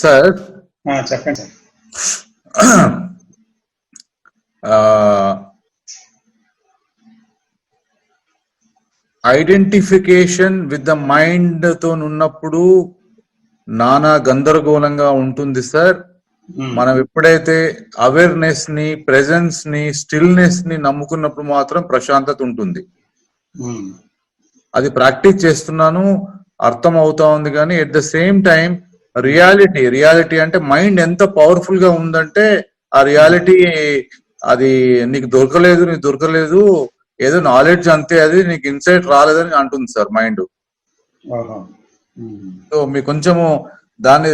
Sir చెప్పండి sir. Identification with the mind తో ఉన్నప్పుడు నానా గందరగోళంగా ఉంటుంది సార్. మనం ఎప్పుడైతే అవేర్నెస్ ని, ప్రెజెన్స్ ని, స్టిల్నెస్ ని నమ్ముకున్నప్పుడు మాత్రం ప్రశాంతత ఉంటుంది. అది ప్రాక్టీస్ చేస్తున్నాను, అర్థం అవుతా ఉంది. కానీ at the same time reality అంటే మైండ్ ఎంత పవర్ఫుల్ గా ఉందంటే ఆ రియాలిటీ అది నీకు దొరకలేదు, ఏదో నాలెడ్జ్ అంతే, అది నీకు ఇన్సైట్ రాలేదని అంటుంది సార్ మైండ్. సో మీకు కొంచెము దాన్ని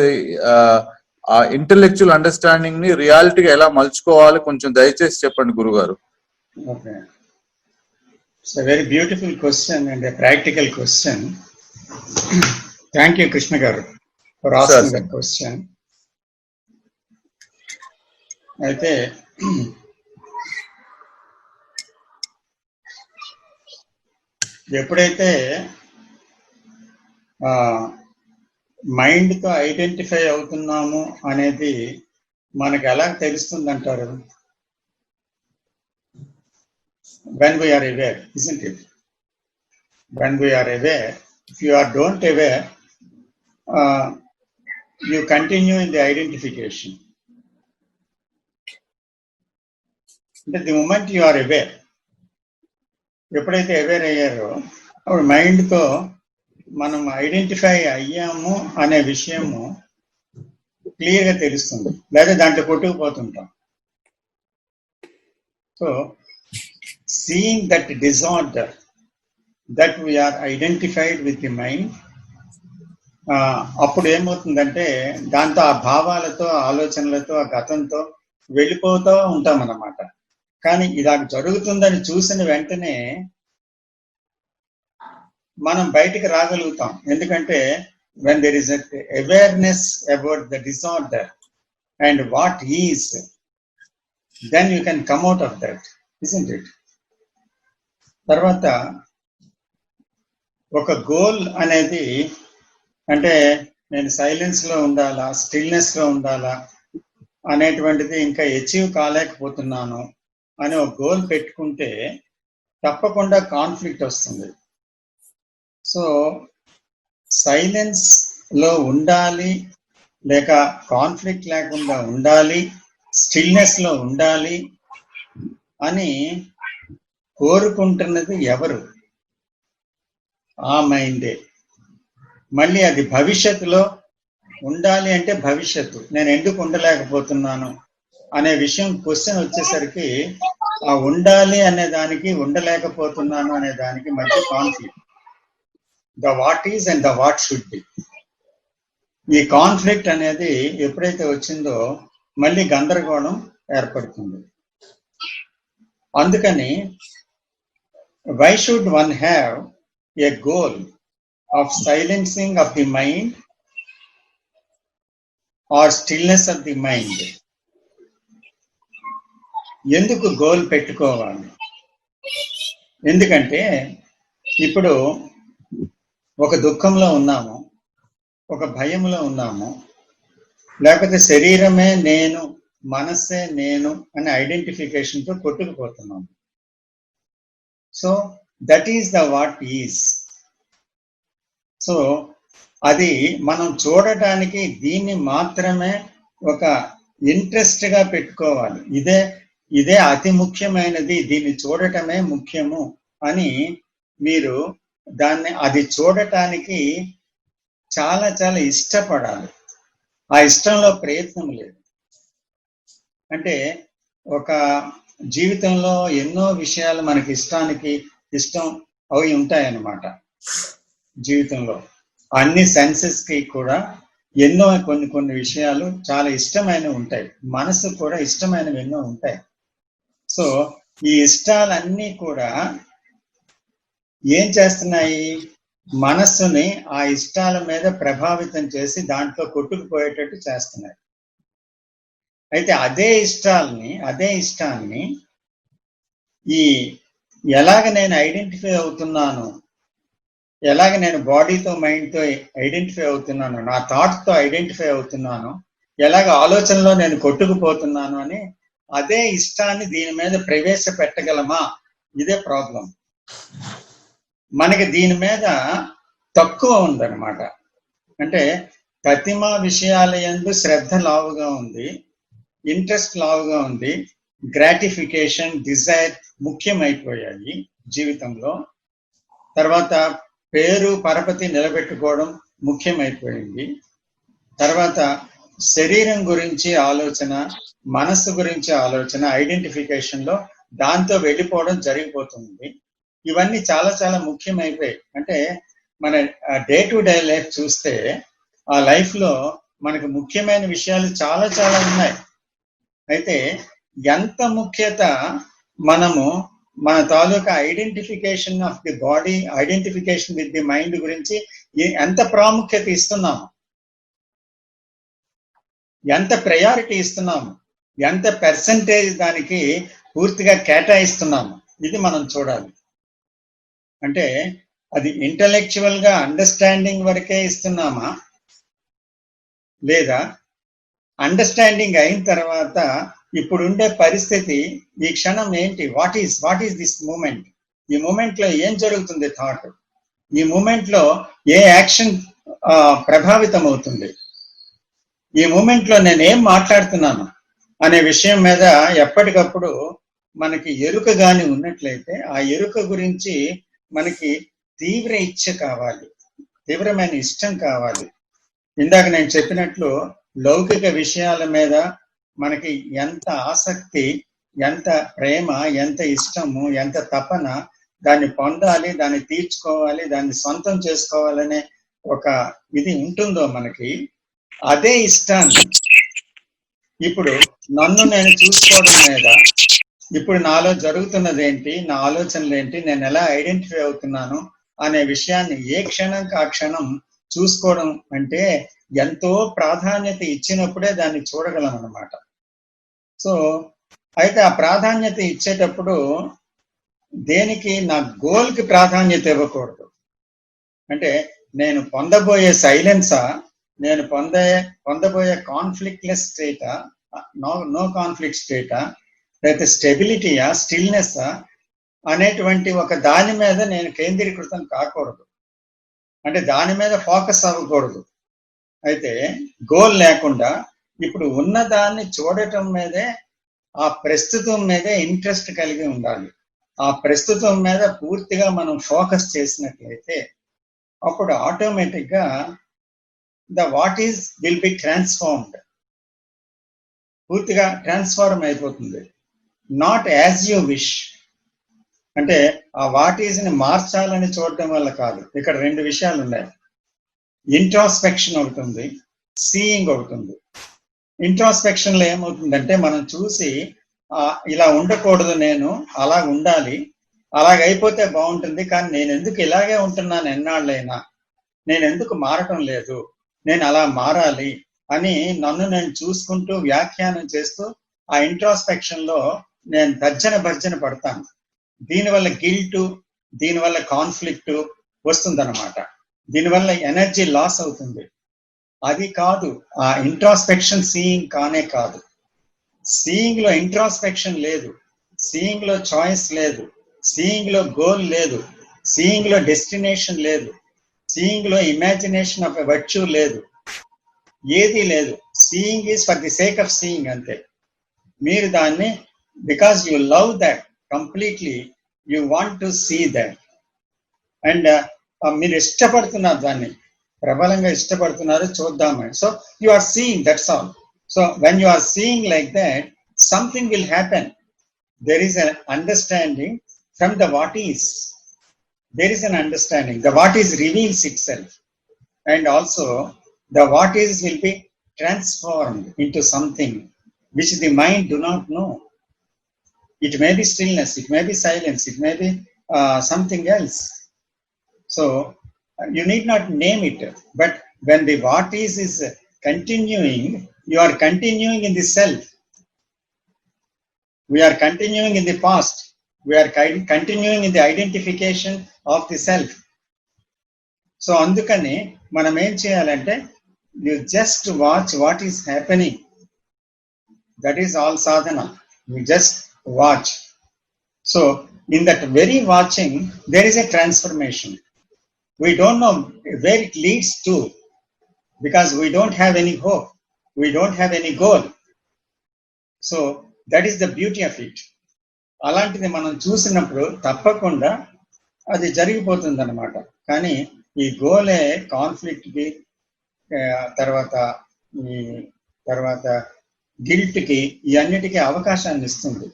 ఆ ఇంటెలెక్చువల్ అండర్స్టాండింగ్ ని రియాలిటీగా ఎలా మలుచుకోవాలి కొంచెం దయచేసి చెప్పండి గురుగారు. Okay, it's a very beautiful question and a practical question. Thank you Krishna గారు ఫర్ ఆస్కింగ్ దట్ క్వశ్చన్. అయితే ఎప్పుడైతే మైండ్తో ఐడెంటిఫై అవుతున్నాము అనేది మనకు ఎలా తెలుస్తుంది అంటారు? when we are aware, isn't it? When we are aware, if you are don't aware, you continue in the identification. But the moment you are aware, ఎప్పుడైతే అవేర్ అయ్యారో అప్పుడు మైండ్తో మనం ఐడెంటిఫై అయ్యాము అనే విషయము క్లియర్గా తెలుస్తుంది, లేదా దాంట్లో కొట్టుకుపోతుంటాం. So seeing that disorder that we are identified with the mind, అప్పుడు ఏమవుతుందంటే దాంతో ఆ భావాలతో, ఆలోచనలతో, ఆ గతంతో వెళ్ళిపోతూ ఉంటాం అన్నమాట. కానీ ఇలా జరుగుతుందని చూసిన వెంటనే మనం బయటికి రాగలుగుతాం. ఎందుకంటే when there is a awareness about the disorder and what is, then you can come out of that, isn't it? తర్వాత ఒక గోల్ అనేది అంటే నేను సైలెన్స్ లో ఉండాలా, స్టిల్నెస్ లో ఉండాలా అనేటువంటిది ఇంకా అచీవ్ కాలేకపోతున్నాను అని ఒక గోల్ పెట్టుకుంటే తప్పకుండా కాన్ఫ్లిక్ట్ వస్తుంది. సో సైలెన్స్ లో ఉండాలి, లేక కాన్ఫ్లిక్ట్ లేకుండా ఉండాలి, స్టిల్నెస్ లో ఉండాలి అని కోరుకుంటున్నది ఎవరు? ఆ మైండే. మళ్ళీ అది భవిష్యత్తులో ఉండాలి అంటే భవిష్యత్తు, నేను ఎందుకు ఉండలేకపోతున్నాను అనే విషయం క్వశ్చన్ వచ్చేసరికి ఆ ఉండాలి అనే దానికి, ఉండలేకపోతున్నాను అనే దానికి మధ్య conflict. The what is and the what should be. ఈ కాన్ఫ్లిక్ట్ అనేది ఎప్పుడైతే వచ్చిందో మళ్ళీ గందరగోళం ఏర్పడుతుంది. అందుకని why should one have a goal of silencing of the mind or stillness of the mind? ఎందుకు గోల్ పెట్టుకోవాలి? ఎందుకంటే ఇప్పుడు ఒక దుఃఖంలో ఉన్నాము, ఒక భయంలో ఉన్నాము, లేకపోతే శరీరమే నేను, మనస్సే నేను అనే ఐడెంటిఫికేషన్తో కొట్టుకుపోతున్నాము. So that is the what is. So అది మనం చూడటానికి దీన్ని మాత్రమే ఒక ఇంట్రెస్ట్గా పెట్టుకోవాలి. ఇదే అతి ముఖ్యమైనది, దీన్ని చూడటమే ముఖ్యము అని మీరు దాన్ని అది చూడటానికి చాలా చాలా ఇష్టపడాలి. ఆ ఇష్టంలో ప్రయత్నం లేదు. అంటే ఒక జీవితంలో ఎన్నో విషయాలు మనకి ఇష్టం అవి ఉంటాయన్నమాట. జీవితంలో అన్ని సెన్సెస్ కి కూడా ఎన్నో కొన్ని విషయాలు చాలా ఇష్టమైనవి ఉంటాయి, మనసు కూడా ఇష్టమైనవి ఎన్నో ఉంటాయి. సో ఈ ఇష్టాలన్నీ కూడా ఏం చేస్తున్నాయి? మనస్సుని ఆ ఇష్టాల మీద ప్రభావితం చేసి దాంట్లో కొట్టుకుపోయేటట్టు చేస్తున్నాయి. అయితే అదే ఇష్టాన్ని ఈ ఎలాగ నేను ఐడెంటిఫై అవుతున్నాను ఎలాగ నేను బాడీతో మైండ్తో ఐడెంటిఫై అవుతున్నాను, నా థాట్తో ఐడెంటిఫై అవుతున్నాను, ఎలాగ ఆలోచనలో నేను కొట్టుకుపోతున్నాను అని అదే ఇష్టాన్ని దీని మీద ప్రవేశపెట్టగలమా? ఇదే ప్రాబ్లం. మనకి దీని మీద తక్కువ ఉందన్నమాట. అంటే ప్రతిమ విషయాల యందు శ్రద్ధ లావుగా ఉంది, ఇంట్రెస్ట్ లావుగా ఉంది, గ్రాటిఫికేషన్, డిజైర్ ముఖ్యమైపోయాయి జీవితంలో. తర్వాత పేరు పరపతి నిలబెట్టుకోవడం ముఖ్యమైపోయింది. తర్వాత శరీరం గురించి ఆలోచన, మనస్సు గురించి ఆలోచన, ఐడెంటిఫికేషన్ లో దాంతో వెళ్ళిపోవడం జరిగిపోతుంది. ఇవన్నీ చాలా చాలా ముఖ్యమైపోయాయి. అంటే మన డే టు డే లైఫ్ చూస్తే ఆ లైఫ్ లో మనకు ముఖ్యమైన విషయాలు చాలా చాలా ఉన్నాయి. అయితే ఎంత ముఖ్యత మనము మన తాలూకా identification of the body, identification with the mind గురించి ఎంత ప్రాముఖ్యత ఇస్తున్నాము, ఎంత ప్రయారిటీ ఇస్తున్నాము, ఎంత పర్సంటేజ్ దానికి పూర్తిగా కేటాయిస్తున్నాము, ఇది మనం చూడాలి. అంటే అది ఇంటలెక్చువల్ గా అండర్స్టాండింగ్ వరకే ఇస్తున్నామా, లేదా అండర్స్టాండింగ్ అయిన తర్వాత ఇప్పుడుండే పరిస్థితి, ఈ క్షణం ఏంటి, వాట్ ఈస్ దిస్ మూమెంట్, ఈ మూమెంట్ లో ఏం జరుగుతుంది థాట్, ఈ మూమెంట్ లో ఏ యాక్షన్ ప్రభావితం అవుతుంది, ఈ మూమెంట్ లో నేను ఏం మాట్లాడుతున్నాను అనే విషయం మీద ఎప్పటికప్పుడు మనకి ఎరుక గాని ఉన్నట్లయితే ఆ ఎరుక గురించి మనకి తీవ్ర ఇచ్చ కావాలి, తీవ్రమైన ఇష్టం కావాలి. ఇందాక నేను చెప్పినట్లు లౌకిక విషయాల మీద మనకి ఎంత ఆసక్తి, ఎంత ప్రేమ, ఎంత ఇష్టము, ఎంత తపన, దాన్ని పొందాలి, దాన్ని తీర్చుకోవాలి, దాన్ని సొంతం చేసుకోవాలనే ఒక ఇది ఉంటుందో మనకి, అదే ఇష్టాన్ని ఇప్పుడు నన్ను నేను చూసుకోవడం మీద, ఇప్పుడు నాలో జరుగుతున్నది ఏంటి, నా ఆలోచనలు ఏంటి, నేను ఎలా ఐడెంటిఫై అవుతున్నాను అనే విషయాన్ని ఏ క్షణంకి ఆ క్షణం చూసుకోవడం అంటే ఎంతో ప్రాధాన్యత ఇచ్చినప్పుడే దాన్ని చూడగలం అన్నమాట. సో అయితే ఆ ప్రాధాన్యత ఇచ్చేటప్పుడు దేనికి, నా గోల్కి ప్రాధాన్యత ఇవ్వకూడదు. అంటే నేను పొందబోయే సైలెన్సా, నేను పొందబోయే కాన్ఫ్లిక్ట్లెస్ స్టేటా, నో కాన్ఫ్లిక్ట్ స్టేటా, లేకపోతే స్టెబిలిటీయా, స్టిల్నెస్సా అనేటువంటి ఒక దాని మీద నేను కేంద్రీకృతం కాకూడదు. అంటే దాని మీద ఫోకస్ అవ్వకూడదు. అయితే గోల్ లేకుండా ఇప్పుడు ఉన్నదాన్ని చూడటం మీదే, ఆ ప్రస్తుతం మీదే ఇంట్రెస్ట్ కలిగి ఉండాలి. ఆ ప్రస్తుతం మీద పూర్తిగా మనం ఫోకస్ చేసినట్లయితే అప్పుడు ఆటోమేటిక్ గా the what is will be transformed, పూర్తిగా ట్రాన్స్ఫార్మ్ అయిపోతుంది. నాట్ యాజ్ యూ విష్, అంటే ఆ వాట్ ఈజ్ ని మార్చాలని చూడటం వల్ల కాదు. ఇక్కడ రెండు విషయాలు ఉన్నాయి. ఇంట్రాస్పెక్షన్ ఒకటి ఉంది, సీయింగ్ ఒకటి ఉంది. ఇంట్రాస్పెక్షన్ లో ఏమవుతుందంటే మనం చూసి ఇలా ఉండకూడదు, నేను అలా ఉండాలి, అలాగైపోతే బాగుంటుంది, కానీ నేను ఎందుకు ఇలాగే ఉంటున్నాను ఎన్నాళ్ళైనా, నేను ఎందుకు మారటం లేదు, నేను అలా మారాలి అని నన్ను నేను చూసుకుంటూ వ్యాఖ్యానం చేస్తూ ఆ ఇంట్రాస్పెక్షన్ లో నేను భర్జన పడతాను. దీనివల్ల గిల్టు, దీనివల్ల కాన్ఫ్లిక్ట్ వస్తుందన్నమాట, దీనివల్ల ఎనర్జీ లాస్ అవుతుంది. అది కాదు, ఆ ఇంట్రాస్పెక్షన్ సీయింగ్ కానే కాదు. సీయింగ్ లో ఇంట్రాస్పెక్షన్ లేదు, సీయింగ్ లో చాయిస్ లేదు, సీయింగ్ లో గోల్ లేదు, సీయింగ్ లో డెస్టినేషన్ లేదు, సీయింగ్ లో ఇమాజినేషన్ ఆఫ్ ఎ వర్చ్యూ లేదు, ఏది లేదు. Seeing is for the sake of seeing అంతే. మీరు దాన్ని because you love that completely, you want to see that, and మీరు ఇష్టపడుతున్నారు, దాన్ని ప్రబలంగా ఇష్టపడుతున్నారు, చూద్దామని. So you are seeing, that's all. So when you are seeing like that, something will happen. There is an understanding from the what is. There is an understanding. The what is reveals itself, and also the what is will be transformed into something which the mind do not know. It may be stillness, it may be silence, it may be something else. So you need not name it, but when the what is continuing, you are continuing in the self. We are continuing in the past. We are continuing in the identification of the self. So అందుకని మనం ఏం చేయాలంటే you just watch what is happening. That is all Sadhana. You just watch. So in that very watching there is a transformation. We don't know where it leads to because we don't have any hope, we don't have any goal. So that is the beauty of it. అలాంటిది మనం చూసినప్పుడు తప్పకుండా అది జరిగిపోతుంది అన్నమాట. కానీ ఈ గోలే కాన్ఫ్లిక్ట్కి, తర్వాత గిల్ట్కి, ఈ అన్నిటికీ అవకాశాన్ని ఇస్తుంది.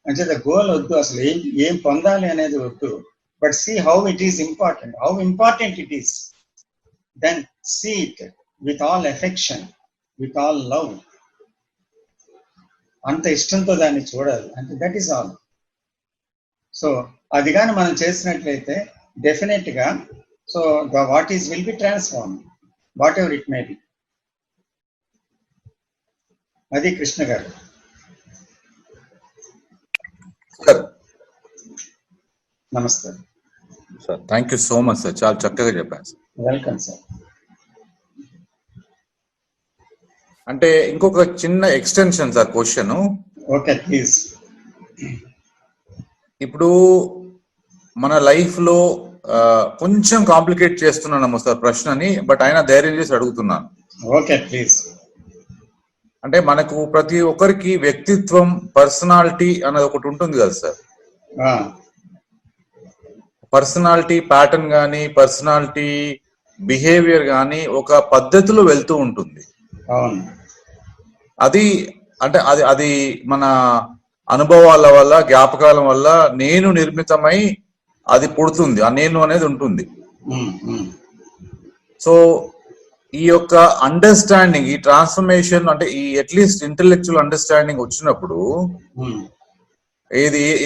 అంటే గోల్ వద్దు, అసలు ఏం పొందాలి అనేది వద్దు. But see how it is important, how important it is. Then see it with all affection, with all love. అంత ఇష్టంతో దాన్ని చూడాలి. అంటే దట్ ఈస్ ఆల్. సో అది కానీ మనం చేసినట్లయితే డెఫినెట్ గా so the what is will be transform, what ever it may be. అది కృష్ణ గారు. సార్ నమస్తే sir, thank you so much sir, చాలా చక్కగా చెప్పారు సార్. Welcome sir. అంటే ఇంకొక చిన్న extension sir question. Okay please. ఇప్పుడు మన లైఫ్ లో కొంచెం కాంప్లికేట్ చేస్తున్నాను సార్ ప్రశ్నని, బట్ అయినా ధైర్యం చేసి అడుగుతున్నాను. Okay please. అంటే మనకు ప్రతి ఒక్కరికి వ్యక్తిత్వం, పర్సనాలిటీ అన్నది ఒకటి ఉంటుంది కదా సార్. పర్సనాలిటీ ప్యాటర్న్ కానీ, పర్సనాలిటీ బిహేవియర్ కానీ ఒక పద్ధతిలో వెళ్తూ ఉంటుంది. అది అంటే అది మన అనుభవాల వల్ల, జ్ఞాపకాల వల్ల నేను నిర్మితమై అది పుడుతుంది, ఆ నేను అనేది ఉంటుంది. సో ఈ యొక్క అండర్స్టాండింగ్, ఈ ట్రాన్స్ఫర్మేషన్, అంటే ఈ అట్లీస్ట్ ఇంటెలెక్చువల్ అండర్స్టాండింగ్ వచ్చినప్పుడు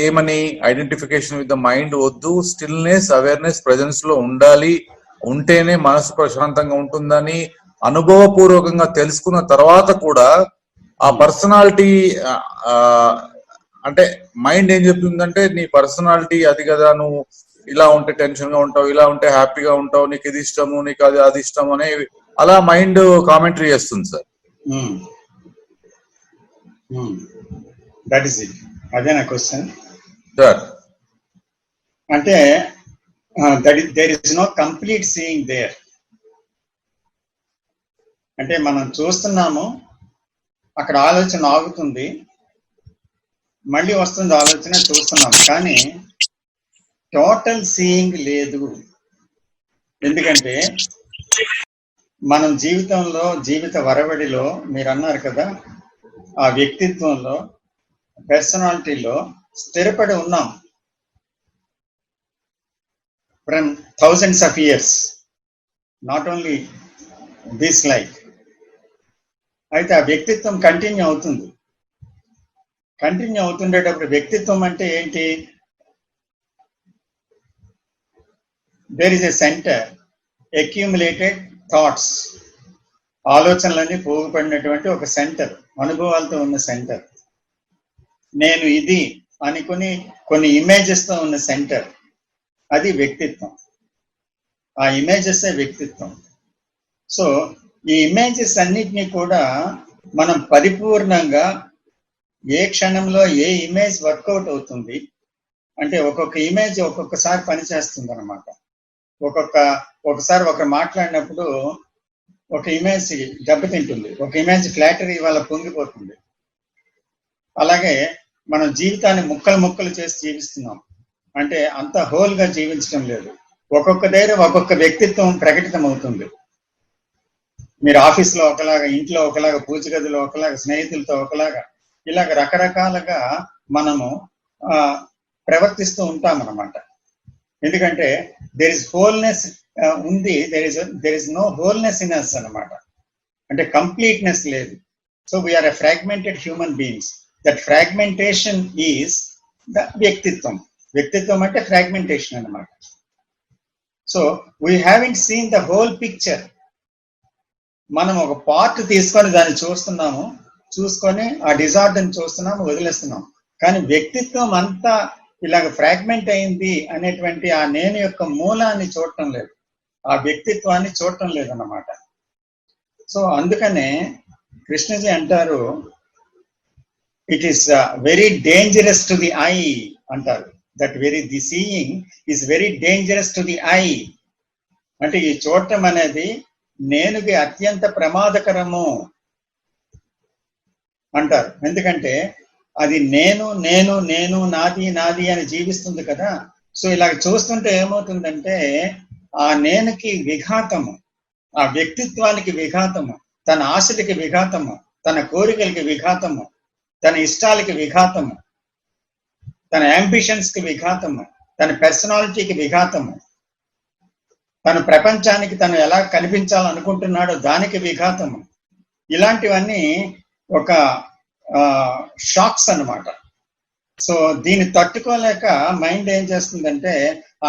ఏమని ఐడెంటిఫికేషన్ విత్ ద మైండ్ వద్దు, స్టిల్నెస్, అవేర్నెస్, ప్రెజెన్స్ లో ఉండాలి, ఉంటేనే మనసు ప్రశాంతంగా ఉంటుందని అనుభవపూర్వకంగా తెలుసుకున్న తర్వాత కూడా ఆ పర్సనాలిటీ అంటే మైండ్ ఏం చెప్తుందంటే నీ పర్సనాలిటీ అది కదా, నువ్వు ఇలా ఉంటే టెన్షన్ గా ఉంటావు, ఇలా ఉంటే హ్యాపీగా ఉంటావు, నీకు ఇది ఇష్టము, నీకు అది ఇష్టము అని అలా మైండ్ కామెంటరీ చేస్తుంది సార్. That is it. అదే నా క్వశ్చన్ సార్. అంటే there is no complete seeing there. అంటే మనం చూస్తున్నాము, అక్కడ ఆలోచన ఆగుతుంది, మళ్ళీ వస్తుంది ఆలోచన, చూస్తున్నాము, కానీ టోటల్ సీయింగ్ లేదు. ఎందుకంటే మనం జీవితంలో, జీవిత వరవడిలో మీరు అన్నారు కదా, ఆ వ్యక్తిత్వంలో, పర్సనాలిటీలో స్థిరపడి ఉన్నాం from thousands of years, not only this life. అయితే ఆ వ్యక్తిత్వం కంటిన్యూ అవుతుంది. కంటిన్యూ అవుతుండేటప్పుడు వ్యక్తిత్వం అంటే ఏంటి? There is a center, accumulated thoughts, ఆలోచనలన్నీ పోగుపడినటువంటి ఒక సెంటర్, అనుభవాలతో ఉన్న సెంటర్. నేను ఇది అనుకుని కొన్ని ఇమేజెస్ తో ఉన్న సెంటర్, అది వ్యక్తిత్వం. ఆ ఇమేజెస్ వ్యక్తిత్వం. సో ఈ ఇమేజెస్ అన్నిటినీ కూడా మనం పరిపూర్ణంగా ఏ క్షణంలో ఏ ఇమేజ్ వర్కౌట్ అవుతుంది అంటే, ఒక్కొక్క ఇమేజ్ ఒక్కొక్కసారి పనిచేస్తుంది అనమాట. ఒకసారి ఒకరు మాట్లాడినప్పుడు ఒక ఇమేజ్ దెబ్బతింటుంది, ఒక ఇమేజ్ ఫ్లాటరీ వల్ల పొంగిపోతుంది. అలాగే మనం జీవితాన్ని ముక్కలు ముక్కలు చేసి జీవిస్తున్నాం, అంటే అంత హోల్ గా జీవించడం లేదు. ఒక్కొక్క దగ్గర ఒక్కొక్క వ్యక్తిత్వం ప్రకటితం అవుతుంది. మీరు ఆఫీస్లో ఒకలాగా, ఇంట్లో ఒకలాగా, పూజ గదిలో ఒకలాగా, స్నేహితులతో ఒకలాగా, ఇలాగ రకరకాలుగా మనము ప్రవర్తిస్తూ ఉంటాం అన్నమాట. ఎందుకంటే దేర్ ఇస్ హోల్నెస్ ఉంది, there is no wholeness in us అన్నమాట. అంటే కంప్లీట్నెస్ లేదు. So we are a fragmented human beings. That fragmentation is the వ్యక్తిత్వం. వ్యక్తిత్వం అంటే ఫ్రాగ్మెంటేషన్ అన్నమాట. So we haven't seen the whole picture. మనం ఒక పార్ట్ తీసుకొని దాన్ని చూసుకొని ఆ డిజార్డర్ని చూస్తున్నాము, వదిలేస్తున్నాం. కానీ వ్యక్తిత్వం అంతా ఇలాగ ఫ్రాగ్మెంట్ అయింది అనేటువంటి ఆ నేను యొక్క మూలాన్ని చూడటం లేదు. ఆ వ్యక్తిత్వాన్ని చూడటం లేదన్నమాట. సో అందుకనే కృష్ణజీ అంటారు, it is very dangerous to the eye అంటారు. That the seeing is very dangerous to the eye. అంటే ఈ చూడటం అనేది నేనుకి అత్యంత ప్రమాదకరము అంటారు. ఎందుకంటే అది నేను నేను నేను నాది నాది అని జీవిస్తుంది కదా. సో ఇలా చూస్తుంటే ఏమవుతుందంటే ఆ నేనుకి విఘాతము, ఆ వ్యక్తిత్వానికి విఘాతము, తన ఆశలకి విఘాతము, తన కోరికలకి విఘాతము, తన ఇష్టాలకి విఘాతము, తన అంబిషన్స్ కి విఘాతము, తన పర్సనాలిటీకి విఘాతము, తన ప్రపంచానికి తను ఎలా కనిపించాలనుకుంటున్నాడో దానికి విఘాతము. ఇలాంటివన్నీ ఒక షాక్స్ అన్నమాట. సో దీన్ని తట్టుకోలేక మైండ్ ఏం చేస్తుందంటే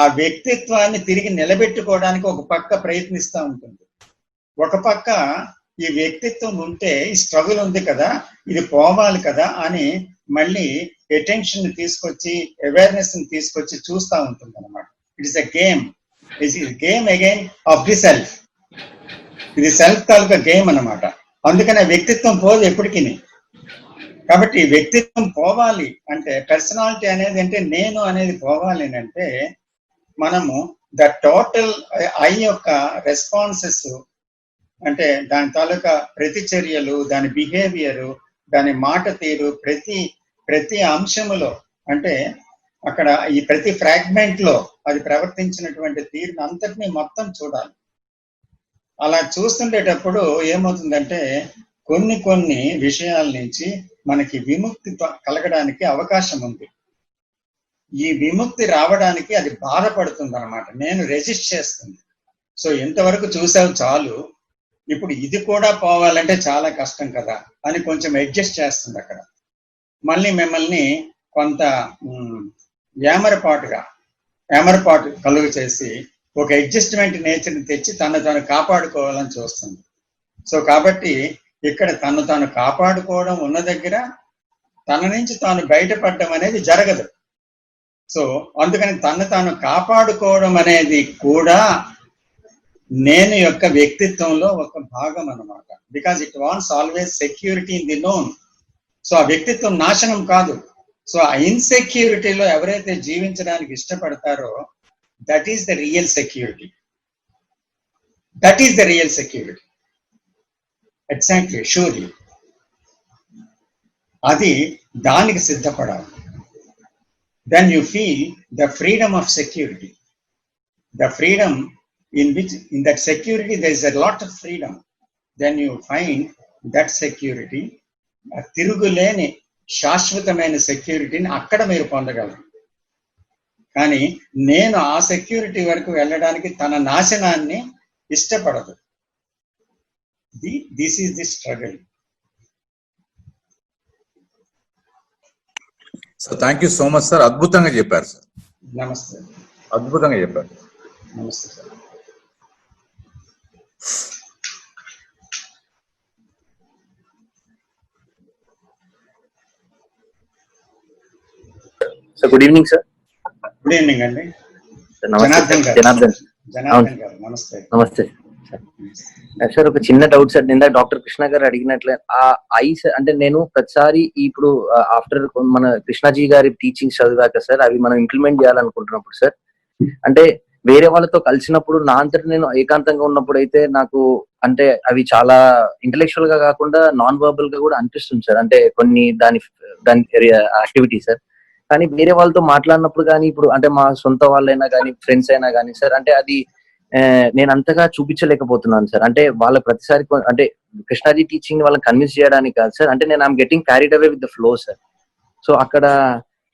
ఆ వ్యక్తిత్వాన్ని తిరిగి నిలబెట్టుకోవడానికి ఒక పక్క ప్రయత్నిస్తూ ఉంటుంది. ఒక పక్క ఈ వ్యక్తిత్వం ఉంటే ఈ స్ట్రగుల్ ఉంది కదా, ఇది పోవాలి కదా అని మళ్ళీ అటెన్షన్ తీసుకొచ్చి అవేర్నెస్ ని తీసుకొచ్చి చూస్తూ ఉంటుంది అనమాట. It is a game, it is game again of the self. ఇది సెల్ఫ్ తాలూకా గేమ్ అన్నమాట. అందుకని వ్యక్తిత్వం పోదు ఎప్పటికీ. కాబట్టి వ్యక్తిత్వం పోవాలి అంటే, పర్సనాలిటీ అనేది అంటే నేను అనేది పోవాలి అంటే మనము ద టోటల్ ఐ యొక్క రెస్పాన్సెస్ అంటే దాని తాలూకా ప్రతిచర్యలు, దాని బిహేవియరు, దాని మాట తీరు, ప్రతి అంశములో అంటే అక్కడ ఈ ప్రతి ఫ్రాగ్మెంట్ లో అది ప్రవర్తించినటువంటి తీరుని అంతటినీ మొత్తం చూడాలి. అలా చూస్తుండేటప్పుడు ఏమవుతుందంటే కొన్ని విషయాల నుంచి మనకి విముక్తి కలగడానికి అవకాశం ఉంది. ఈ విముక్తి రావడానికి అది బాధపడుతుంది అనమాట, నేను రెసిస్ట్ చేస్తుంది. సో ఎంతవరకు చూసావు చాలు, ఇప్పుడు ఇది కూడా పోవాలంటే చాలా కష్టం కదా అని కొంచెం అడ్జస్ట్ చేస్తుంది. అక్కడ మళ్ళీ మిమ్మల్ని కొంత ఏమరపాటు కలుగు చేసి ఒక అడ్జస్ట్మెంట్ నేచర్ని తెచ్చి తను కాపాడుకోవాలని చూస్తుంది. సో కాబట్టి ఇక్కడ తను కాపాడుకోవడం ఉన్న దగ్గర తన నుంచి తాను బయటపడడం అనేది జరగదు. సో అందుకని తాను కాపాడుకోవడం అనేది కూడా నేను యొక్క వ్యక్తిత్వంలో ఒక భాగం అన్నమాట. Because it wants always security in the known. So ఆ వ్యక్తిత్వం నాశనం కాదు. సో ఆ ఇన్సెక్యూరిటీలో ఎవరైతే జీవించడానికి ఇష్టపడతారో that is the real security. Exactly, surely. అది దానికి సిద్ధపడాలి. Then you feel the freedom of security. The freedom in that security there is a lot of freedom. Then you find that security, తిరుగులేని శాశ్వతమైన సెక్యూరిటీని అక్కడ మీరు పొందగలరు. కానీ నేను ఆ సెక్యూరిటీ వరకు వెళ్ళడానికి తన నాశనాన్ని ఇష్టపడదు. This is the struggle. Sir thank you so much sir, అద్భుతంగా చెప్పారు సార్. నమస్తే. అద్భుతంగా చెప్పారు. నమస్తే sir. Sir good evening sir. Good evening అండి. జనార్దన్ గారు నమస్తే. నమస్తే సార్. ఒక చిన్న డౌట్ సార్, ఇందాక డాక్టర్ కృష్ణ గారు అడిగినట్లే ఆ ఐస్ అంటే నేను ప్రతిసారి ఇప్పుడు ఆఫ్టర్ మన కృష్ణాజీ గారి టీచింగ్స్ చదివాక సార్ అవి మనం ఇంప్లిమెంట్ చేయాలనుకుంటున్నప్పుడు సార్, అంటే వేరే వాళ్ళతో కలిసినప్పుడు నా అంతటి నేను ఏకాంతంగా ఉన్నప్పుడు అయితే నాకు అంటే అవి చాలా ఇంటెలెక్చువల్ గా కాకుండా నాన్ వర్బల్ గా కూడా అనిపిస్తుంది సార్. అంటే కొన్ని దాని యాక్టివిటీ సార్. కానీ వేరే వాళ్ళతో మాట్లాడినప్పుడు కానీ ఇప్పుడు అంటే మా సొంత వాళ్ళైనా కానీ ఫ్రెండ్స్ అయినా కానీ సార్, అంటే అది నేను అంతగా చూపించలేకపోతున్నాను సార్. అంటే వాళ్ళ ప్రతిసారి అంటే కృష్ణాజీ టీచింగ్ వాళ్ళని కన్విన్స్ చేయడానికి కాదు సార్, అంటే నేను I'm getting carried away with the flow sir. So అక్కడ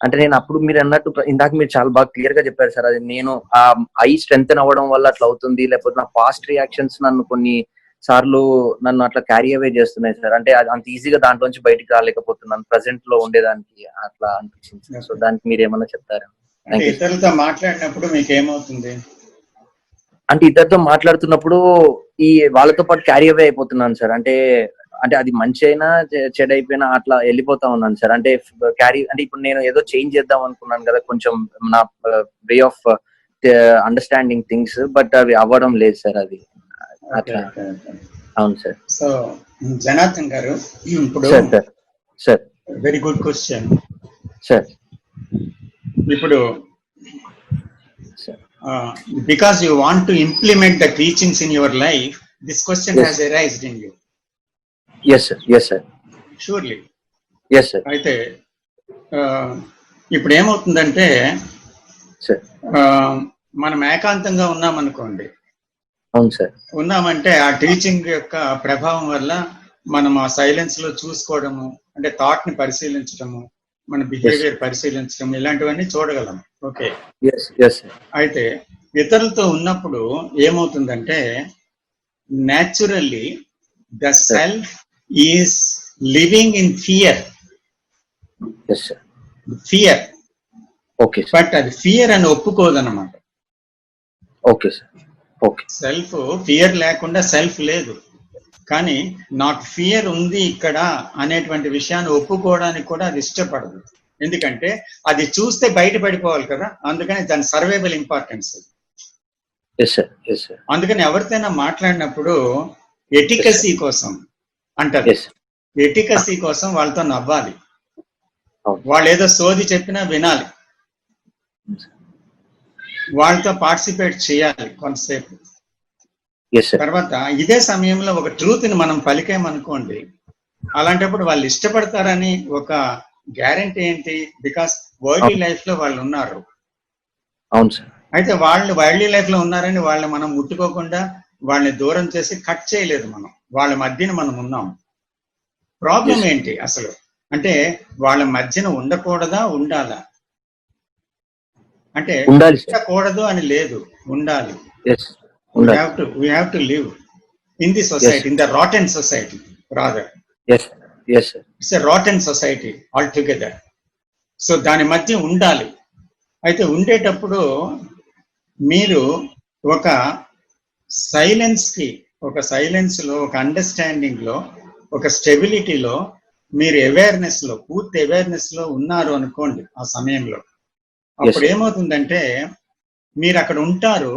అంటే నేను అప్పుడు మీరు అన్నట్టు ఇందాక మీరు చాలా బాగా క్లియర్ గా చెప్పారు సార్, అది నేను ఆ ఐ స్ట్రెంగ్తెన్ అవ్వడం వల్ల అట్లా అవుతుంది, లేకపోతే నా పాస్ట్ రియాక్షన్స్ నన్ను కొన్ని సార్లు నన్ను అట్లా క్యారీ అవే చేస్తున్నాయి సార్. అంటే అంత ఈజీగా దాంట్లోంచి బయటికి రాలేకపోతున్నాను ప్రెసెంట్ లో ఉండేదానికి అట్లా అనిపించింది. సో దానికి మీరు ఏమన్నా చెప్తారా? ఇతరులతో మాట్లాడినప్పుడు మీకు ఏమవుతుంది అంటే ఇద్దరితో మాట్లాడుతున్నప్పుడు ఈ వాళ్ళతో పాటు క్యారీ అవే అయిపోతున్నాను సార్. అంటే అది మంచి అయినా చెడు అయిపోయినా అట్లా వెళ్ళిపోతా ఉన్నాను సార్. అంటే క్యారీ అంటే ఇప్పుడు నేను ఏదో చేంజ్ చేద్దాం అనుకున్నాను కదా, కొంచెం నా way of understanding things, but అవి అవ్వడం లేదు సార్. అది అట్లా. అవును సార్. సో జనార్దన్ గారు, ఇప్పుడు sir sir sir very good question. Sir ఇప్పుడు sir because you want to implement the teachings in your life, this question Yes. has arisen in you. Yes sir, yes sir, Surely. Yes sir, అయితే ఇప్పుడు ఏమవుతుందంటే sir. మనం ఏకాంతంగా ఉన్నామనుకోండి, అవును sir. ఉన్నామంటే ఆ teaching యొక్క ప్రభావం వల్ల మనం ఆ సైలెన్స్ లో చూసుకోవడము, అంటే థాట్ ని పరిశీలించడము, మన బిహేవియర్ పరిశీలించడం, ఇలాంటివన్నీ చూడగలం. ఓకే. Yes yes sir. అయితే ఇతరులతో ఉన్నప్పుడు ఏమవుతుందంటే, naturally the self is living in fear. Yes sir. Fear. Okay sir. But అది ఫియర్ అని ఒప్పుకోదన్నమాట. Okay sir. Okay. Self fear లేకుండా సెల్ఫ్ లేదు, కానీ నాకు ఫియర్ ఉంది ఇక్కడ అనేటువంటి విషయాన్ని ఒప్పుకోవడానికి కూడా అది ఇష్టపడదు. ఎందుకంటే అది చూస్తే బయటపడిపోవాలి కదా, అందుకని దాని survival importance. Yes sir, yes sir. అందుకని ఎవరితోనైనా మాట్లాడినప్పుడు ఎటికసీ కోసం అంటారు. ఎస్. ఎటికసీ కోసం వాళ్ళతో నవ్వాలి, అవును. వాళ్ళు ఏదో సోది చెప్పినా వినాలి, వాళ్ళతో పార్టిసిపేట్ చేయాలి కొంతసేపు. Yes sir. తర్వాత ఇదే సమయంలో ఒక ట్రూత్ ని మనం పలికేమనుకోండి, అలాంటప్పుడు వాళ్ళు ఇష్టపడతారని ఒక గ్యారెంటీ ఏంటి? బికాస్ వరల్డ్ లైఫ్ లో వాళ్ళు ఉన్నారు. అవును సార్. అయితే వాళ్ళు వరల్డ్ లైఫ్ లో ఉన్నారని వాళ్ళని మనం ముట్టుకోకుండా వాళ్ళని దూరం చేసి కట్ చేయలేదు మనం, వాళ్ళ మధ్యన మనం ఉన్నాం. Problem Yes. ఏంటి అసలు అంటే, వాళ్ళ మధ్యన ఉండకూడదా ఉండాలా? అంటే ఉండాలి సార్. ఉండకూడదు అని లేదు, ఉండాలి. ఎస్, ఉండాలి. we have to live in the society, Yes. in the rotten society rather. Yes, yes sir. It's a rotten society altogether. So దాని మధ్య ఉండాలి. అయితే ఉండేటప్పుడు మీరు ఒక సైలెన్స్ కి, ఒక సైలెన్స్ లో, ఒక అండర్స్టాండింగ్ లో, ఒక స్టెబిలిటీలో మీరు అవేర్నెస్ లో, పూర్తి అవేర్నెస్ లో ఉన్నారు అనుకోండి ఆ సమయంలో. అప్పుడు ఏమవుతుందంటే, మీరు అక్కడ ఉంటారు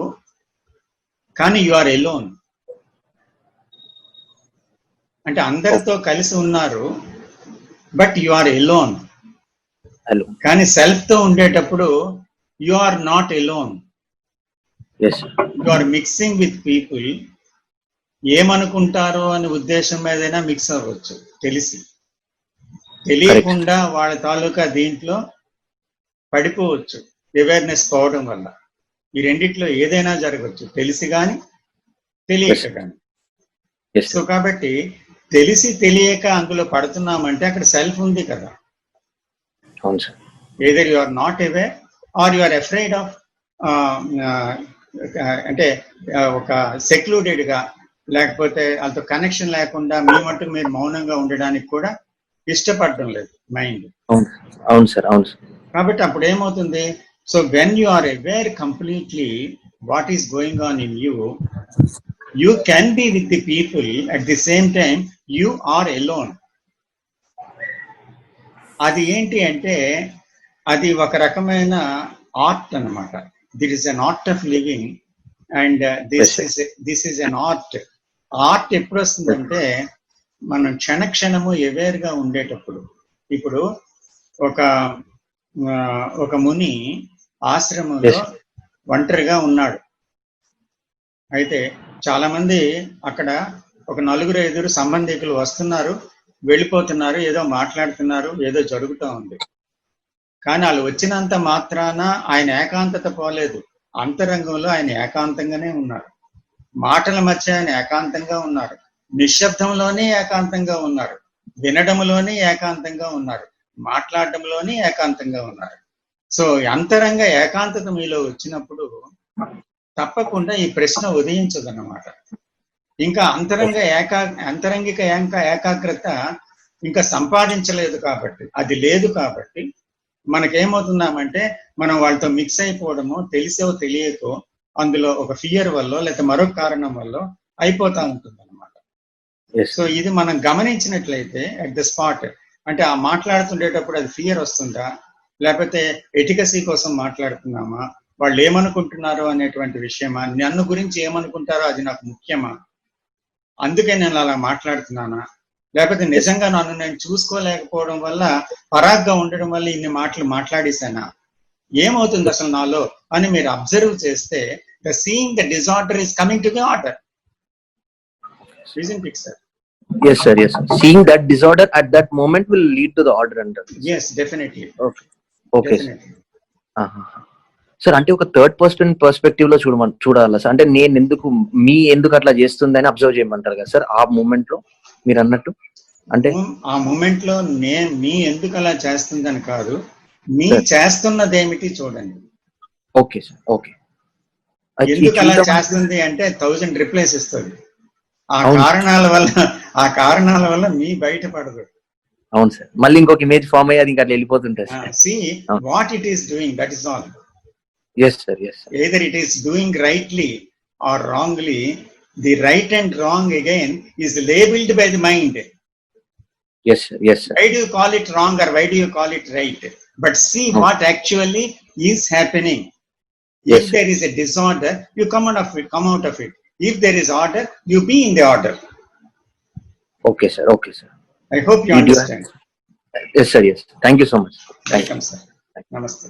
కానీ యు ఆర్ ఎలోన్. అంటే అందరితో కలిసి ఉన్నారు, but you are alone. Hello. కానీ సెల్ఫ్ తో ఉండేటప్పుడు you are not alone. Yes. You are mixing with people. ఏమనుకుంటారో అనే ఉద్దేశం మీదైనా మిక్స్ అవ్వచ్చు, తెలిసి తెలియకుండా వాళ్ళ తాలూకా దీంట్లో పడిపోవచ్చు, అవేర్నెస్ పోవడం వల్ల. ఈ రెండిట్లో ఏదైనా జరగవచ్చు, తెలిసి కానీ తెలియక కానీ. ఎస్. సో కాబట్టి తెలిసి తెలియక అందులో పడుతున్నామంటే అక్కడ సెల్ఫ్ ఉంది కదా. అవును sir. either you are not aware or you are afraid of అంటే ఒక సెక్లూడెడ్ గా, లేకపోతే వాళ్ళతో కనెక్షన్ లేకుండా మీ మట్టుకు మీరు మౌనంగా ఉండడానికి కూడా ఇష్టపడడం లేదు మైండ్. అవును, అవును సార్, అవును సార్. కాబట్టి అప్పుడు ఏమవుతుంది, so when you are aware completely what is going on in you, you can be with the people, at the same time you are alone. అది ఏంటి అంటే, అది ఒక రకమైన ఆర్ట్ అన్నమాట. This is an art of living and this is an art. Art ఎప్పుడు వస్తుందంటే, మనం క్షణక్షణము అవేర్ గా ఉండేటప్పుడు. ఇప్పుడు ఒక ముని ఆశ్రమంలో ఒంటరిగా ఉన్నాడు. అయితే చాలా మంది అక్కడ ఒక 4-5 సంబంధికులు వస్తున్నారు, వెళ్ళిపోతున్నారు, ఏదో మాట్లాడుతున్నారు, ఏదో జరుగుతూ ఉంది. కానీ వాళ్ళు వచ్చినంత మాత్రాన ఆయన ఏకాంతత పోలేదు. అంతరంగంలో ఆయన ఏకాంతంగానే ఉన్నారు. మాటల మధ్య ఆయన ఏకాంతంగా ఉన్నారు, నిశ్శబ్దంలోనే ఏకాంతంగా ఉన్నారు, వినడంలోనే ఏకాంతంగా ఉన్నారు, మాట్లాడడంలోనే ఏకాంతంగా ఉన్నారు. సో అంతరంగ ఏకాంతత మీలో వచ్చినప్పుడు తప్పకుండా ఈ ప్రశ్న ఉదయించదన్నమాట. ఇంకా అంతరంగిక ఏకాగ్రత ఇంకా సంపాదించలేదు కాబట్టి, అది లేదు కాబట్టి మనకేమవుతున్నామంటే, మనం వాళ్ళతో మిక్స్ అయిపోవడము, తెలిసో తెలియకో అందులో ఒక ఫియర్ వల్ల లేకపోతే మరొక కారణం వల్ల అయిపోతా ఉంటుంది అనమాట. సో ఇది మనం గమనించినట్లయితే అట్ ద స్పాట్, అంటే ఆ మాట్లాడుతుండేటప్పుడు అది ఫియర్ వస్తుందా, లేకపోతే ఎటికసీ కోసం మాట్లాడుతున్నామా, వాళ్ళు ఏమనుకుంటున్నారో అనేటువంటి విషయమా, నన్ను గురించి ఏమనుకుంటారో అది నాకు ముఖ్యమా, అందుకే నేను అలా మాట్లాడుతున్నానా, లేకపోతే నిజంగా నన్ను నేను చూసుకోలేకపోవడం వల్ల పరాగ్గా ఉండడం వల్ల ఇన్ని మాటలు మాట్లాడేశానా, ఏమవుతుంది అసలు నాలో అని మీరు అబ్జర్వ్ చేస్తే the seeing the disorder is coming to the order. Isn't it, sir? Yes, sir. Yes, sir. Seeing that disorder at that moment will lead to the order under. Yes, definitely. Okay. Okay. Definitely. Sir అంటే ఒక third person perspective లో చూడాలా sir, అంటే నేను ఎందుకు అట్లా చేస్తుందని observe చేయమంటారు కదా సార్ ఆ మూమెంట్ లో మీరు అన్నట్టు? అంటే ఆ మూమెంట్ లో మీ ఎందుకు అలా చేస్తుందని కాదు, మీ చేస్తున్నదేమిటి చూడండి. Okay sir. ఓకే. ఎందుకు అలా చేస్తుంది అంటే 1000 రిప్లైస్ ఇస్తుంది. ఆ కారణాల వల్ల మీ బయటపడదు. అవును సార్. మళ్ళీ ఇంకొక ఇమేజ్ ఫామ్ అయ్యి అది ఇంకా వెళ్ళిపోతుంటుంది. See what it is doing, that is all. Yes sir. Yes sir. Either it is doing rightly or wrongly, the right and wrong again is labeled by the mind. Yes sir. Yes sir. Why do you call it wrong or why do you call it right? But see what actually is happening. Yes, if there is a disorder, you come out of it. If there is order, you be in the order. Okay sir. Okay sir. I hope you understand. Yes sir. Yes. Thank you so much. Welcome sir. Namaste.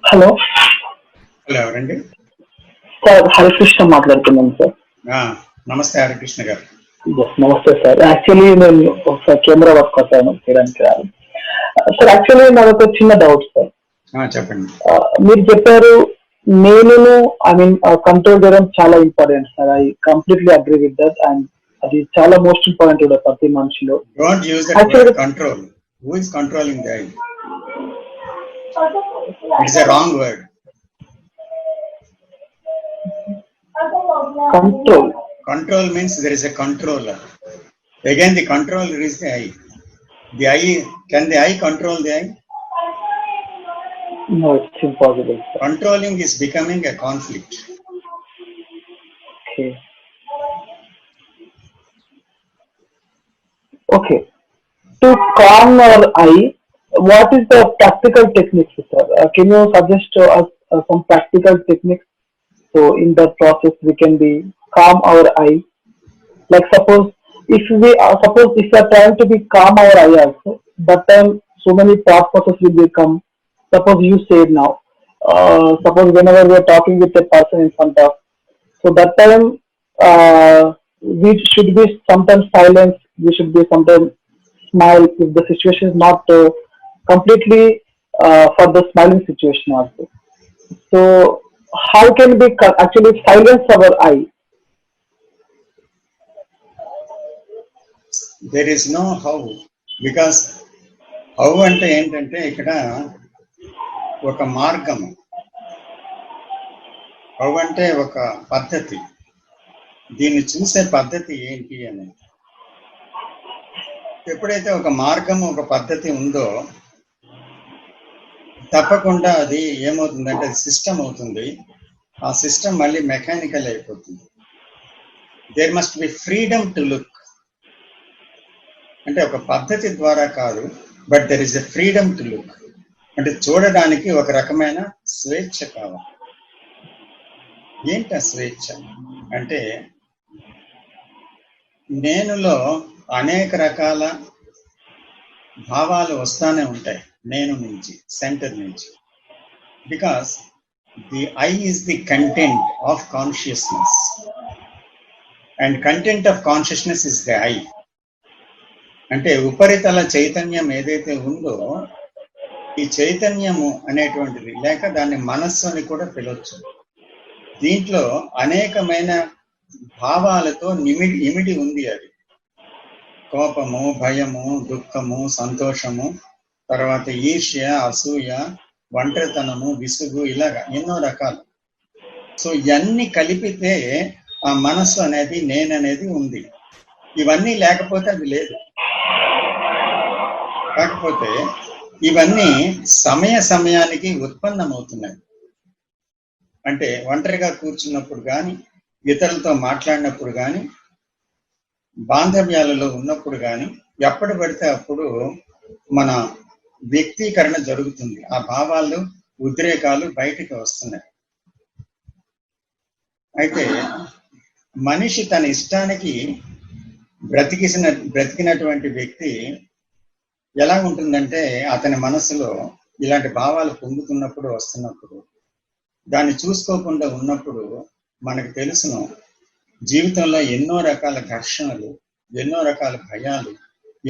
Hello ఎవరండి? Sir Harikrishna మాట్లాడుతున్నాను sir. నమస్తే హరికృష్ణ గారు. నమస్తే sir. Actually నేను ఒకసారి camera work వస్తాను చేయడానికి రాదు సార్. యాక్చువల్లీ నాకు ఒక చిన్న డౌట్ సార్. చెప్పండి. మీరు చెప్పారు నేను ఐ మీన్ కంట్రోల్ చేయడం చాలా important sir. I completely agree with that. And అది చాలా మోస్ట్ ఇంపార్టెంట్ కూడా ప్రతి మనిషిలో. Don't use that word control. Who is controlling the I? It's a wrong word. Control means there is a controller. Again, the controller is the eye. The eye, can the eye control the eye? No, it's impossible. Controlling is becoming a conflict. Okay. To calm our eye, what is the practical techniques, sir? Can you suggest to us some practical techniques? So in that process we can be calm our eye. Like suppose if we are trying to be calm our eye also, that time so many thought process will become. Suppose you said now, suppose whenever we are talking with a person in front of, so that time we should be sometimes silent, we should be sometimes smile if the situation is not completely for the smiling situation also. So how can we actually silence our eye? There is no how, because how అంటే ఏంటంటే ఇక్కడ ఒక మార్గము, how అంటే ఒక పద్ధతి, దీన్ని చూసే పద్ధతి ఏంటి అని. ఎప్పుడైతే ఒక మార్గము ఒక పద్ధతి ఉందో తప్పకుండా అది ఏమవుతుందంటే అది సిస్టమ్ అవుతుంది. ఆ సిస్టమ్ మళ్ళీ మెకానికల్ అయిపోతుంది. There must be freedom to look. అంటే ఒక పద్ధతి ద్వారా కాదు, but there is a freedom to look. అంటే చూడడానికి ఒక రకమైన స్వేచ్ఛ కావాలి. ఏంటి ఆ స్వేచ్ఛ అంటే, నేనులో అనేక రకాల భావాలు వస్తానే ఉంటాయి, నేను నుంచి, సెంటర్ నుంచి. Because the I is the content of consciousness and content of consciousness is the eye. అంటే ఉపరితల చైతన్యం ఏదైతే ఉందో, ఈ చైతన్యము అనేటువంటిది, లేక దాన్ని మనస్సు అని కూడా పిలవచ్చు, దీంట్లో అనేకమైన భావాలతో ఇమిడి ఉంది. అది కోపము, భయము, దుఃఖము, సంతోషము, తర్వాత ఈర్ష్య, అసూయ, ఒంటరితనము, విసుగు, ఇలాగా ఎన్నో రకాలు. సో ఇవన్నీ కలిపితే ఆ మనస్సు అనేది నేననేది ఉంది. ఇవన్నీ లేకపోతే అది లేదు. కాకపోతే ఇవన్నీ సమయానికి ఉత్పన్నమవుతున్నాయి. అంటే ఒంటరిగా కూర్చున్నప్పుడు కానీ, ఇతరులతో మాట్లాడినప్పుడు కానీ, బాంధవ్యాలలో ఉన్నప్పుడు కానీ, ఎప్పుడు పడితే అప్పుడు మన వ్యక్తీకరణ జరుగుతుంది. ఆ భావాలు, ఉద్రేకాలు బయటికి వస్తున్నాయి. అయితే మనిషి తన ఇష్టానికి బ్రతికినటువంటి వ్యక్తి ఎలా ఉంటుందంటే, అతని మనసులో ఇలాంటి భావాలు పొందుతున్నప్పుడు, వస్తున్నప్పుడు, దాన్ని చూసుకోకుండా ఉన్నప్పుడు మనకు తెలుసును జీవితంలో ఎన్నో రకాల ఘర్షణలు, ఎన్నో రకాల భయాలు,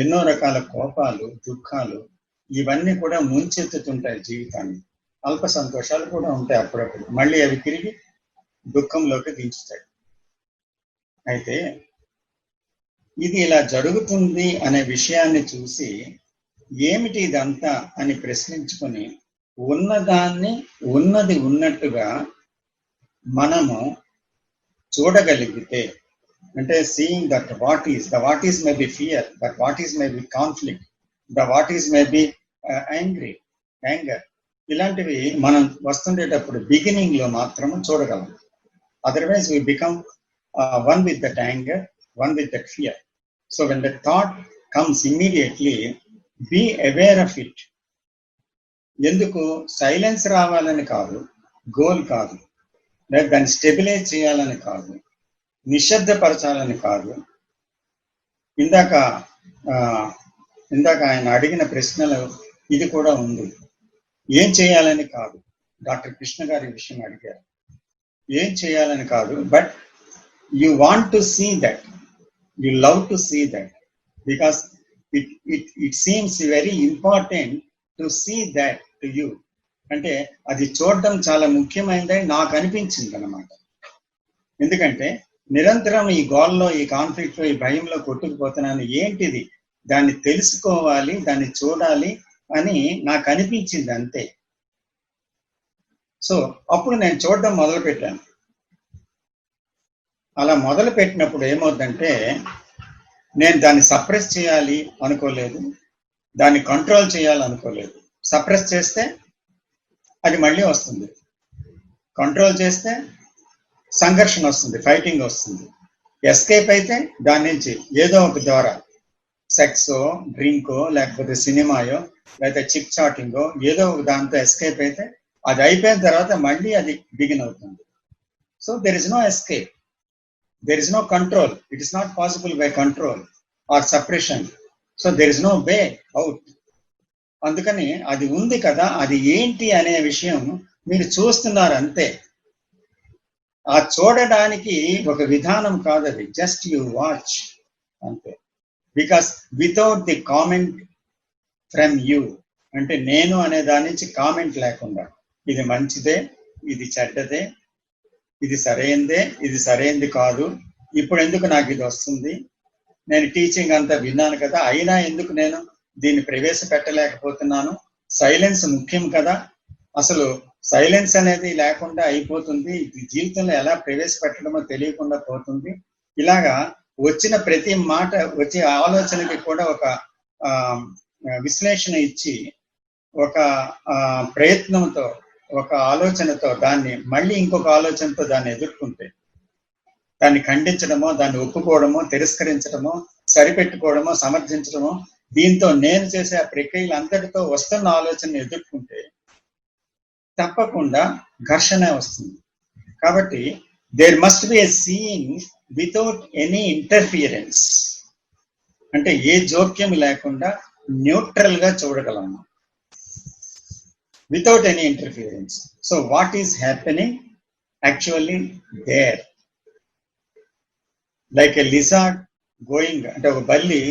ఎన్నో రకాల కోపాలు, దుఃఖాలు, ఇవన్నీ కూడా ముంచెత్తుతుంటాయి జీవితాన్ని. అల్ప సంతోషాలు కూడా ఉంటాయి అప్పుడప్పుడు, మళ్ళీ అవి తిరిగి దుఃఖంలోకి దించుతాయి. అయితే ఇది ఇలా జరుగుతుంది అనే విషయాన్ని చూసి ఏమిటి ఇదంతా అని ప్రశ్నించుకొని ఉన్నదాన్ని ఉన్నది ఉన్నట్టుగా మనము చూడగలిగితే, అంటే seeing that what is may be fear, that what is may be conflict, the what is may be anger, ఇలాంటివి మనం వస్తుండేటప్పుడు బిగినింగ్ లో మాత్రము చూడగలం. Otherwise we become one with that anger, one with that fear. So when the thought comes immediately, be aware of it. ఎందుకు silence రావాలని కాదు, goal కాదు, లేదా దాన్ని స్టెబిలైజ్ చేయాలని కాదు, నిశ్శబ్దపరచాలని కాదు. ఇందాక ఆయన అడిగిన ప్రశ్నలు ఇది కూడా ఉంది. ఏం చేయాలని కాదు, డాక్టర్ కృష్ణ గారి విషయం అడిగారు. ఏం చేయాలని కాదు, but you want to see that, you love to see that, because it seems very important to see that to you. అంటే అది చూడడం చాలా ముఖ్యమైనదని నాకు అనిపించింది అన్నమాట. ఎందుకంటే నిరంతరం ఈ గోల్లో, ఈ కాన్ఫ్లిక్ట్ లో, ఈ భయంలో కొట్టుకుపోతున్నాను. ఏంటిది, దాన్ని తెలుసుకోవాలి, దాన్ని చూడాలి అని నాకు అనిపించింది అంతే. సో అప్పుడు నేను చూడడం మొదలు పెట్టాను. అలా మొదలు పెట్టినప్పుడు ఏమవుతుందంటే, నేను దాన్ని సప్రెస్ చేయాలి అనుకోలేదు, దాన్ని కంట్రోల్ చేయాలనుకోలేదు. సప్రెస్ చేస్తే అది మళ్ళీ వస్తుంది, కంట్రోల్ చేస్తే సంఘర్షణ వస్తుంది, ఫైటింగ్ వస్తుంది. ఎస్కేప్ అయితే దాని నుంచి ఏదో ఒక ద్వారా, సెక్సో, డ్రింకో, లేకపోతే సినిమాయో, లేకపోతే చిక్ చాటింగో, ఏదో ఒక దాంతో ఎస్కేప్ అయితే అది అయిపోయిన తర్వాత మళ్ళీ అది బిగిన్ అవుతుంది. So there is no escape, there is no control. It is not possible by control or suppression. So there is no way out. అందుకని అది ఉంది కదా, అది ఏంటి అనే విషయం మీరు చూస్తున్నారు అంతే. ఆ చూడడానికి ఒక విధానం కాదు అది, జస్ట్ యు వాచ్ అంతే. Because without the comment from you, అంటే నేను అనే దాని నుంచి కామెంట్ లేకుండా, ఇది మంచిదే, ఇది చెడ్డదే, ఇది సరైందే, ఇది సరైంది కాదు, ఇప్పుడు ఎందుకు నాకు ఇది వస్తుంది, నేను టీచింగ్ అంతా విన్నాను కదా, అయినా ఎందుకు నేను దీన్ని ప్రవేశపెట్టలేకపోతున్నాను, సైలెన్స్ ముఖ్యం కదా, అసలు సైలెన్స్ అనేది లేకుండా అయిపోతుంది, ఇది జీవితంలో ఎలా ప్రవేశపెట్టడమో తెలియకుండా పోతుంది. ఇలాగా వచ్చిన ప్రతి మాట, వచ్చే ఆలోచనకి కూడా ఒక విశ్లేషణ ఇచ్చి, ఒక ప్రయత్నంతో, ఒక ఆలోచనతో దాన్ని మళ్ళీ ఇంకొక ఆలోచనతో దాన్ని ఎదుర్కొంటే, దాన్ని ఖండించడమో, దాన్ని ఒప్పుకోవడమో, తిరస్కరించడమో, సరిపెట్టుకోవడమో, సమర్థించడమో, దీంతో నేను చేసే ఆ ప్రక్రియలంతటితో వస్తున్న ఆలోచనను ఎదుర్కొంటే తప్పకుండా ఘర్షణ వస్తుంది. కాబట్టి there must be a seeing without any interference, అంటే ఏ జోక్యం లేకుండా న్యూట్రల్ గా చూడగలము, without any interference. So what is happening actually there? Like a lizard going, అంటే ఒక బల్లి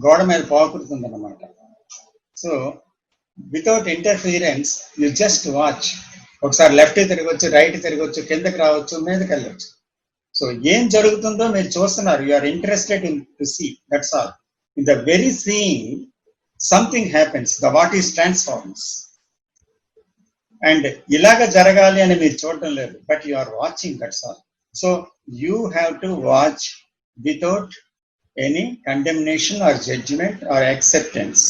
గోడ మీద పాకుతుంది అన్నమాట. So without interference you just watch. ఒకసారి లెఫ్ట్ తిరగొచ్చు, రైట్ తిరగొచ్చు, కిందకి రావచ్చు, మీదకి వెళ్ళొచ్చు. సో ఏం జరుగుతుందో మీరు చూస్తున్నారు, you are interested in to see, that's all. In the very seeing something happens, the what is transforms. And ఇలాగ జరగాలి అని మీరు చూడటం లేదు, but you are watching, that's all. So you have to watch without any condemnation or judgement or acceptance,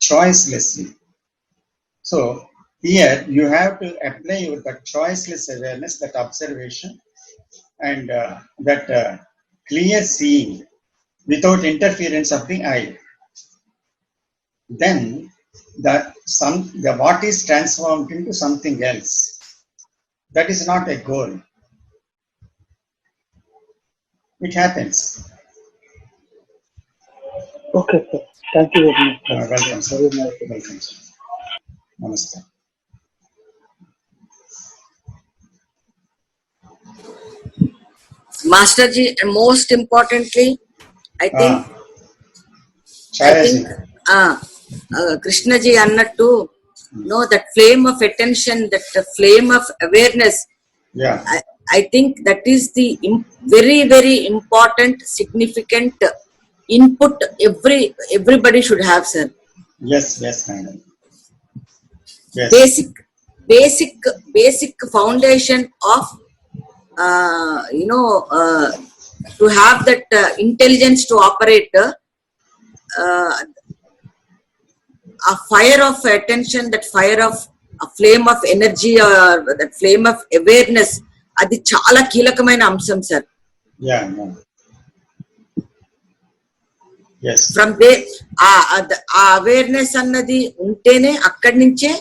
choicelessly. So here you have to apply your that choiceless awareness, that observation, and that clear seeing without interference of the I. Then the what is transformed into something else. That is not a goal. It happens. Okay, sir. Thank you very much. Welcome, sir. Very nice. Welcome, sir. Namaste. Masterji, and most importantly, I think Chayaji. Krishna ji annattu, that flame of attention, that flame of awareness, Yeah. I think that is the very, very important, significant input everybody should have, sir. Yes, madam. Yes. Basic foundation of to have that intelligence to operate a fire of attention, that fire of a flame of energy, or that flame of awareness, adi chala keelakamaina amsam, sir. Yeah. Yes. From there awareness annadi untene akkadi nunche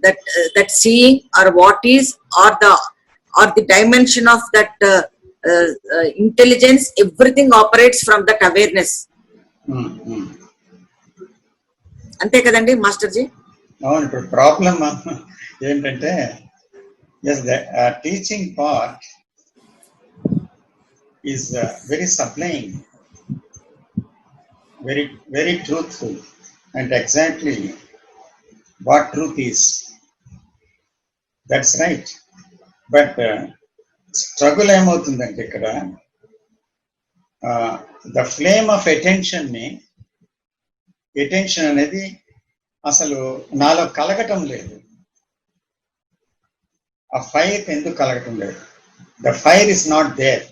that seeing or what is or the dimension of that intelligence, everything operates from that awareness. అంతే కదండి master G? అవును. ఇప్పుడు problem ఏంటంటే, yes, the teaching part is very sublime, very truthful, and exactly what truth is. That's right. But struggle ఏమవుతుందంటే ఇక్కడ the flame of attention అనేది అసలు నాలో కలగటం లేదు. ఆ ఫైర్ ఎందుకు కలగటం లేదు? The fire is not there.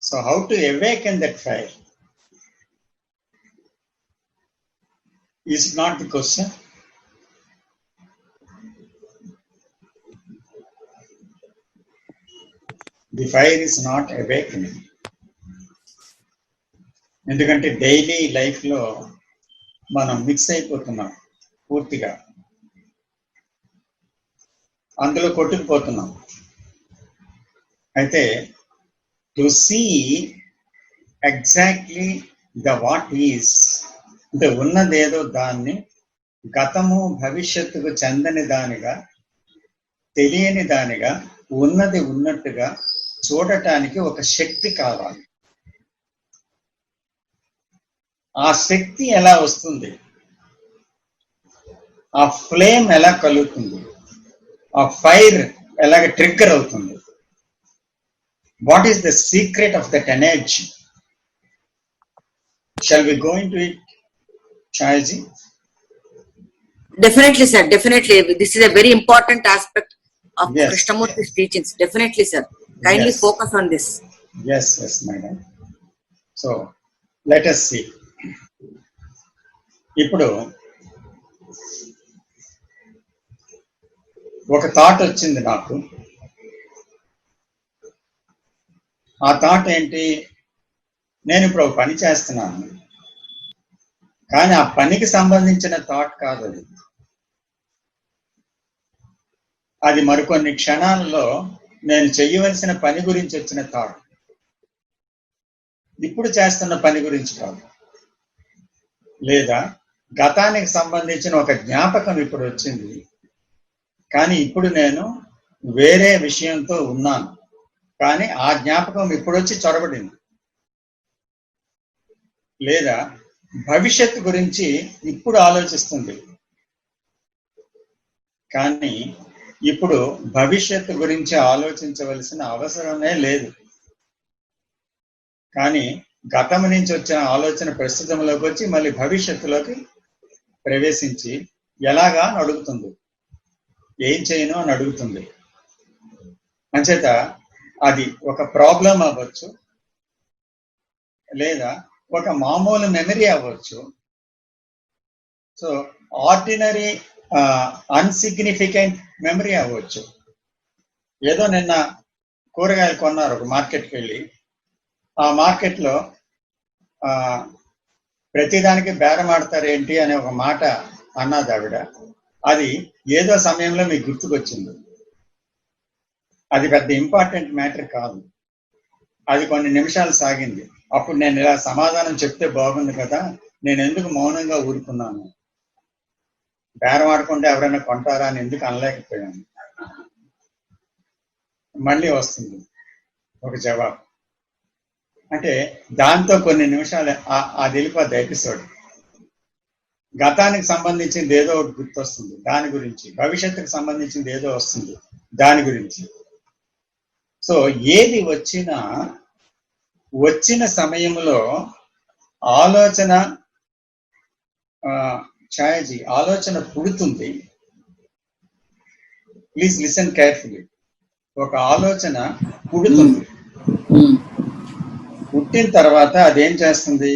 So how to awaken that fire is not the question. The fire is not awakening. ఎందుకంటే డైలీ లైఫ్లో మనం మిక్స్ అయిపోతున్నాం, పూర్తిగా అందులో కొట్టుకుపోతున్నాం. అయితే to see exactly the what is, అంటే ఉన్నదేదో దాన్ని గతము భవిష్యత్తుకు చెందని దానిగా, తెలియని దానిగా, ఉన్నది ఉన్నట్టుగా చూడటానికి ఒక శక్తి కావాలి. ఆ శక్తి ఎలా వస్తుంది? ఆ ఫ్లేమ్ ఎలా కలుగుతుంది? ఆ ఫైర్ ఎలాగ ట్రిగ్గర్ అవుతుంది? What is the secret of that energy? Shall we go into it, Chayaji? Definitely, sir. Definitely. This is a very important aspect of Yes. Krishnamurti's teachings. Definitely, sir. Kindly Yes. focus on this. Yes, madam. So, let us see. ఇప్పుడు ఒక thought వచ్చింది నాకు. ఆ thought ఏంటి? నేను ఇప్పుడు ఒక పని చేస్తున్నాను, కానీ ఆ పనికి సంబంధించిన థాట్ కాదు అది. అది మరికొన్ని క్షణాల్లో నేను చేయవలసిన పని గురించి వచ్చిన థాట్, ఇప్పుడు చేస్తున్న పని గురించి కాదు. లేదా గతానికి సంబంధించిన ఒక జ్ఞాపకం ఇప్పుడు వచ్చింది, కానీ ఇప్పుడు నేను వేరే విషయంతో ఉన్నాను, కానీ ఆ జ్ఞాపకం ఇప్పుడు వచ్చి చొరబడింది. లేదా భవిష్యత్తు గురించి ఇప్పుడు ఆలోచిస్తుంది, కానీ ఇప్పుడు భవిష్యత్తు గురించి ఆలోచించవలసిన అవసరమే లేదు. కానీ గతం నుంచి వచ్చిన ఆలోచన ప్రస్తుతంలోకి వచ్చి మళ్ళీ భవిష్యత్తులోకి ప్రవేశించి ఎలాగా అని అడుగుతుంది, ఏం చేయను అని అడుగుతుంది. అంచేత అది ఒక ప్రాబ్లం అవ్వచ్చు, లేదా ఒక మామూలు మెమరీ అవ్వచ్చు. సో ఆర్డినరీ అన్సిగ్నిఫికెంట్ మెమరీ అవ్వచ్చు. ఏదో నిన్న కూరగాయలు కొన్నారు ఒక మార్కెట్కి వెళ్ళి, ఆ మార్కెట్లో ప్రతిదానికి బేరం ఆడతారు ఏంటి అనే ఒక మాట అన్నది ఆవిడ. అది ఏదో సమయంలో మీకు గుర్తుకొచ్చింది. అది పెద్ద ఇంపార్టెంట్ మ్యాటర్ కాదు. అది కొన్ని నిమిషాలు సాగింది. అప్పుడు నేను ఇలా సమాధానం చెప్తే బాగుంది కదా, నేను ఎందుకు మౌనంగా ఊరుకున్నాను, బేరం ఆడకుండా ఎవరైనా కొంటారా అని ఎందుకు అనలేకపోయాను. మళ్ళీ వస్తుంది ఒక జవాబు. అంటే దాంతో కొన్ని నిమిషాలు అది వెళ్ళిపోద్ది ఎపిసోడ్. గతానికి సంబంధించింది ఏదో ఒకటి గుర్తొస్తుంది దాని గురించి, భవిష్యత్తుకు సంబంధించింది ఏదో వస్తుంది దాని గురించి. సో ఏది వచ్చిన సమయంలో ఆలోచన, ఛాయాజీ ఆలోచన పుడుతుంది. Please listen carefully. ఒక ఆలోచన పుడుతుంది. పుట్టిన తర్వాత అదేం చేస్తుంది,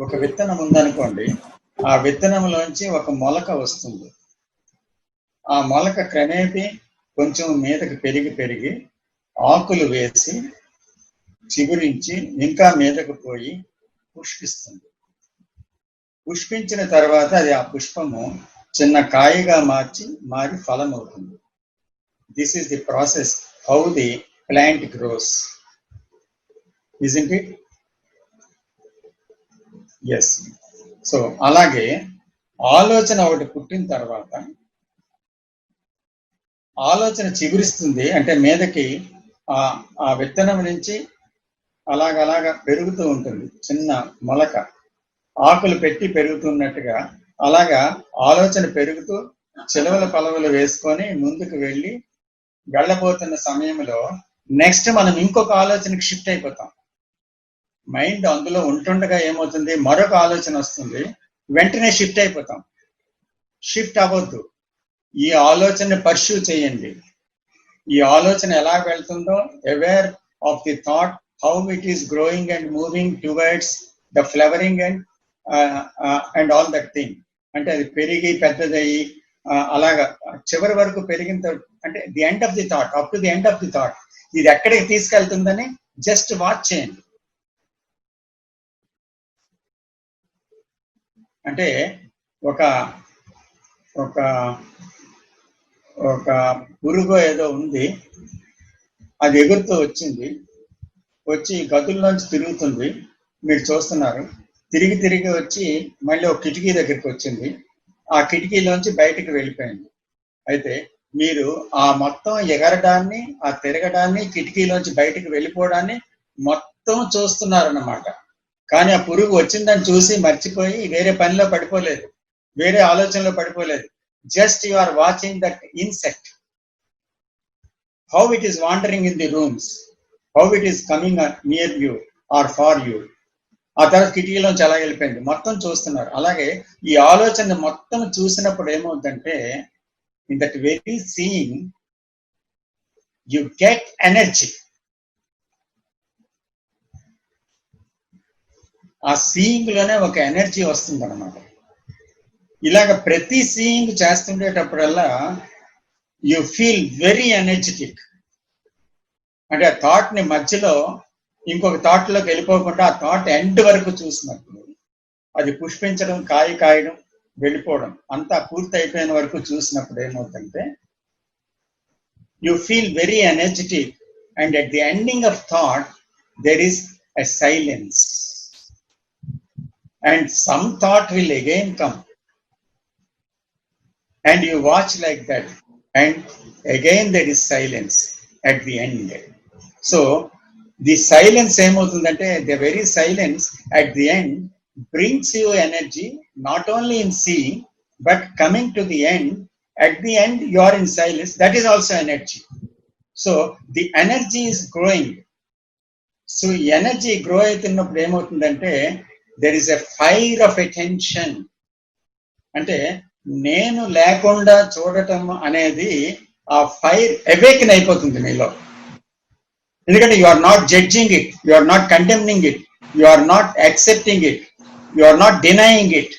ఒక విత్తనం ఉందనుకోండి, ఆ విత్తనంలోంచి ఒక మొలక వస్తుంది. ఆ మొలక క్రమేపీ కొంచెం మీదకి పెరిగి ఆకులు వేసి చిగురించి ఇంకా మీదకు పోయి పుష్పిస్తుంది. పుష్పించిన తర్వాత అది ఆ పుష్పము చిన్న కాయగా మారి ఫలం అవుతుంది. This is the process how the plant gross, isn't it? Yes. So అలాగే ఆలోచన ఒకటి పుట్టిన తర్వాత ఆలోచన చిగురిస్తుంది. అంటే మీదకి ఆ విత్తనం నుంచి అలాగ పెరుగుతూ ఉంటుంది. చిన్న మొలక ఆకులు పెట్టి పెరుగుతున్నట్టుగా అలాగా ఆలోచన పెరుగుతూ చిలవల పలవలు వేసుకొని ముందుకు వెళ్ళబోతున్న సమయంలో నెక్స్ట్ మనం ఇంకొక ఆలోచనకి షిఫ్ట్ అయిపోతాం. మైండ్ అందులో ఉంటుండగా ఏమవుతుంది, మరొక ఆలోచన వస్తుంది, వెంటనే షిఫ్ట్ అయిపోతాం. షిఫ్ట్ అవ్వద్దు. ఈ ఆలోచనని పర్స్యూ చేయండి. ఈ ఆలోచన ఎలా వెళ్తుందో, aware of the thought, how it is growing and moving towards the flowering and all that thing. అంటే అది పెరిగి పెద్దదయ్యి అలాగా చివరి వరకు పెరిగిన, అంటే the end of the thought, up to the end of the thought. ఇది ఎక్కడికి తీసుకెళ్తుందని జస్ట్ వాచ్ చేయండి. అంటే ఒక ఒక ఒక పురుగు ఏదో ఉంది, అది ఎగురుతూ వచ్చి గదుల్లోంచి తిరుగుతుంది, మీరు చూస్తున్నారు. తిరిగి వచ్చి మళ్ళీ ఒక కిటికీ దగ్గరికి వచ్చింది. ఆ కిటికీలోంచి బయటికి వెళ్ళిపోయింది. అయితే మీరు ఆ మొత్తం ఎగరడాన్ని, ఆ తిరగడాన్ని, కిటికీలోంచి బయటికి వెళ్ళిపోవడాన్ని మొత్తం చూస్తున్నారన్నమాట. కానీ ఆ పురుగు వచ్చిందని చూసి మర్చిపోయి వేరే పనిలో పడిపోలేదు, వేరే ఆలోచనలో పడిపోలేదు. Just you are watching that insect, how it is wandering in the rooms, how it is coming near you or far you. ఆ తర్వాత కిటికీలోంచి అలా వెళ్ళిపోయింది, మొత్తం చూస్తున్నారు. అలాగే ఈ ఆలోచన మొత్తం చూసినప్పుడు ఏమవుతుందంటే, in that very seeing you get energy. ఆ సీయింగ్ లోనే ఒక ఎనర్జీ వస్తుంది అనమాట. ఇలాగ ప్రతి సీయింగ్ చేస్తుండేటప్పుడల్లా యు ఫీల్ వెరీ ఎనర్జెటిక్. అంటే ఆ థాట్ ని మధ్యలో ఇంకొక థాట్ లోకి వెళ్ళిపోకుండా ఆ థాట్ ఎండ్ వరకు చూసినప్పుడు, అది పుష్పించడం, కాయడం, వెళ్ళిపోవడం అంతా పూర్తి అయిపోయిన వరకు చూసినప్పుడు ఏమవుతుందంటే, you feel very energetic. And at the ending of thought there is a silence. And some thought will again come, and you watch like that, and again there is silence at the end. So the silence ఏమవుతుందంటే, the very silence at the end brings you energy, not only in seeing but coming to the end. At the end you are in silence, that is also energy. So the energy is growing. So energy grow అవుతున్నప్పుడు ఏమవుతుందంటే, there is a fire of attention. అంటే నేను లేకుండా చూడటం అనేది ఆ fire awaken అయిపోతుంది మీలో. ఎందుకంటే you are not judging it, you are not condemning it, you are not accepting it, you are not denying it,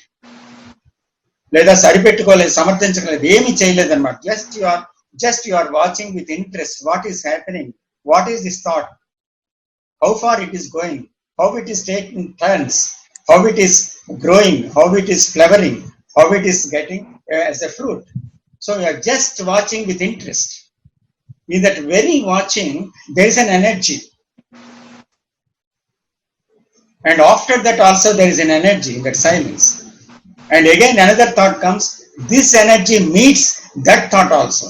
లేదా సరిపెట్టుకోలేదు, సమర్థించలేదు, ఏమీ చేయలేదు అనమాట. Just you are watching with interest what is happening, what is this thought, how far it is going, how it is taking turns, how it is growing, how it is flowering, how it is getting as a fruit. So you are just watching with interest. In that very watching, there is an energy. And after that also there is an energy in that silence. And again another thought comes, this energy meets that thought also.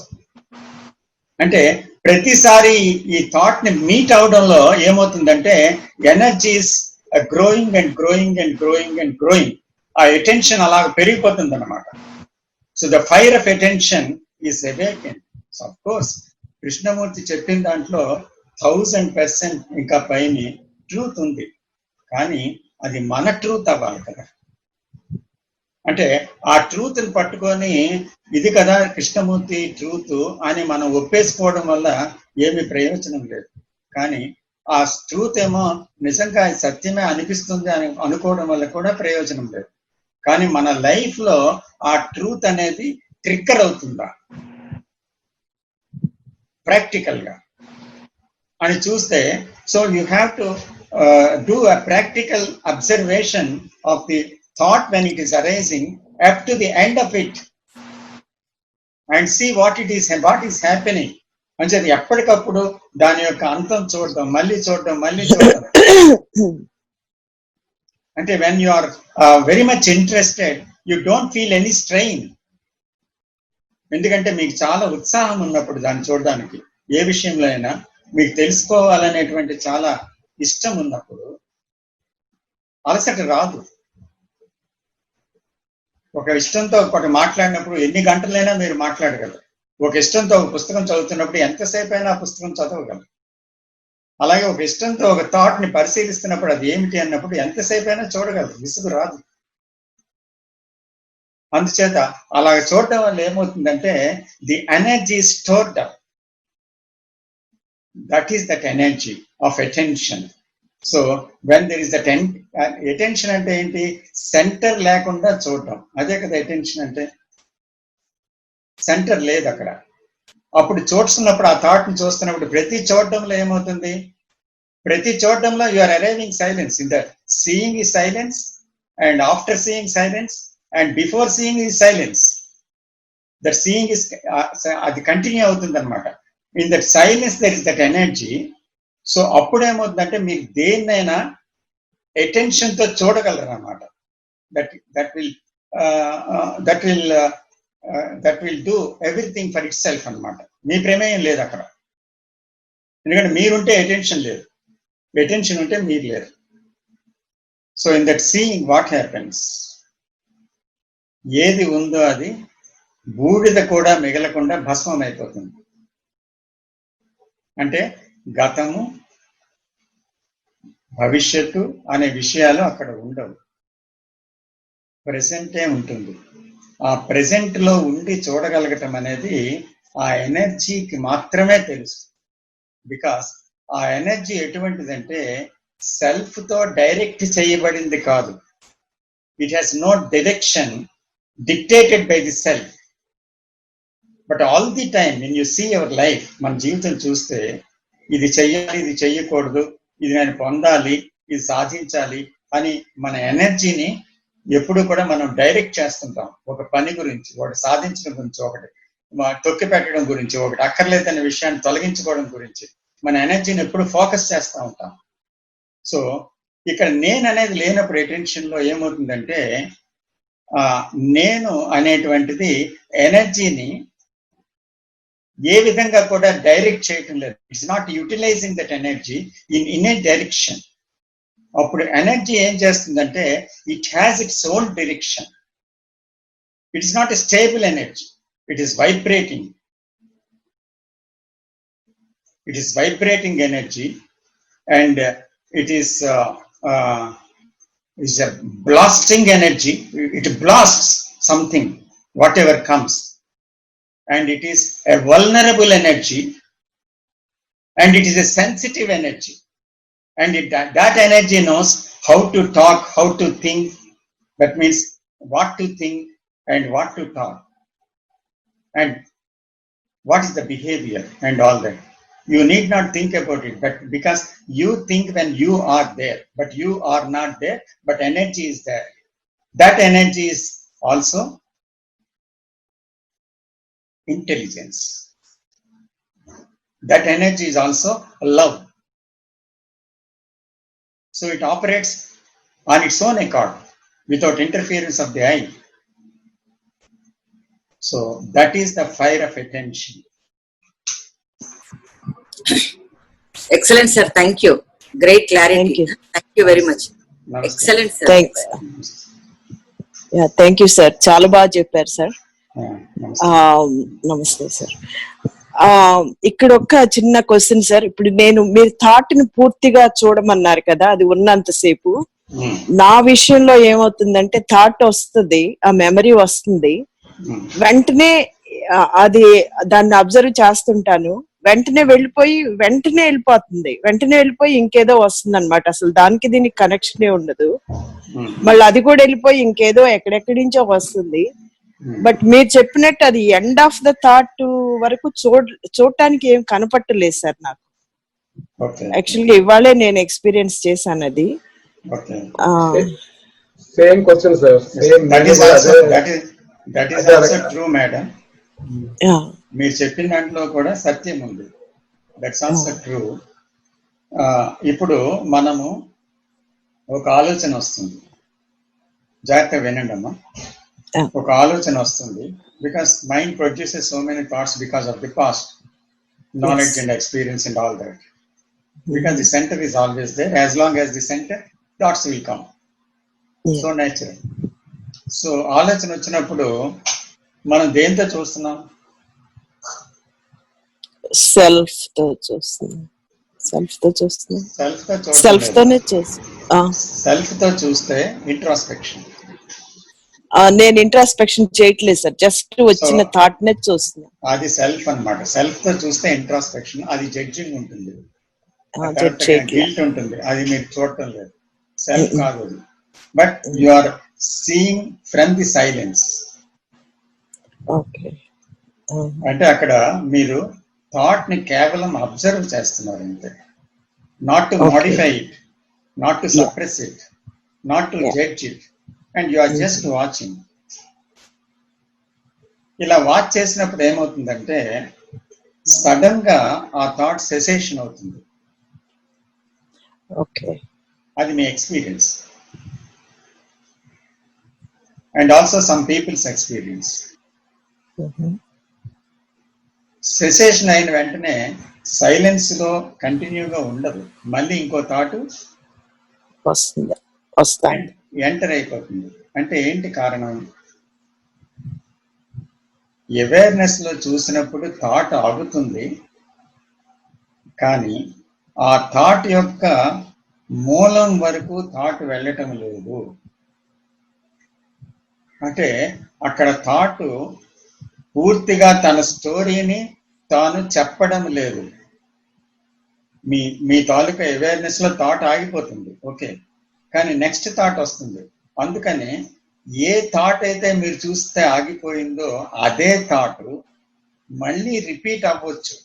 అంటే ప్రతిసారి ఈ thought ని meet అవడంలో ఏమవుతుందంటే energies growing and growing and growing and growing, ఆ attention అలా పెరిగిపోతుంది అనమాట. So the fire of attention is awaken. So of course Krishnamurthy చెప్పిన దాంట్లో 1000% ఇంకా పైన ట్రూత్ ఉంది, కానీ అది మన ట్రూత్ అవ్వాలి కదా. అంటే ఆ ట్రూత్ ని పట్టుకొని ఇది కదా కృష్ణమూర్తి ట్రూత్ అని మనం ఒప్పేసుకోవడం వల్ల ఏమి ప్రయోజనం లేదు. కానీ ఆ ట్రూత్ ఏమో నిజంగా సత్యమే అనిపిస్తుంది అని అనుకోవడం వల్ల కూడా ప్రయోజనం లేదు. కానీ మన లైఫ్ లో ఆ ట్రూత్ అనేది ట్రిగ్గర్ అవుతుందా ప్రాక్టికల్ గా అని చూస్తే, so you have to do a practical observation of the thought when it is arising up to the end of it and see what is happening. అంటే ఎప్పటికప్పుడు దాని యొక్క అంతం చూడడం, మళ్ళీ చూడడం, మళ్ళీ చూడడం. అంటే when you are very much interested, you don't feel any strain. ఎందుకంటే మీకు చాలా ఉత్సాహం ఉన్నప్పుడు దాన్ని చూడడానికి, ఏ విషయంలో అయినా మీకు తెలుసుకోవాలనేటువంటి చాలా ఇష్టం ఉన్నప్పుడు అలసట రాదు. ఒక ఇష్టంతో ఒకటి మాట్లాడినప్పుడు ఎన్ని గంటలైనా మీరు మాట్లాడగలరు. ఒక ఇష్టంతో ఒక పుస్తకం చదువుతున్నప్పుడు ఎంతసేపు అయినా ఆ పుస్తకం చదవగలరు. అలాగే ఒక ఇష్టంతో ఒక థాట్ ని పరిశీలిస్తున్నప్పుడు అది ఏమిటి అన్నప్పుడు ఎంతసేపు అయినా చూడగలరు, విసుగు రాదు. అందుచేత అలా చూడటం వల్ల ఏమవుతుందంటే the energy stored up, that is that energy of attention. So when there is that attention అంటే ఏంటి, సెంటర్ లేకుండా చూడటం, అదే కదా అటెన్షన్ అంటే. సెంటర్ లేదు అక్కడ. అప్పుడు చూస్తున్నప్పుడు ఆ థాట్ ని చూస్తున్నప్పుడు ప్రతి చూడటంలో ఏమవుతుంది, ప్రతి చూడటంలో you are arriving silence. In that seeing ఈ silence, and after seeing silence, and before seeing ఈ సైలెన్స్. దట్ సీయింగ్ ఇస్ అది కంటిన్యూ అవుతుంది అనమాట. In that silence there is that energy. So అప్పుడు ఏమవుతుందంటే మీరు దేన్నైనా అటెన్షన్ తో చూడగలరు అన్నమాట. That will do everything for itself అనమాట. మీ ప్రమేయం లేదు అక్కడ. ఎందుకంటే మీరుంటే అటెన్షన్ లేదు, అటెన్షన్ ఉంటే మీరు లేరు. So in that seeing what happens, ఏది ఉందో అది బూడిద కూడా మిగలకుండా భస్మం అయిపోతుంది. అంటే గతము, భవిష్యత్తు అనే విషయాలు అక్కడ ఉండవు, ప్రెసెంటే ఉంటుంది. ఆ ప్రెసెంట్ లో ఉండి చూడగలగటం అనేది ఆ ఎనర్జీకి మాత్రమే తెలుసు. బికాస్ ఆ ఎనర్జీ ఎటువంటిదంటే సెల్ఫ్ తో డైరెక్ట్ చేయబడింది కాదు. It has no direction dictated by the self. But all the time when you see your life, మన జీవితం చూస్తే ఇది చెయ్యాలి, ఇది చెయ్యకూడదు, ఇది నేను పొందాలి, ఇది సాధించాలి అని మన ఎనర్జీని ఎప్పుడు కూడా మనం డైరెక్ట్ చేస్తుంటాం. ఒక పని గురించి, ఒకటి సాధించడం గురించి, ఒకటి తొక్కి పెట్టడం గురించి, ఒకటి అక్కర్లేదనే విషయాన్ని తొలగించుకోవడం గురించి మన ఎనర్జీని ఎప్పుడు ఫోకస్ చేస్తూ ఉంటాం. సో ఇక్కడ నేను అనేది లేనప్పుడు అటెన్షన్ లో ఏమవుతుందంటే నేను అనేటువంటిది ఎనర్జీని ఏ విధంగా కూడా డైరెక్ట్ చేయటం లేదు. It's not utilizing that energy in a direction. అప్పుడు ఎనర్జీ ఏం చేస్తుందంటే it has its own direction. It is not a stable energy, it is vibrating. It is vibrating energy, and it is a blasting energy. It blasts. something, whatever comes. And it is a vulnerable energy, and it is a sensitive energy. And that energy knows how to talk, how to think. That means what to think and what to talk. And what is the behavior and all that. You need not think about it, but because you think when you are there, but you are not there, but energy is there. That energy is also intelligence. That energy is also love. So it operates on its own accord without interference of the eye. So that is the fire of attention. Excellent, sir. Thank you. Great clarity. Thank you. Thank you very much. Namaste. Excellent, sir. Thanks yeah thank you sir, చాలా బాగా చెప్పారు sir. Namaste. నమస్తే sir. ఇక్కడ ఒక చిన్న question sir. ఇప్పుడు మీరు thought ని పూర్తిగా చూడమన్నారు కదా, అది ఉన్నంతసేపు నా విషయంలో ఏమవుతుందంటే థాట్ వస్తుంది, ఆ మెమరీ వస్తుంది, వెంటనే అది దాన్ని అబ్జర్వ్ చేస్తుంటాను, వెంటనే వెళ్ళిపోయి ఇంకేదో వస్తుంది అనమాట. అసలు దానికి దీనికి కనెక్షనే ఉండదు. మళ్ళీ అది కూడా వెళ్ళిపోయి ఇంకేదో ఎక్కడెక్కడి నుంచో వస్తుంది. బట్ మీరు చెప్పినట్టు అది ఎండ్ ఆఫ్ ద థాట్ వరకు చూడటానికి ఏం కనపట్టలేదు సార్ నాకు. యాక్చువల్గా ఇవాళే నేను ఎక్స్పీరియన్స్ చేశాను అది. Same question, sir. That is also true, madam. మీరు చెప్పిన దాంట్లో కూడా సత్యం ఉంది. That's also true. ఇప్పుడు మనము ఒక ఆలోచన వస్తుంది, జాగ్రత్తగా వినండి అమ్మా. ఒక ఆలోచన వస్తుంది, because mind produces so many thoughts because of the past knowledge and experience and all that. Because the center is always there. As long as the center, thoughts will come. So natural. So ఆలోచన వచ్చినప్పుడు మనం దేంతో చూస్తున్నాం? Self తో చూస్తున్నాం. Self తోనే చూస్తున్నాం. Self తో చూస్తే ఇంట్రాస్పెక్షన్. నేను ఇంట్రాస్పెక్షన్ చేయట్లేదు సార్, జస్ట్ వచ్చిన థాట్ నే చూస్తున్నా. అది సెల్ఫ్ అన్నమాట. సెల్ఫ్ తో చూస్తే ఇంట్రాస్పెక్షన్, అది జడ్జింగ్ ఉంటుంది, గిల్ట్ ఉంటుంది, అది మీరు చూడటం లేదు. సెల్ఫ్ కాదు అది. But you are seeing from the silence. అంటే అక్కడ మీరు థాట్ ని కేవలం అబ్జర్వ్ చేస్తున్నారు అంతే. Not to modify it, not to suppress it, not to judge it, and you are just watching. ఇలా వాచ్ చేసినప్పుడు ఏమవుతుందంటే సడన్ గా ఆ థాట్ సెసేషన్ అవుతుంది. అది మీ experience and also some people's experience. Cessation అయిన వెంటనే సైలెన్స్ లో కంటిన్యూగా ఉండదు, మళ్ళీ ఇంకో థాట్ ఎంటర్ అయిపోతుంది. అంటే ఏంటి కారణం? అవేర్నెస్ లో చూసినప్పుడు థాట్ ఆగుతుంది, కానీ ఆ థాట్ యొక్క మూలం వరకు థాట్ వెళ్ళటం లేదు. అంటే అక్కడ థాట్ పూర్తిగా తన స్టోరీని తాను చెప్పడం లేదు. మీ తాలూకా అవేర్నెస్ లో థాట్ ఆగిపోతుంది, ఓకే, కానీ నెక్స్ట్ థాట్ వస్తుంది. అందుకని ఏ థాట్ అయితే మీరు చూస్తే ఆగిపోయిందో అదే థాట్ మళ్ళీ రిపీట్ అవ్వచ్చు.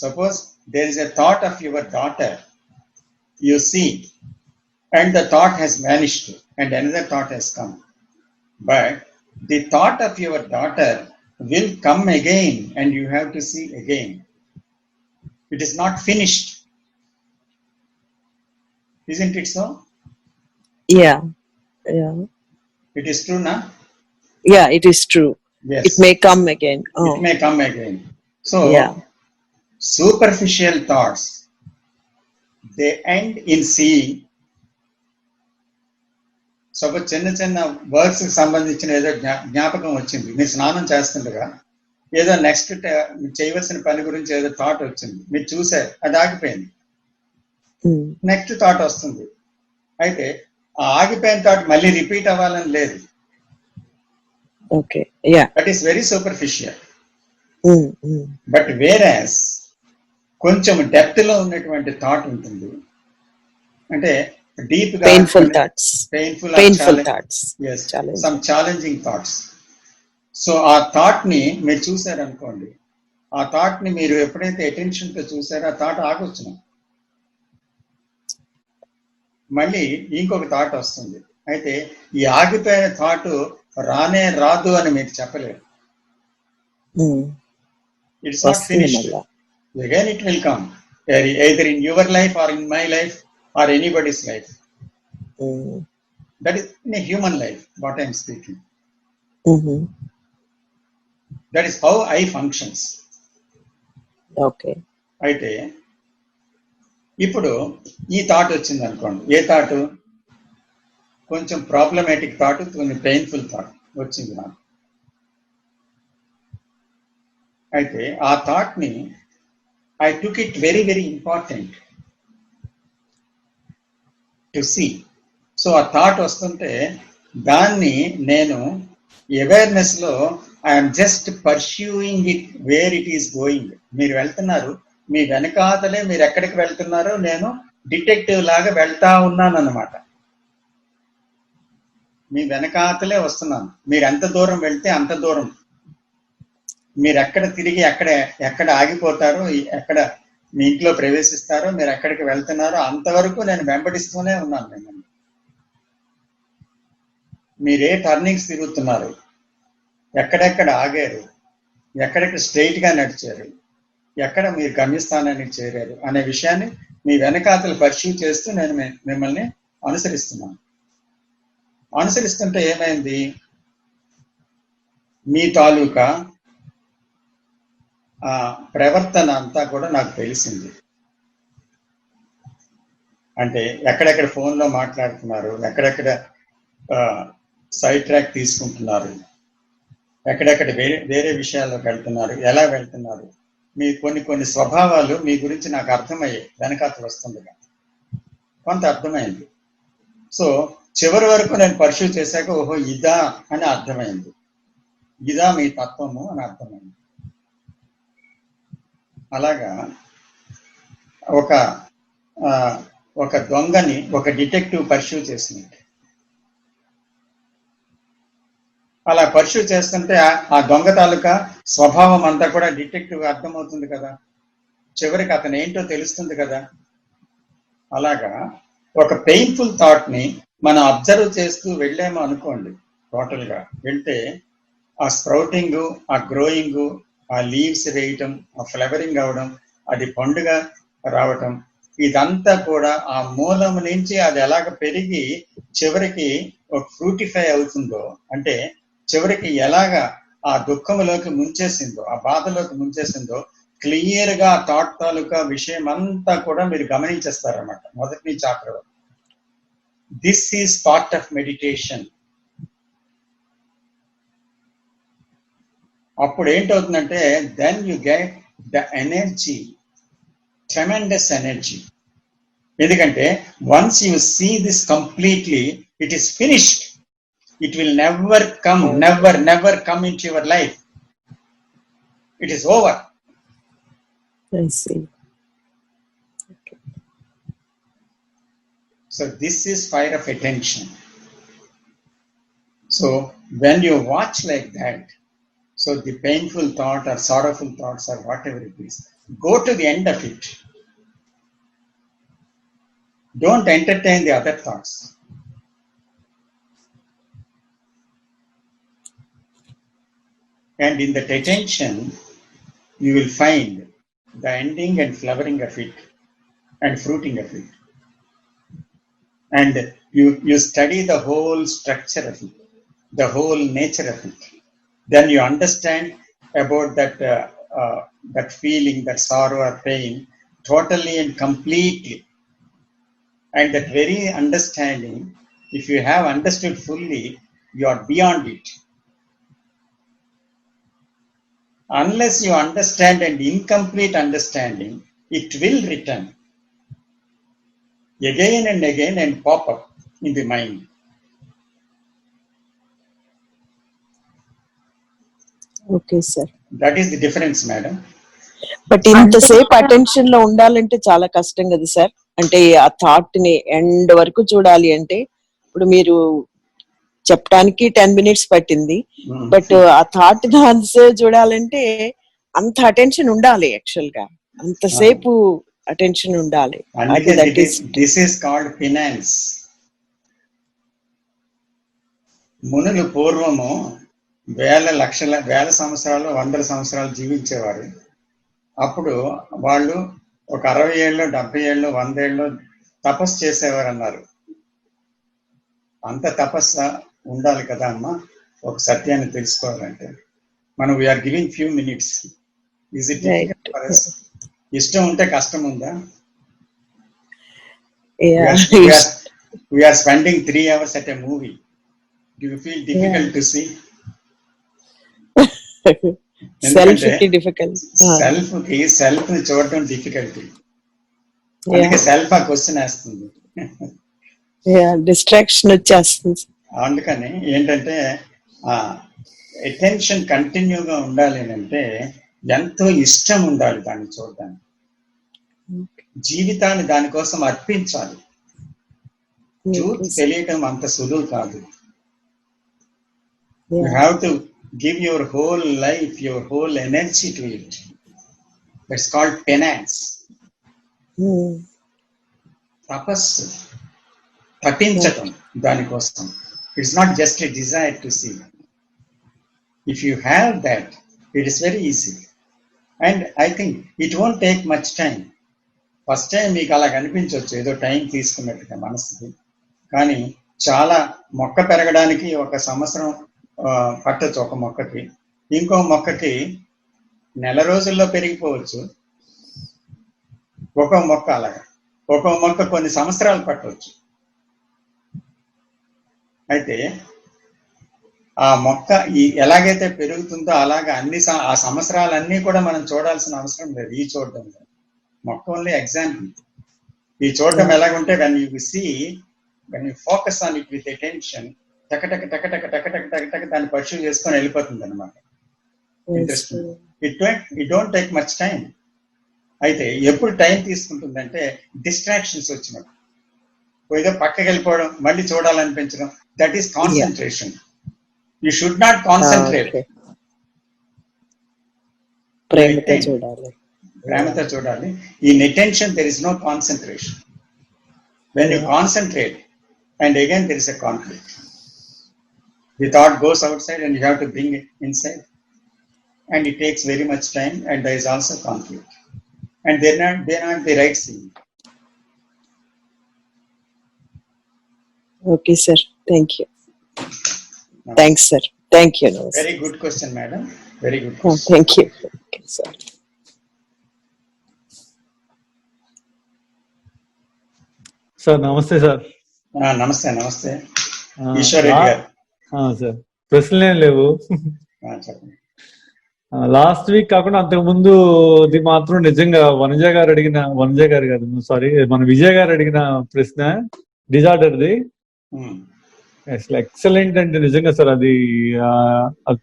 Suppose there is a thought of your daughter, you see, and the thought has vanished and another thought has come. But the thought of your daughter will come again and you have to see again. It is not finished. Isn't it so? Yeah. It is true, na? Yeah, it is true. Yes. It may come again. It may come again. So, superficial thoughts, they end in seeing. Suppose చిన్న చిన్న works కి సంబంధించిన ఏదో జ్ఞాపకం వచ్చింది, మీరు స్నానం చేస్తుండగా ఏదో నెక్స్ట్ చేయవలసిన పని గురించి ఏదో థాట్ వచ్చింది, మీరు చూసారు, అది ఆగిపోయింది, నెక్స్ట్ థాట్ వస్తుంది. అయితే ఆ ఆగిపోయిన థాట్ మళ్ళీ రిపీట్ అవ్వాలని లేదు. Okay, yeah. That is very superficial. But whereas కొంచెం డెప్త్ లో ఉన్నటువంటి థాట్ ఉంటుంది, అంటే డీప్ గా painful thoughts, painful thoughts, some challenging thoughts. So ఆ థాట్ ని మీరు చూసారనుకోండి, ఆ థాట్ ని మీరు ఎప్పుడైతే అటెన్షన్ తో చూసారో ఆ థాట్ ఆగొచ్చును, మళ్ళీ ఇంకొక థాట్ వస్తుంది. అయితే ఈ ఆగిపోయిన థాట్ రానే రాదు అని మీరు చెప్పలేరు. It's not finished. Again it will come, either in your life or in my life or anybody's life. That is in a human life what I am speaking. That is how I functions. Okay. అయితే ఇప్పుడు ఈ thought వచ్చింది అనుకోండి, a thought? కొంచెం problematic thought, కొంచెం painful thought వచ్చింది నాకు. అయితే ఆ థాట్ ని I took it very, very important to see. So ఆ థాట్ వస్తుంటే దాన్ని నేను అవేర్నెస్ లో I'm just pursuing it where it is going. మీరు వెళ్తున్నారు, మీ వెనకాతలే మీరు ఎక్కడికి వెళ్తున్నారో నేను డిటెక్టివ్ లాగా వెళ్తా ఉన్నాను అన్నమాట. మీ వెనకాతలే వస్తున్నాను, మీరు ఎంత దూరం వెళ్తే అంత దూరం, మీరు ఎక్కడ తిరిగి ఎక్కడ ఆగిపోతారో, ఎక్కడ మీ ఇంట్లో ప్రవేశిస్తారో, మీరు ఎక్కడికి వెళ్తున్నారో అంతవరకు నేను వెంబడిస్తూనే ఉన్నాను మిమ్మల్ని. మీరే టర్నింగ్స్ తిరుగుతున్నారు, ఎక్కడెక్కడ ఆగారు, ఎక్కడెక్కడ స్ట్రైట్ గా నడిచారు, ఎక్కడ మీరు గమ్యస్థానానికి చేరారు అనే విషయాన్ని మీ వెనకాతలు పర్స్యూ చేస్తూ నేను మిమ్మల్ని అనుసరిస్తున్నాను. అనుసరిస్తుంటే ఏమైంది, మీ తాలూకా ఆ ప్రవర్తన అంతా కూడా నాకు తెలిసింది. అంటే ఎక్కడెక్కడ ఫోన్లో మాట్లాడుతున్నారు, ఎక్కడెక్కడ సైడ్ ట్రాక్ తీసుకుంటున్నారు, ఎక్కడెక్కడ వేరే విషయాల్లోకి వెళ్తున్నారు, ఎలా వెళ్తున్నారు, మీ కొన్ని స్వభావాలు మీ గురించి నాకు అర్థమయ్యాయి. వెనకాతలు వస్తుండగా కొంత అర్థమైంది. సో చివరి వరకు నేను పర్స్యూ చేశాక ఓహో ఇదా అని అర్థమైంది, ఇదా మీ తత్వము అని అర్థమైంది. అలాగా ఒక దొంగని ఒక డిటెక్టివ్ పర్స్యూ చేసినట్టు, అలా పర్స్యూ చేస్తుంటే ఆ దొంగ తాలూకా స్వభావం అంతా కూడా డిటెక్టివ్ అర్థమవుతుంది కదా, చివరికి అతను ఏంటో తెలుస్తుంది కదా. అలాగా ఒక పెయిన్ఫుల్ థాట్ ని మనం అబ్జర్వ్ చేస్తూ వెళ్ళాము అనుకోండి, టోటల్ గా వెళ్తే ఆ స్ప్రౌటింగ్, ఆ గ్రోయింగ్, ఆ లీవ్స్ వేయటం, ఆ ఫ్లవరింగ్ అవడం, అది పండుగ రావటం, ఇదంతా కూడా ఆ మూలం నుంచి అది ఎలాగ పెరిగి చివరికి ఒక ఫ్రూటిఫై అవుతుందో, అంటే చివరికి ఎలాగ ఆ దుఃఖంలోకి ముంచేసిందో, ఆ బాధలోకి ముంచేసిందో క్లియర్ గా థాట్ తాలూకా విషయం అంతా కూడా మీరు గమనించేస్తారన్నమాట మొదటి నుంచి ఆఖరి వరకు. This is part of meditation. అప్పుడు ఏంటవుతుందంటే then you get the energy, tremendous energy. ఎందుకంటే once you see this completely, it is finished. It will never come into your life. It is over. I see. Okay. So this is fire of attention. So when you watch like that, so the painful thought or sorrowful thoughts or whatever it is, go to the end of it. Don't entertain the other thoughts. And in that attention, you will find the ending and flowering of it and fruiting of it. And you study the whole structure of it, the whole nature of it. Then you understand about that feeling, that sorrow or pain, totally and completely. And that very understanding, if you have understood fully, you are beyond it. Unless you understand, and incomplete understanding, it will return again and again and pop up. in the mind. Okay sir. That is the difference, madam. But ఇంతసేపు attention లో ఉండాలంటే చాలా కష్టం కదా sir. అంటే ఆ thought ని end వరకు చూడాలి అంటే ఇప్పుడు మీరు చెప్పడానికి 10 minutes పట్టింది, బట్ ఆ థాట్ ఆన్సర్ చూడాలంటే అంత అటెన్షన్ ఉండాలి. యాక్చువల్ గా అంతసేపు అటెన్షన్ ఉండాలి. అందుకే this is called finance. మునులు పూర్వము వేల సంవత్సరాలు 100 సంవత్సరాలు జీవించేవారు. అప్పుడు వాళ్ళు ఒక 60 ఏళ్ళు 70 ఏళ్ళు 100 ఏళ్ళు తపస్సు చేసేవారు అన్నారు. అంత తపస్సు ఉండాలి కదా అమ్మా ఒక సత్యాన్ని తెలుసుకోవాలంటే. మనం we're giving few minutes. Is it difficult for us? ఇష్టం ఉంటే కష్టం ఉందా? We are spending 3 hours at a movie. Do you feel difficult to see? Self ని చూడటం డిఫికల్టీ. అందుకే సెల్ఫ్ ఆ క్వశ్చన్ వేస్తుంది, డిస్ట్రాక్షన్ వచ్చేస్తుంది. అందుకని ఏంటంటే అటెన్షన్ కంటిన్యూగా ఉండాలి అంటే ఎంతో ఇష్టం ఉండాలి దాన్ని చూడడానికి. జీవితాన్ని దానికోసం అర్పించాలి. ట్రూత్ తెలియటం అంత సులువు కాదు. You have to give your whole life, your whole energy to it. That's called penance. Tapassu. Tatinchatam దానికోసం. It's not just a desire to see. If you have that, it is very easy. And I think it won't take much time. First time మీకు అలా కనిపించవచ్చు, ఏదో time తీసుకున్నట్టుగా మనసుకి. కానీ చాలా మొక్క పెరగడానికి 1 సంవత్సరం పట్టచ్చు ఒక మొక్కకి. ఇంకో మొక్కకి నెల రోజుల్లో పెరిగిపోవచ్చు. ఒక్కో మొక్క అలాగా, ఒక్కో మొక్క కొన్ని సంవత్సరాలు పట్టవచ్చు. అయితే ఆ మొక్క ఎలాగైతే పెరుగుతుందో అలాగా ఆ సంవత్సరాలన్నీ కూడా మనం చూడాల్సిన అవసరం లేదు. ఈ చూడడం లేదు, మొక్క ఓన్లీ ఎగ్జాంపుల్. ఈ చూడడం ఎలాగుంటే when you focus on it with attention, టక టక టక టక టక టక టక టక దాన్ని పర్సూ చేసుకొని వెళ్ళిపోతుంది అనమాట. Interesting. It don't take much time. అయితే ఎప్పుడు టైం తీసుకుంటుందంటే డిస్ట్రాక్షన్స్ వచ్చినప్పుడు, ఏదో పక్కకి వెళ్ళిపోవడం, మళ్ళీ చూడాలనిపించడం. That is concentration. You should not concentrate. ప్రేమతో చూడాలి. In attention there is no concentration. When you concentrate, and again there is a conflict. The thought goes outside and you have to bring it inside, and it takes very much time, and there is also conflict, and they're not the right thing. Okay sir, thank you. Thanks sir, thank you. Very good question, madam. Very good question. Thank you. Okay, sir. Sir నమస్తే sir. నమస్తే నమస్తే. ఈశ్వర్ రెడ్డి గారు. Sir ప్రశ్నలు ఏం లేవు. చెప్పండి. Last week కాకుండా అంతకు ముందు ఇది మాత్రం నిజంగా వనజ గారు కాదు, సారీ, మన విజయ్ గారు అడిగిన ప్రశ్న డిజార్డర్ది అసలు ఎక్సలెంట్ అంటే నిజంగా సార్. అది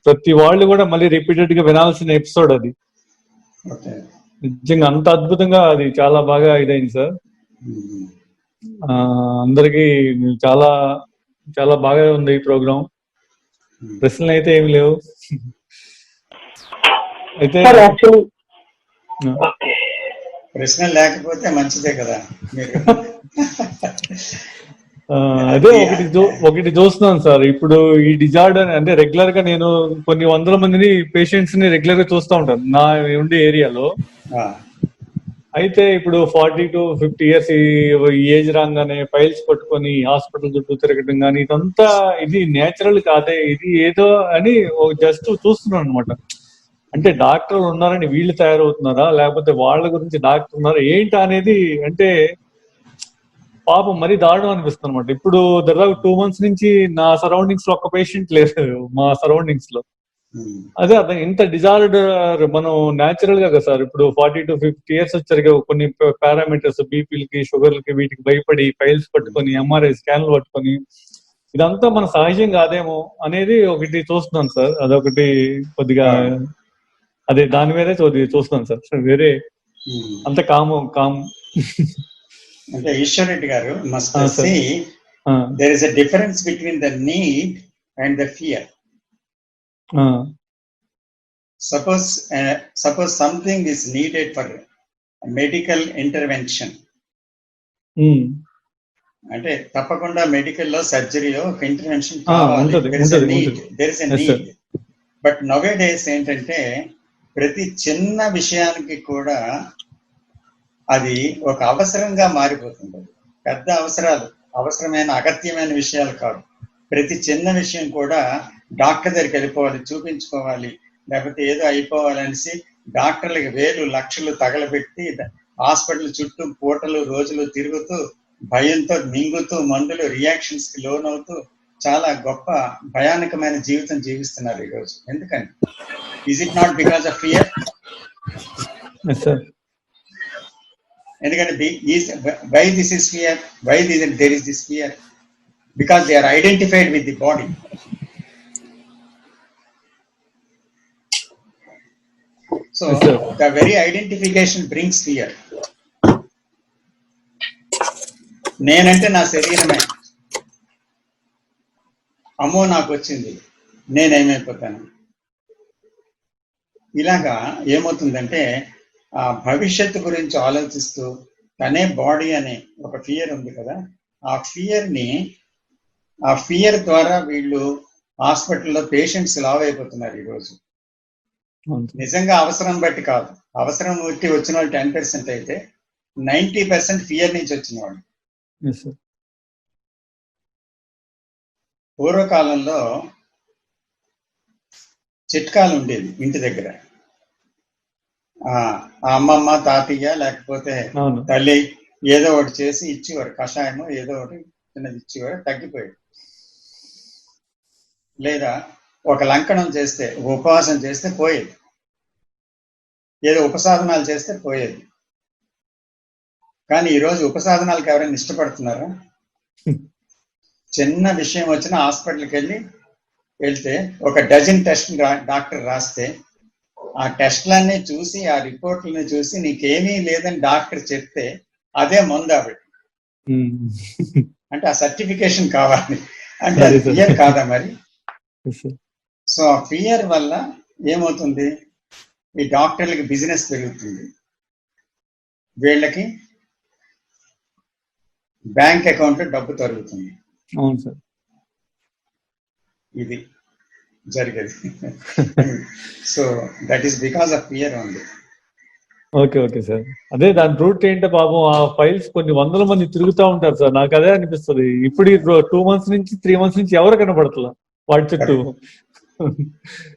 ప్రతి వాళ్ళు కూడా మళ్ళీ రిపీటెడ్ గా వినాల్సిన ఎపిసోడ్ అది. నిజంగా అంత అద్భుతంగా అది చాలా బాగా ఇదైంది సార్. అందరికి చాలా చాలా బాగా ఉంది ఈ ప్రోగ్రామ్. ప్రశ్నలు అయితే ఏమి లేవు. అయితే ప్రశ్న లేకపోతే మంచిదే కదా. అదే ఒకటి చూస్తున్నాను సార్. ఇప్పుడు ఈ డిజార్డర్ అంటే రెగ్యులర్ గా నేను కొన్ని 100 మందిని పేషెంట్స్ ని రెగ్యులర్ గా చూస్తూ ఉంటాను నా ఉండే ఏరియాలో. అయితే ఇప్పుడు 40 to 50 years ఈ ఏజ్ రాగానే ఫైల్స్ పట్టుకొని హాస్పిటల్ చుట్టూ తిరగడం కానీ ఇదంతా ఇది నేచురల్ కాదే, ఇది ఏదో అని జస్ట్ చూస్తున్నాను అనమాట. అంటే డాక్టర్లు ఉన్నారని వీళ్ళు తయారవుతున్నారా, లేకపోతే వాళ్ళ గురించి డాక్టర్ ఉన్నారా ఏంటి అనేది, అంటే పాపం మరీ దారుణం అనిపిస్తుంది అనమాట. ఇప్పుడు దాదాపు 2 months నుంచి నా సరౌండింగ్స్ లో ఒక్క పేషెంట్ లేదు మా సరౌండింగ్స్ లో. అదే అదే ఇంత డిజార్డర్ మనం న్యాచురల్ గా కదా సార్ ఇప్పుడు 40 to 50 years వచ్చారు కొన్ని పారామీటర్స్ బీపీలకి షుగర్లకి వీటికి భయపడి ఫైల్స్ పట్టుకొని ఎంఆర్ఐ స్కాన్లు పట్టుకొని ఇదంతా మన సహజం కాదేమో అనేది ఒకటి చూస్తున్నాను సార్. అదొకటి కొద్దిగా అదే దాని మీదే చూస్తున్నాను సార్. వేరే అంత కాము అంటే ఈశ్వర్ రెడ్డి గారు must see there is a difference between the need and the fear. Suppose something is needed for medical intervention. అంటే తప్పకుండా మెడికల్ లో సర్జరీలో ఒక ఇంటర్వెన్షన్ కావాలి. There is a need. But now days ఏంటంటే ప్రతి చిన్న విషయానికి కూడా అది ఒక అవసరంగా మారిపోతుంది. పెద్ద అవసరమైన అగత్యమైన విషయాలు కాదు. ప్రతి చిన్న విషయం కూడా డాక్టర్ దగ్గరికి వెళ్ళిపోవాలి, చూపించుకోవాలి, లేకపోతే ఏదో అయిపోవాలనేసి డాక్టర్లకి వేలు లక్షలు తగలబెట్టి హాస్పిటల్ చుట్టూ పూటలు రోజులు తిరుగుతూ భయంతో మింగుతూ మందులు రియాక్షన్స్ కి లోన్ అవుతూ చాలా గొప్ప భయానకమైన జీవితం జీవిస్తున్నారు ఈరోజు. ఎందుకని? Is it not because of fear? ఎందుకంటే why this is fear? Why there is this fear? Because they are identified with the body. So the very identification brings fear. నేనంటే నా శరీరమే, అమ్మో నాకు వచ్చింది, నేనేమైపోతాను. ఇలాగా ఏమవుతుందంటే ఆ భవిష్యత్తు గురించి ఆలోచిస్తూ తనే బాడీ అనే ఒక ఫియర్ ఉంది కదా, ఆ ఫియర్ ద్వారా వీళ్ళు హాస్పిటల్లో పేషెంట్స్ లావ్ అయిపోతున్నారు ఈరోజు. నిజంగా అవసరం బట్టి కాదు. అవసరం బట్టి వచ్చిన వాళ్ళు 10% అయితే 90% ఫియర్ నుంచి వచ్చిన వాళ్ళు. పూర్వకాలంలో చిట్కాలు ఉండేది ఇంటి దగ్గర. ఆ అమ్మమ్మ తాతయ్య లేకపోతే తల్లి ఏదో ఒకటి చేసి ఇచ్చేవారు, కషాయము ఏదో ఒకటి చిన్నది ఇచ్చేవారు, తగ్గిపోయాడు. లేదా ఒక లంకణం చేస్తే, ఉపవాసం చేస్తే పోయేది, ఏదో ఉపసాధనాలు చేస్తే పోయేది. కానీ ఈరోజు ఉపసాధనాలకు ఎవరైనా ఇష్టపడుతున్నారా? చిన్న విషయం వచ్చిన హాస్పిటల్కి వెళ్తే ఒక డజన్ టెస్ట్ డాక్టర్ రాస్తే ఆ టెస్ట్లన్నీ చూసి ఆ రిపోర్ట్లని చూసి నీకేమీ లేదని డాక్టర్ చెప్తే అదే మందు ఆవిడ. అంటే ఆ సర్టిఫికేషన్ కావాలి. అంటే అది ఫియర్ కాదా మరి? సో ఆ ఫియర్ వల్ల ఏమవుతుంది, ఈ డాక్టర్లకి బిజినెస్ పెరుగుతుంది, వీళ్ళకి బ్యాంక్ అకౌంట్ లో డబ్బు తరుగుతుంది. అవును సార్, ఇది జరిగేది. So that is because of fear only. Okay sir. అదే దాని రూట్ ఏంటో పాపం ఆ ఫైల్స్ కొన్ని వందల మంది తిరుగుతూ ఉంటారు సార్. నాకు అదే అనిపిస్తుంది. ఇప్పుడు 2 months నుంచి 3 months నుంచి ఎవరు కనపడతలా వాటి చుట్టూ.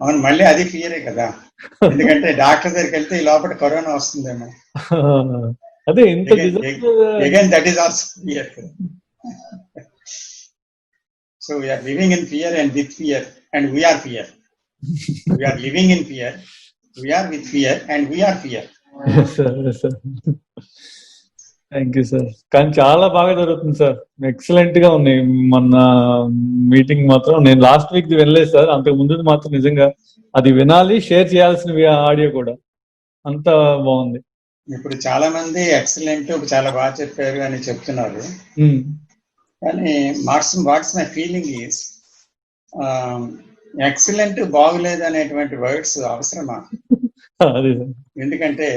అవును, మళ్ళీ అది ఫియరే కదా. ఎందుకంటే డాక్టర్ దగ్గరికి వెళ్తే ఈ లోపల కరోనా వస్తుందేమో. అదే ఇంత again that is also fear. So we are living in fear and with fear and we are fear. We are living in fear, we are with fear and we are fear. Yes sir. Thank you sir. కానీ చాలా బాగా జరుగుతుంది sir, excellent గా ఉన్నాయి. మొన్న meeting మాత్రం నేను last week వినలేదు సార్, అంతకు ముందు మాత్రం నిజంగా అది వినాలి, షేర్ చేయాల్సిన ఆడియో కూడా అంత బాగుంది. ఇప్పుడు చాలా మంది ఎక్సలెంట్, చాలా బాగా చెప్పారు అని చెప్తున్నారు. కానీ what's my feeling is excellent బాగులేదు అనేటువంటి వర్డ్స్ అవసరమా? ఎందుకంటే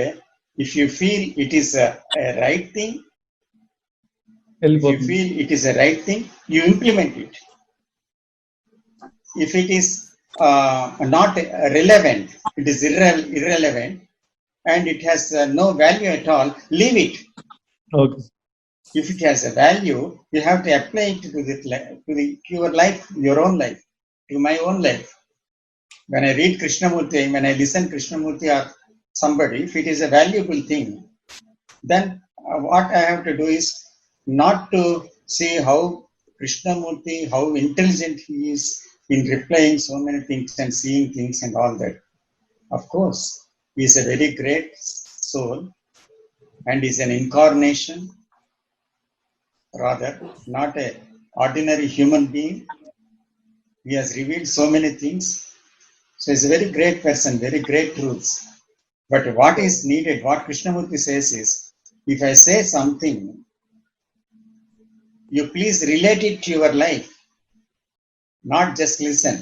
if you feel it is a right thing, you implement it. If it is not relevant, it is irrelevant and it has no value at all, leave it. Okay. If it has a value, you have to apply it to your life, your own life, to my own life. When I read Krishnamurti, when I listen Krishnamurti or somebody, if it is a valuable thing, then what I have to do is not to see how Krishnamurti, how intelligent he is, in replying so many things and seeing things and all that. Of course, he is a very great soul and is an incarnation, rather not a ordinary human being. He has revealed so many things. So he's a very great person, very great truths. But what is needed, what Krishnamurti says is, if I say something, you please relate it to your life, not just listen.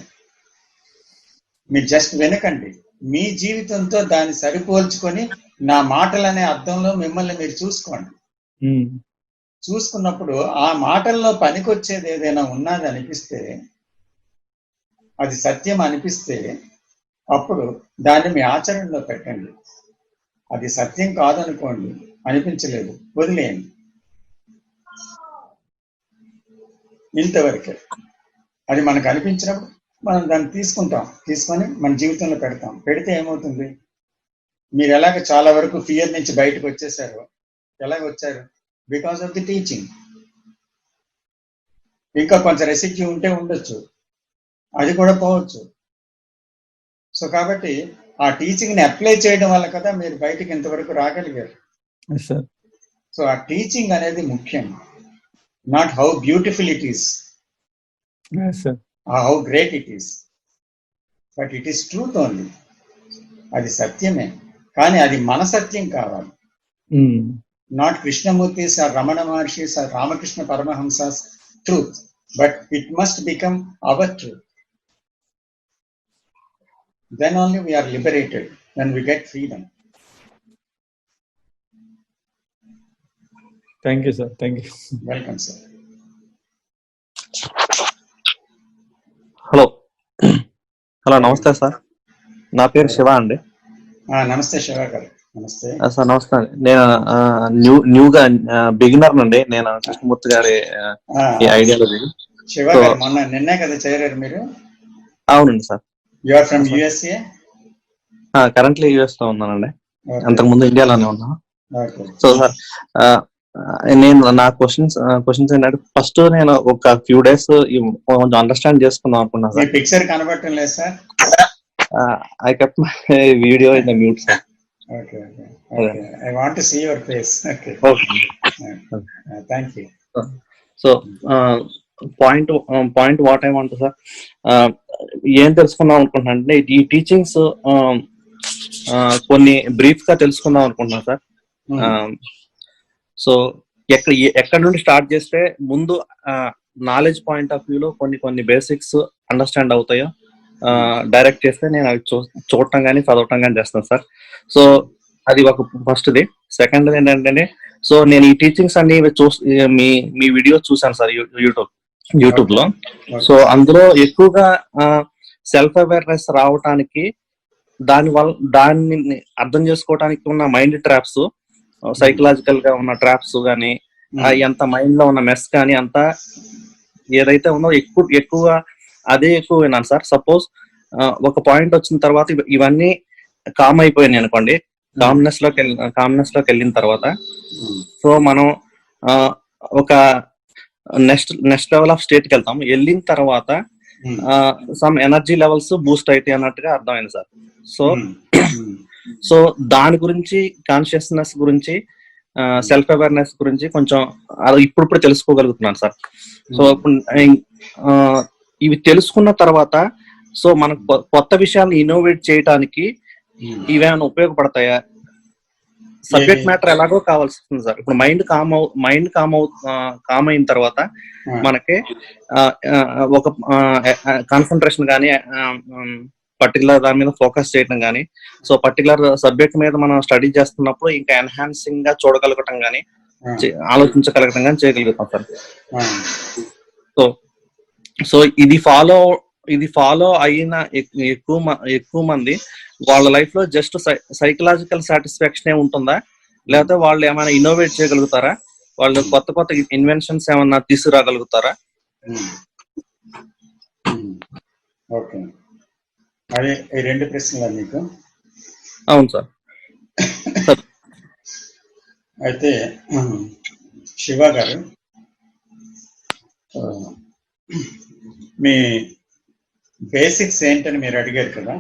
మీరు just వినకండి, మీ జీవితంతో దాన్ని సరిపోల్చుకొని నా మాటలనే అర్థంలో మిమ్మల్ని మీరు చూసుకోండి. చూసుకున్నప్పుడు ఆ మాటల్లో పనికొచ్చేది ఏదైనా ఉన్నది అనిపిస్తే, అది సత్యం అనిపిస్తే, అప్పుడు దాన్ని మీ ఆచరణలో పెట్టండి. అది సత్యం కాదనుకోండి, అనిపించలేదు, వదిలేయండి. ఇంతవరకే. అది మనకు అనిపించినప్పుడు మనం దాన్ని తీసుకొని మన జీవితంలో పెడితే ఏమవుతుంది? మీరు ఎలాగ చాలా వరకు ఫియర్ నుంచి బయటకు వచ్చేసారు. ఎలాగ వచ్చారు? Because of the teaching. ఇంకా కొంచెం రెసిడ్యూ ఉంటే ఉండొచ్చు, అది కూడా పోవచ్చు. సో కాబట్టి ఆ టీచింగ్ ని అప్లై చేయడం వల్ల కదా మీరు బయటికి ఇంతవరకు రాగలిగారు. సో ఆ టీచింగ్ అనేది ముఖ్యం, not how beautiful it is, how great it is, but it is truth only. అది సత్యమే, కానీ అది మన సత్యం కావాలి. Not Krishnamurti's or Ramana Maharshi's or Ramakrishna Paramahamsa's truth, but it must become our truth. Then only we are liberated, when we get freedom. Thank you, sir. Thank you. Welcome, sir. Hello నమస్తే sir, నా పేరు శివ అండి. నమస్తే శివ గారు. నమస్తే సార్. నమస్తే అండి. నేను న్యూగా బిగినర్ నుండి నేను కృష్ణమూర్తి గారి ఐడియాలజీ. శివ గారు నిన్నే కదా చేరారు మీరు? అవునండి sir. You are from USA? Currently US లో ఉన్నానండి, అంతకుముందు ఇండియాలోనే ఉన్నా. సో సార్, నేను నా క్వశ్చన్స్ ఏంటంటే, ఫస్ట్ నేను ఒక ఫ్యూ డేస్ కొంచెం అండర్స్టాండ్ చేసుకుందాం అనుకున్నా సార్. పిక్చర్ కనబడటం లేదు sir. I kept my video in the mute sir. Okay, I want to see your face. Okay, thank you. So point what I want sir, ఏం తెలుసుకుందాం అనుకుంటున్నా అంటే, ఈ టీచింగ్స్ కొన్ని బ్రీఫ్ గా తెలుసుకుందాం అనుకుంటున్నా సార్. సో ఎక్కడ నుండి స్టార్ట్ చేస్తే ముందు నాలెడ్జ్ పాయింట్ ఆఫ్ వ్యూలో కొన్ని బేసిక్స్ అండర్స్టాండ్ అవుతాయో డైరెక్ట్ చేస్తే నేను అవి చూడటం కానీ చదవటం కానీ చేస్తాను సార్. సో అది ఒక ఫస్ట్ది. సెకండ్ ఏంటంటే, సో నేను ఈ టీచింగ్స్ అన్ని మీ వీడియో చూసాను సార్ యూట్యూబ్ లో. సో అందులో ఎక్కువగా సెల్ఫ్ అవేర్నెస్ రావటానికి, దాన్ని అర్థం చేసుకోవటానికి ఉన్న మైండ్ ట్రాప్స్, సైకలాజికల్ గా ఉన్న ట్రాప్స్ కానీ, ఎంత మైండ్ లో ఉన్న మెస్ కానీ, అంతా ఏదైతే ఉందో ఎక్కువ అదే ఎక్కువ విన్నాను సార్. సపోజ్ ఒక పాయింట్ వచ్చిన తర్వాత ఇవన్నీ కామ్ అయిపోయినాయి అనుకోండి, కామ్నెస్ లోకి వెళ్ళిన తర్వాత, సో మనం ఒక నెక్స్ట్ లెవెల్ ఆఫ్ స్టేట్ కి వెళ్తాం. వెళ్ళిన తర్వాత సమ్ ఎనర్జీ లెవెల్స్ బూస్ట్ అవుతాయి అన్నట్టుగా అర్థమైంది సార్. సో దాని గురించి, కాన్షియస్నెస్ గురించి, సెల్ఫ్ అవేర్నెస్ గురించి కొంచెం ఇప్పుడు తెలుసుకోగలుగుతున్నాను సార్. సో ఇవి తెలుసుకున్న తర్వాత, సో మనకు కొత్త విషయాలను ఇన్నోవేట్ చేయడానికి ఇవేమైనా ఉపయోగపడతాయా? సబ్జెక్ట్ మ్యాటర్ ఎలాగో కావాల్సి వస్తుంది సార్. ఇప్పుడు మైండ్ కామ్ అయిన తర్వాత మనకి ఒక కాన్సన్ట్రేషన్ కానీ, పర్టికులర్ దాని మీద ఫోకస్ చేయడం కానీ, సో పర్టికులర్ సబ్జెక్ట్ మీద మనం స్టడీ చేస్తున్నప్పుడు ఇంకా ఎన్హాన్సింగ్ గా చూడగలగటం కానీ, ఆలోచించగలగటం కానీ చేయగలుగుతాం సార్. సో ఇది ఫాలో అయిన ఎక్కువ మంది వాళ్ళ లైఫ్ లో జస్ట్ సైకలాజికల్ సాటిస్ఫాక్షన్ ఉంటుందా, లేకపోతే వాళ్ళు ఏమైనా ఇన్నోవేట్ చేయగలుగుతారా? వాళ్ళు కొత్త ఇన్వెన్షన్స్ ఏమన్నా తీసుకురాగలుగుతారా? ఓకే, అదే ఈ రెండు ప్రశ్నలు మీకు. అవును సార్. అయితే శివ గారు, మీ బేసిక్స్ ఏంటని మీరు అడిగారు కదా.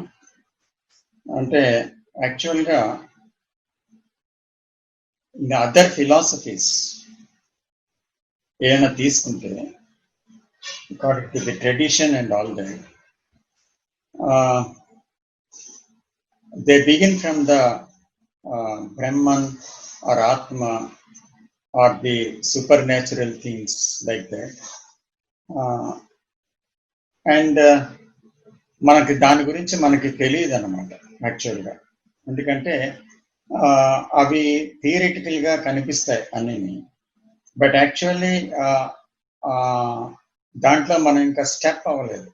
అంటే యాక్చువల్గా ఇంకా అదర్ ఫిలాసఫీస్ ఏమైనా తీసుకుంటే according to the tradition and all that, they begin from the Brahman or Atma or the supernatural things like that. And మనకి దాని గురించి మనకి తెలియదు అనమాట యాక్చువల్గా. ఎందుకంటే అవి థియరిటికల్గా కనిపిస్తాయి అన్నీ, బట్ యాక్చువల్లీ దాంట్లో మనం ఇంకా స్టెప్ అవ్వలేదు.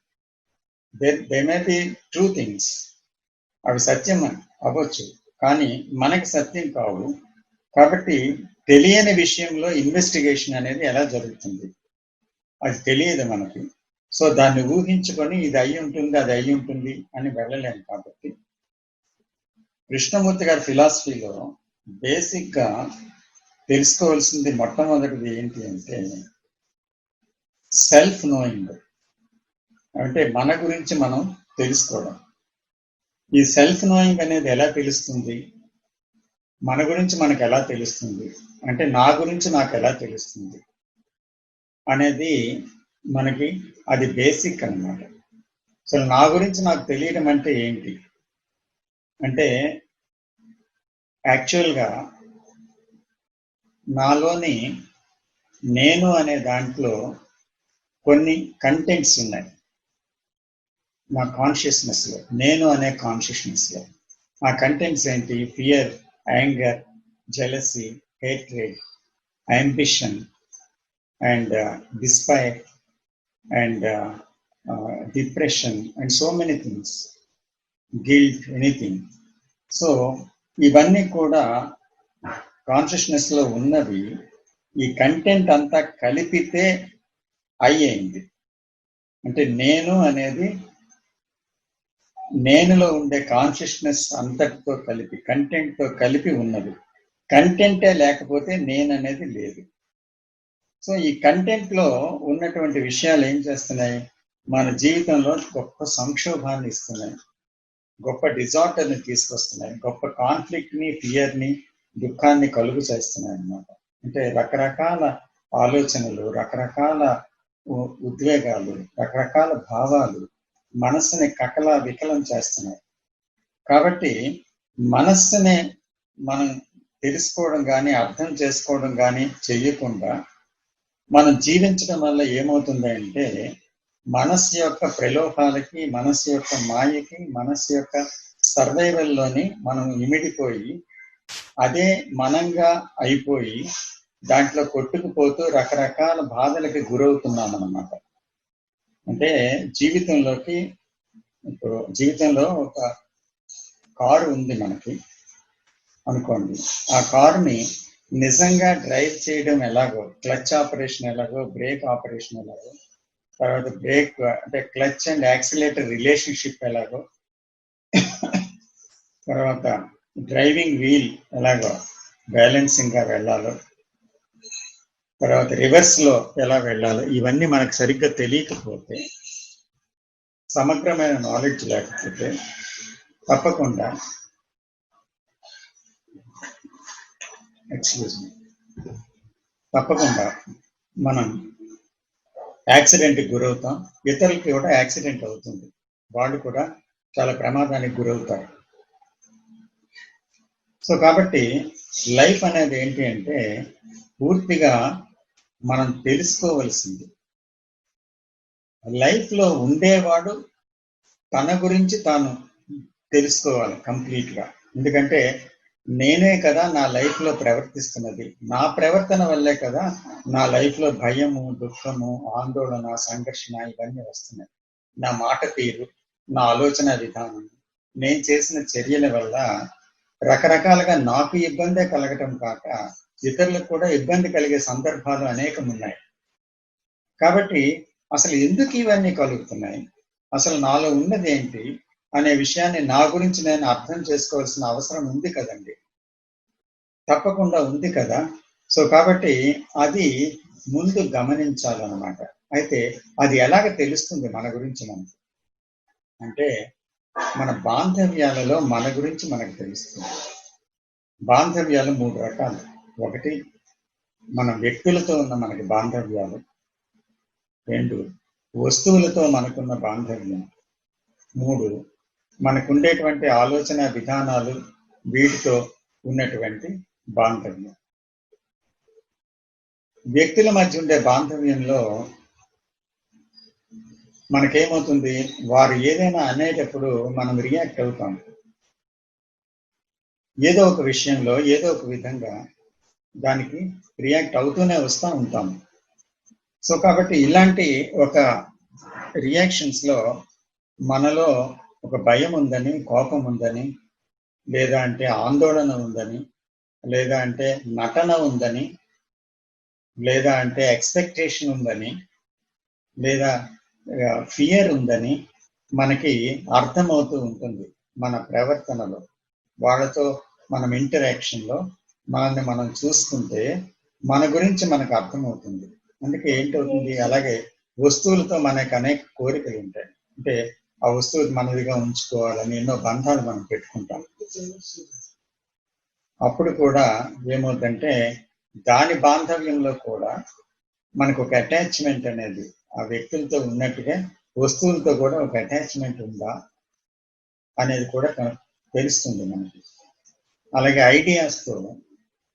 They may be true things, అవి సత్యం అవ్వచ్చు, కానీ మనకి సత్యం కావు. కాబట్టి తెలియని విషయంలో ఇన్వెస్టిగేషన్ అనేది ఎలా జరుగుతుంది, అది తెలియదు మనకి. సో దాన్ని ఊహించుకొని ఇది అయి ఉంటుంది, అది అయి ఉంటుంది అని వెళ్ళలేము. కాబట్టి కృష్ణమూర్తి గారి ఫిలాసఫీలో బేసిక్గా తెలుసుకోవాల్సింది మొట్టమొదటిది ఏంటి అంటే సెల్ఫ్ నోయింగ్, అంటే మన గురించి మనం తెలుసుకోవడం. ఈ సెల్ఫ్ నోయింగ్ అనేది ఎలా తెలుస్తుంది, మన గురించి మనకు ఎలా తెలుస్తుంది, అంటే నా గురించి నాకు ఎలా తెలుస్తుంది అనేది మనకి అది బేసిక్ అన్నమాట. అసలు నా గురించి నాకు తెలియడం అంటే ఏంటి అంటే యాక్చువల్గా నాలోని నేను అనే దాంట్లో కొన్ని కంటెంట్స్ ఉన్నాయి. నా కాన్షియస్నెస్లో, నేను అనే కాన్షియస్నెస్లో ఆ కంటెంట్స్ ఏంటి? Fear, anger, jealousy, hatred, ambition and despair and depression and so many things, guilt, anything. So ఇవన్నీ కూడా కాన్షియస్నెస్లో ఉన్నవి. ఈ కంటెంట్ అంతా కలిపితే అయ్యింది. అంటే నేను అనేది నేనులో ఉండే కాన్షియస్నెస్ అంతటితో కలిపి, కంటెంట్తో కలిపి ఉన్నది. కంటెంటే లేకపోతే నేను అనేది లేదు. సో ఈ కంటెంట్లో ఉన్నటువంటి విషయాలు ఏం చేస్తున్నాయి? మన జీవితంలో గొప్ప సంక్షోభాన్ని ఇస్తున్నాయి, గొప్ప డిజార్డర్ని తీసుకొస్తున్నాయి, గొప్ప కాన్ఫ్లిక్ట్ని, ఫియర్ని, దుఃఖాన్ని కలుగు చేస్తున్నాయి అన్నమాట. అంటే రకరకాల ఆలోచనలు, రకరకాల ఉద్వేగాలు, రకరకాల భావాలు మనస్సుని కకలా వికలం చేస్తున్నాయి. కాబట్టి మనస్సుని మనం తెలుసుకోవడం కానీ అర్థం చేసుకోవడం కానీ చెయ్యకుండా మనం జీవించడం వల్ల ఏమవుతుందంటే మనస్సు యొక్క ప్రలోభాలకి, మనస్సు యొక్క మాయకి, మనస్సు యొక్క సర్వైవల్లోని మనం ఇమిడిపోయి అదే మనంగా అయిపోయి దాంట్లో కొట్టుకుపోతూ రకరకాల బాధలకి గురవుతున్నాం అన్నమాట. అంటే జీవితంలోకి, ఇప్పుడు జీవితంలో ఒక కారు ఉంది మనకి అనుకోండి. ఆ కారుని నిజంగా డ్రైవ్ చేయడం ఎలాగో, క్లచ్ ఆపరేషన్ ఎలాగో, బ్రేక్ ఆపరేషన్ ఎలాగో, తర్వాత బ్రేక్ అంటే క్లచ్ అండ్ యాక్సిలేటర్ రిలేషన్షిప్ ఎలాగో, తర్వాత డ్రైవింగ్ వీల్ ఎలాగో బ్యాలెన్సింగ్గా వెళ్ళాలో, తర్వాత రివర్స్లో ఎలా వెళ్ళాలో, ఇవన్నీ మనకు సరిగ్గా తెలియకపోతే, సమగ్రమైన నాలెడ్జ్ లేకపోతే తప్పకుండా మనం యాక్సిడెంట్కి గురవుతాం. ఇతరులకి కూడా యాక్సిడెంట్ అవుతుంది, వాళ్ళు కూడా చాలా ప్రమాదానికి గురవుతారు. సో కాబట్టి లైఫ్ అనేది ఏంటి అంటే పూర్తిగా మనం తెలుసుకోవలసింది. లైఫ్లో ఉండేవాడు తన గురించి తాను తెలుసుకోవాలి కంప్లీట్గా. ఎందుకంటే నేనే కదా నా లైఫ్లో ప్రవర్తిస్తున్నది, నా ప్రవర్తన వల్లే కదా నా లైఫ్లో భయము, దుఃఖము, ఆందోళన, సంఘర్షణ ఇవన్నీ వస్తున్నాయి. నా మాట తీరు, నా ఆలోచన విధానం, నేను చేసిన చర్యల వల్ల రకరకాలుగా నాకు ఇబ్బందే కలగటం కాక ఇతరులకు కూడా ఇబ్బంది కలిగే సందర్భాలు అనేకం ఉన్నాయి. కాబట్టి అసలు ఎందుకు ఇవన్నీ కలుగుతున్నాయి, అసలు నాలో ఉన్నది ఏంటి అనే విషయాన్ని నా గురించి నేను అర్థం చేసుకోవాల్సిన అవసరం ఉంది కదండి, తప్పకుండా ఉంది కదా. సో కాబట్టి అది ముందు గమనించాలన్నమాట. అయితే అది ఎలాగ తెలుస్తుంది మన గురించి మనకు? అంటే మన బాంధవ్యాలలో మన గురించి మనకు తెలుస్తుంది. బాంధవ్యాలు 3 రకాలు. ఒకటి మన వ్యక్తులతో ఉన్న మనకి బాంధవ్యాలు, 2 వస్తువులతో మనకున్న బాంధవ్యం, 3 మనకుండేటువంటి ఆలోచన విధానాలు వీటితో ఉన్నటువంటి బాంధవ్యం. వ్యక్తుల మధ్య ఉండే బాంధవ్యంలో మనకేమవుతుంది, వారు ఏదైనా అనేటప్పుడు మనం రియాక్ట్ అవుతాం. ఏదో ఒక విషయంలో ఏదో ఒక విధంగా దానికి రియాక్ట్ అవుతూనే వస్తూ ఉంటాం. సో కాబట్టి ఇలాంటి ఒక రియాక్షన్స్ లో మనలో ఒక భయం ఉందని, కోపం ఉందని, లేదా అంటే ఆందోళన ఉందని, లేదా అంటే నటన ఉందని, లేదా అంటే ఎక్స్పెక్టేషన్ ఉందని, లేదా ఫియర్ ఉందని మనకి అర్థమవుతూ ఉంటుంది. మన ప్రవర్తనలో, వాళ్ళతో మనం ఇంటరాక్షన్లో మనల్ని మనం చూసుకుంటే మన గురించి మనకు అర్థమవుతుంది. అందుకే ఏంటవుతుంది, అలాగే వస్తువులతో మనకు అనేక కోరికలు ఉంటాయి. అంటే ఆ వస్తువులు మనదిగా ఉంచుకోవాలని ఎన్నో బంధాలు మనం పెట్టుకుంటాం. అప్పుడు కూడా ఏమవుతుందంటే దాని బాంధవ్యంలో కూడా మనకు ఒక అటాచ్మెంట్ అనేది ఆ వ్యక్తులతో ఉన్నట్టుగా వస్తువులతో కూడా ఒక అటాచ్మెంట్ ఉందా అనేది కూడా తెలుస్తుంది మనకి. అలాగే ఐడియాస్తో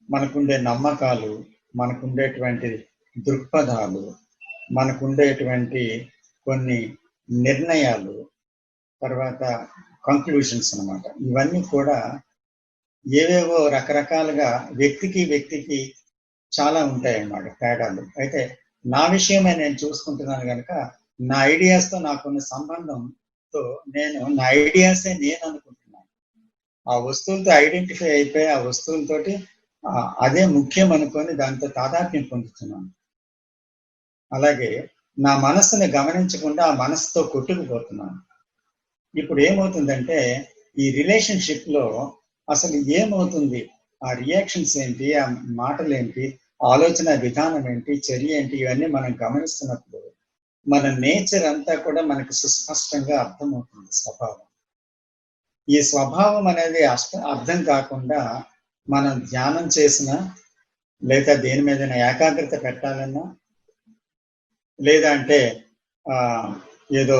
మనకుండే నమ్మకాలు, మనకుండేటువంటి దృక్పథాలు, మనకుండేటువంటి కొన్ని నిర్ణయాలు, తర్వాత కంక్లూషన్స్ అన్నమాట. ఇవన్నీ కూడా ఏవేవో రకరకాలుగా వ్యక్తికి చాలా ఉంటాయి అన్నమాట తేడాలు. అయితే నా విషయమే నేను చూసుకుంటున్నాను కనుక నా ఐడియాస్తో నాకున్న సంబంధంతో నేను నా ఐడియాసే నేను అనుకుంటున్నాను. ఆ వస్తువులతో ఐడెంటిఫై అయిపోయి ఆ వస్తువులతోటి అదే ముఖ్యం అనుకొని దాంతో తాదాత్మ్యం పొందుతున్నాను. అలాగే నా మనస్సుని గమనించకుండా ఆ మనసుతో కొట్టుకుపోతున్నాను. ఇప్పుడు ఏమవుతుందంటే ఈ రిలేషన్షిప్ లో అసలు ఏమవుతుంది, ఆ రియాక్షన్స్ ఏంటి, ఆ మాటలు ఏంటి, ఆలోచన విధానం ఏంటి, చర్య ఏంటి, ఇవన్నీ మనం గమనిస్తున్నప్పుడు మన నేచర్ అంతా కూడా మనకు సుస్పష్టంగా అర్థమవుతుంది. స్వభావం, ఈ స్వభావం అనేది అర్థం కాకుండా మనం ధ్యానం చేసినా, లేదా దేని మీద ఏకాగ్రత పెట్టాలన్నా, లేదా అంటే ఏదో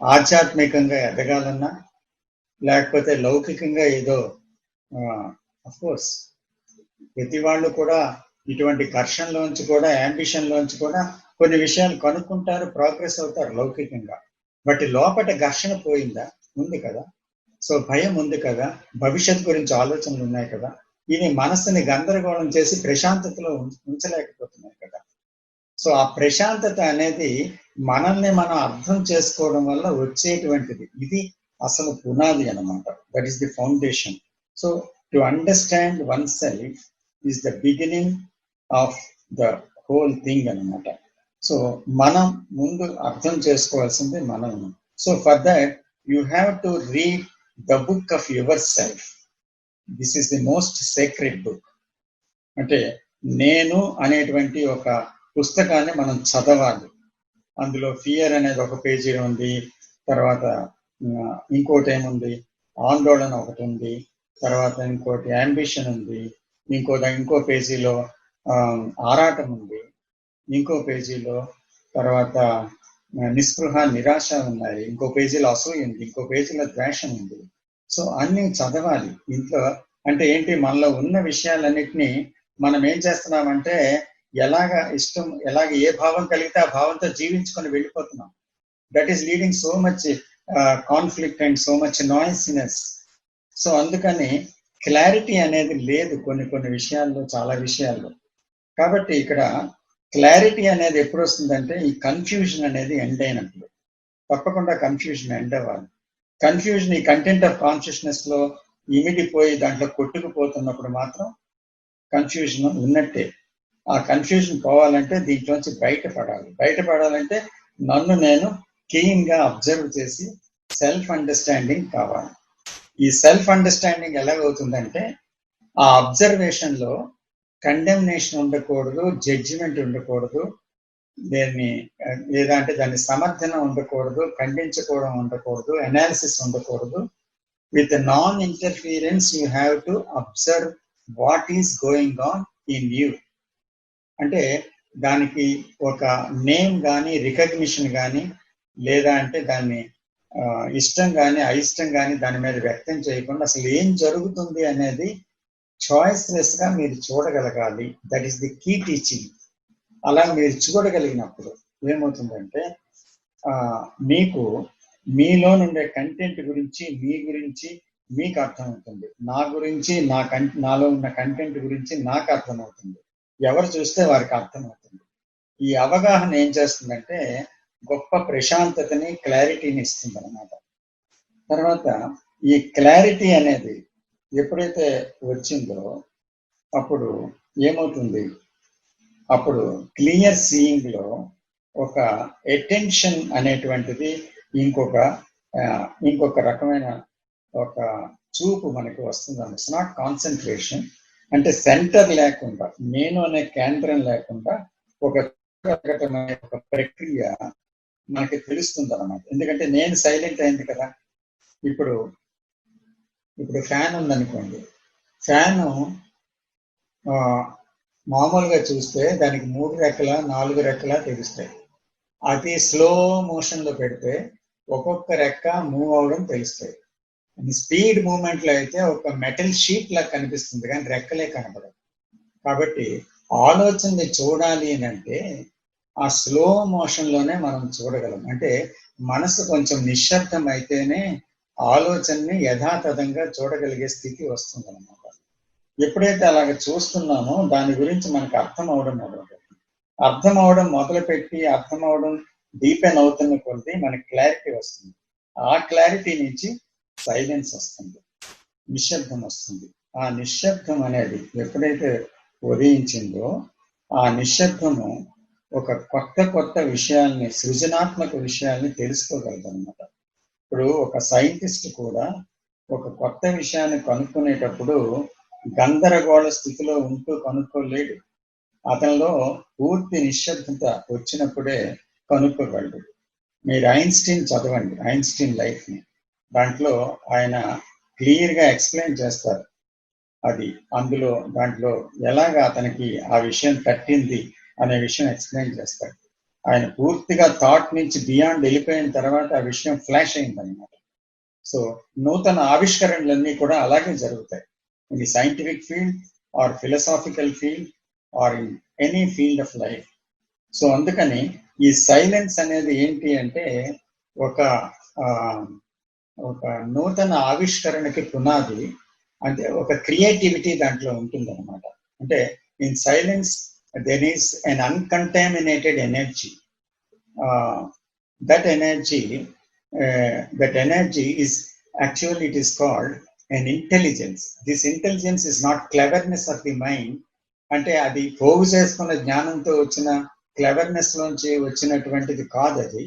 ఆధ్యాత్మికంగా ఎదగాలన్నా, లేకపోతే లౌకికంగా ఏదో అఫ్కోర్స్ ప్రతి వాళ్ళు కూడా ఇటువంటి ఘర్షణలోంచి కూడా, యాంబిషన్లోంచి కూడా కొన్ని విషయాలు కనుక్కుంటారు, ప్రోగ్రెస్ అవుతారు లౌకికంగా. బట్ లోపల ఘర్షణ పోయిందా? ఉంది కదా. సో భయం ఉంది కదా, భవిష్యత్ గురించి ఆలోచనలు ఉన్నాయి కదా, ఇవి మనస్సుని గందరగోళం చేసి ప్రశాంతతలో ఉంచలేకపోతున్నాయి కదా. సో ఆ ప్రశాంతత అనేది మనల్ని మనం అర్థం చేసుకోవడం వల్ల వచ్చేటువంటిది. ఇది అసలు పునాది అన్నమాట. That is the foundation. So to understand one self is the beginning of the whole thing అన్నమాట. సో మనం ముందు అర్థం చేసుకోవాల్సింది మనం. So for that you have to read the book of your self. This is the most sacred book. అంటే నేను అనేటువంటి ఒక పుస్తకాన్ని మనం చదవాలి. అందులో ఫియర్ అనేది ఒక పేజీలో ఉంది, తర్వాత ఇంకోటి ఏముంది, ఆందోళన ఒకటి ఉంది, తర్వాత ఇంకోటి యాంబిషన్ ఉంది, ఇంకో పేజీలో ఆరాటం ఉంది, ఇంకో పేజీలో తర్వాత నిస్పృహ నిరాశ ఉన్నాయి, ఇంకో పేజీలో అసూయ ఉంది, ఇంకో పేజీలో ద్వేషం ఉంది. సో అన్ని చదవాలి. ఇంట్లో అంటే ఏంటి, మనలో ఉన్న విషయాలన్నిటినీ మనం ఏం చేస్తున్నామంటే ఎలాగ ఏ భావం కలిగితే ఆ భావంతో జీవించుకొని వెళ్ళిపోతున్నాం. That is leading so much conflict and so much noisiness. So అందుకని క్లారిటీ అనేది లేదు కొన్ని విషయాల్లో, చాలా విషయాల్లో. కాబట్టి ఇక్కడ క్లారిటీ అనేది ఎప్పుడు వస్తుందంటే ఈ కన్ఫ్యూజన్ అనేది ఎండ్ అయినప్పుడు. తప్పకుండా కన్ఫ్యూజన్ ఎండ్ అవ్వాలి. కన్ఫ్యూజన్ ఈ కంటెంట్ ఆఫ్ కాన్షియస్నెస్ లో ఇమిడిపోయి దాంట్లో కొట్టుకుపోతున్నప్పుడు మాత్రం కన్ఫ్యూజన్ ఉన్నట్టే. ఆ కన్ఫ్యూజన్ పోవాలంటే దీంట్లోంచి బయటపడాలంటే నన్ను నేను క్లీన్ గా అబ్జర్వ్ చేసి సెల్ఫ్ అండర్స్టాండింగ్ కావాలి. ఈ సెల్ఫ్ అండర్స్టాండింగ్ ఎలాగవుతుందంటే ఆ అబ్జర్వేషన్ లో కండెమ్నేషన్ ఉండకూడదు, జడ్జిమెంట్ ఉండకూడదు, దీన్ని లేదా అంటే దాన్ని సమర్థన ఉండకూడదు, ఖండించుకోవడం ఉండకూడదు, అనాలిసిస్ ఉండకూడదు. With non interference you have to observe what is going on in you. అంటే దానికి ఒక నేమ్ కానీ రికగ్నిషన్ కానీ లేదా అంటే దాన్ని ఇష్టం కానీ అయిష్టం కానీ దాని మీద వ్యక్తం చేయకుండా అసలు ఏం జరుగుతుంది అనేది చాయిస్లెస్ గా మీరు చూడగలగాలి. That is the key teaching. అలా మీరు చూడగలిగినప్పుడు ఏమవుతుందంటే మీకు మీలో ఉండే కంటెంట్ గురించి మీ గురించి మీకు అర్థమవుతుంది, నా గురించి నాలో ఉన్న కంటెంట్ గురించి నాకు అర్థమవుతుంది, ఎవరు చూస్తే వారికి అర్థమవుతుంది. ఈ అవగాహన ఏం చేస్తుందంటే గొప్ప ప్రశాంతతని, క్లారిటీని ఇస్తుంది అన్నమాట. తర్వాత ఈ క్లారిటీ అనేది ఎప్పుడైతే వచ్చిందో అప్పుడు ఏమవుతుంది, అప్పుడు క్లియర్ సీయింగ్ లో ఒక అటెన్షన్ అనేటువంటిది ఇంకొక రకమైన ఒక చూపు మనకి వస్తుంది. ఇట్స్ నాట్ కాన్సన్ట్రేషన్, అంటే సెంటర్ లేకుండా, నేను అనే కేంద్రం లేకుండా ఒక ప్రక్రియ మనకి తెలుస్తుంది అన్నమాట. ఎందుకంటే నేను సైలెంట్ అయింది కదా. ఇప్పుడు ఫ్యాన్ ఉందనుకోండి, ఫ్యాను మామూలుగా చూస్తే దానికి 3 రెక్కల 4 రెక్కల తెలుస్తాయి. అది స్లో మోషన్ లో పెడితే ఒక్కొక్క రెక్క మూవ్ అవడం తెలుస్తాయి. స్పీడ్ మూవ్మెంట్ లో అయితే ఒక మెటల్ షీట్ లా కనిపిస్తుంది కానీ రెక్కలే కనపడదు. కాబట్టి ఆలోచనని చూడాలి అంటే ఆ స్లో మోషన్ లోనే మనం చూడగలం. అంటే మనసు కొంచెం నిశ్శబ్దం అయితేనే ఆలోచనని యథాతథంగా చూడగలిగే స్థితి వస్తుంది అన్నమాట. ఎప్పుడైతే అలాగ చూస్తున్నామో దాని గురించి మనకు అర్థం అవడం మొదలుపెట్టి అర్థం అవడం డీపెన్ అవుతున్న కొద్దీ మనకి క్లారిటీ వస్తుంది. ఆ క్లారిటీ నుంచి సైలెన్స్ వస్తుంది, నిశ్శబ్దం వస్తుంది. ఆ నిశ్శబ్దం అనేది ఎప్పుడైతే ఉదయించిందో ఆ నిశ్శబ్దము ఒక కొత్త విషయాల్ని, సృజనాత్మక విషయాల్ని తెలుసుకోగలదు అనమాట. ఇప్పుడు ఒక సైంటిస్ట్ కూడా ఒక కొత్త విషయాన్ని కనుక్కునేటప్పుడు గందరగోళ స్థితిలో ఉంటూ కనుక్కోలేడు. అతనిలో పూర్తి నిశ్శబ్దత వచ్చినప్పుడే కనుక్కోగలడు. మీరు ఐన్స్టీన్ చదవండి, ఐన్స్టీన్ లైఫ్ ని. దాంట్లో ఆయన క్లియర్ గా ఎక్స్ప్లెయిన్ చేస్తారు. దాంట్లో ఎలాగా అతనికి ఆ విషయం తట్టింది అనే విషయం ఎక్స్ప్లెయిన్ చేస్తాడు. ఆయన పూర్తిగా థాట్ నుంచి బియాండ్ వెళ్ళిపోయిన తర్వాత ఆ విషయం ఫ్లాష్ అయింది అనమాట. సో నూతన ఆవిష్కరణలన్నీ కూడా అలాగే జరుగుతాయి. In the scientific field or philosophical field or in any field of life. So అందుకని ఈ సైలెన్స్ అనేది ఏంటి అంటే ఒక నూతన ఆవిష్కరణకి పునాది. అంటే ఒక క్రియేటివిటీ దాంట్లో ఉంటుంది అనమాట. అంటే in silence there is an uncontaminated energy. That energy is actually, it is called an intelligence. This intelligence is not cleverness of the mind. అంటే అది పోగు చేసుకున్న జ్ఞానంతో వచ్చిన క్లెవర్నెస్ లోంచి వచ్చినటువంటిది కాదు అది.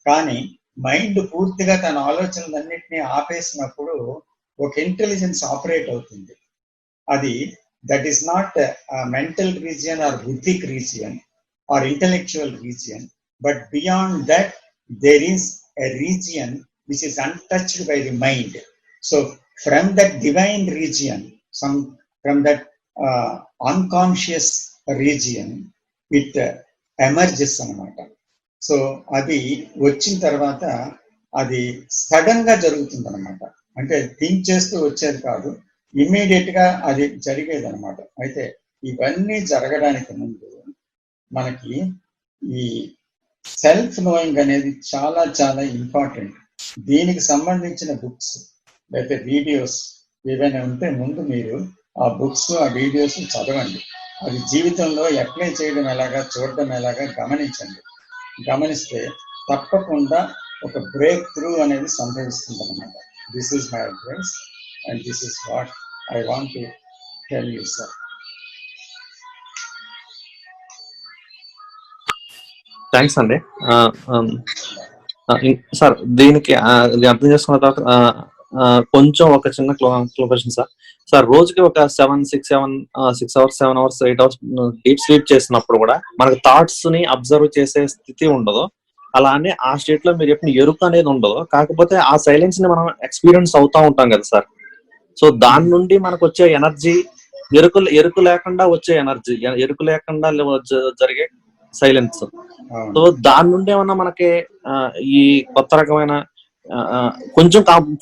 కానీ మైండ్ పూర్తిగా తన ఆలోచనలన్నింటినీ ఆపేసినప్పుడు ఒక ఇంటెలిజెన్స్ ఆపరేట్ అవుతుంది. అది that is not a mental region or buddhic region or intellectual region, but beyond that there is a region which is untouched by the mind. So from that divine region, from that unconscious region, it emerges anamata. So అది వచ్చిన తర్వాత అది sudden గా జరుగుతుంది అనమాట. అంటే think చేస్తూ వచ్చేది కాదు, ఇమ్మీడియట్ గా అది జరిగేది అనమాట. అయితే ఇవన్నీ జరగడానికి ముందు మనకి ఈ సెల్ఫ్ నోయింగ్ అనేది చాలా చాలా ఇంపార్టెంట్. దీనికి సంబంధించిన బుక్స్ లేకపోతే వీడియోస్ ఏవైనా ఉంటే ముందు మీరు ఆ బుక్స్, ఆ వీడియోస్ చదవండి. అది జీవితంలో అప్లై చేయడం ఎలాగా, చూడడం ఎలాగా గమనించండి. గమనిస్తే తప్పకుండా ఒక బ్రేక్ త్రూ అనేది సంభవిస్తుంది అనమాట. This is my advice and this is what I want to tell you, sir. Thanks అండి. సార్ దీనికి అర్థం చేసుకున్న తర్వాత కొంచెం ఒక చిన్న క్లోజన్ సార్. సార్ రోజుకి ఒక 6 hours 7 hours 8 hours deep sleep చేసినప్పుడు కూడా మనకు థాట్స్ ని అబ్జర్వ్ చేసే స్థితి ఉండదు. అలానే ఆ స్టేట్ లో మీరు చెప్పిన ఎరుక అనేది ఉండదు. కాకపోతే ఆ సైలెన్స్ ని మనం ఎక్స్పీరియన్స్ అవుతా ఉంటాం కదా సార్. సో దాని నుండి మనకు వచ్చే ఎనర్జీ ఎరుకు లేకుండా వచ్చే ఎనర్జీ, ఎరుకు లేకుండా జరిగే సైలెన్స్. సో దాని నుండి ఏమన్నా మనకి ఈ కొత్త రకమైన కొంచెం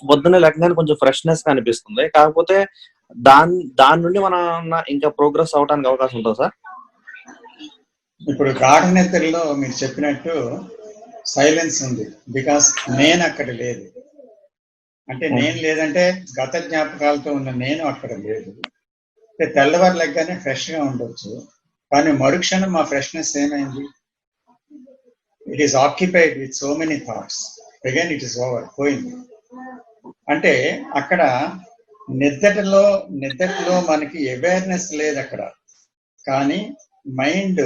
పొద్దున్నే లేకగానే కొంచెం ఫ్రెష్నెస్ అనిపిస్తుంది. కాకపోతే దాని నుండి మనం ఇంకా ప్రోగ్రెస్ అవడానికి అవకాశం ఉంటుందా సార్? ఇప్పుడు గాఢ నిద్రలో మీరు చెప్పినట్టు సైలెన్స్ ఉంది, బికాస్ నేను అక్కడ లేదు. అంటే నేను లేదంటే గత జ్ఞాపకాలతో ఉన్న నేను అక్కడ లేదు. అంటే తెల్లవారు లెగ్గానే ఫ్రెష్ గా ఉండొచ్చు, కానీ మరుక్షణం మా ఫ్రెష్నెస్ ఏమైంది? It is occupied with so many thoughts, again it is over, పోయింది. అంటే అక్కడ నిద్రలో మనకి అవేర్నెస్ లేదు అక్కడ, కానీ మైండ్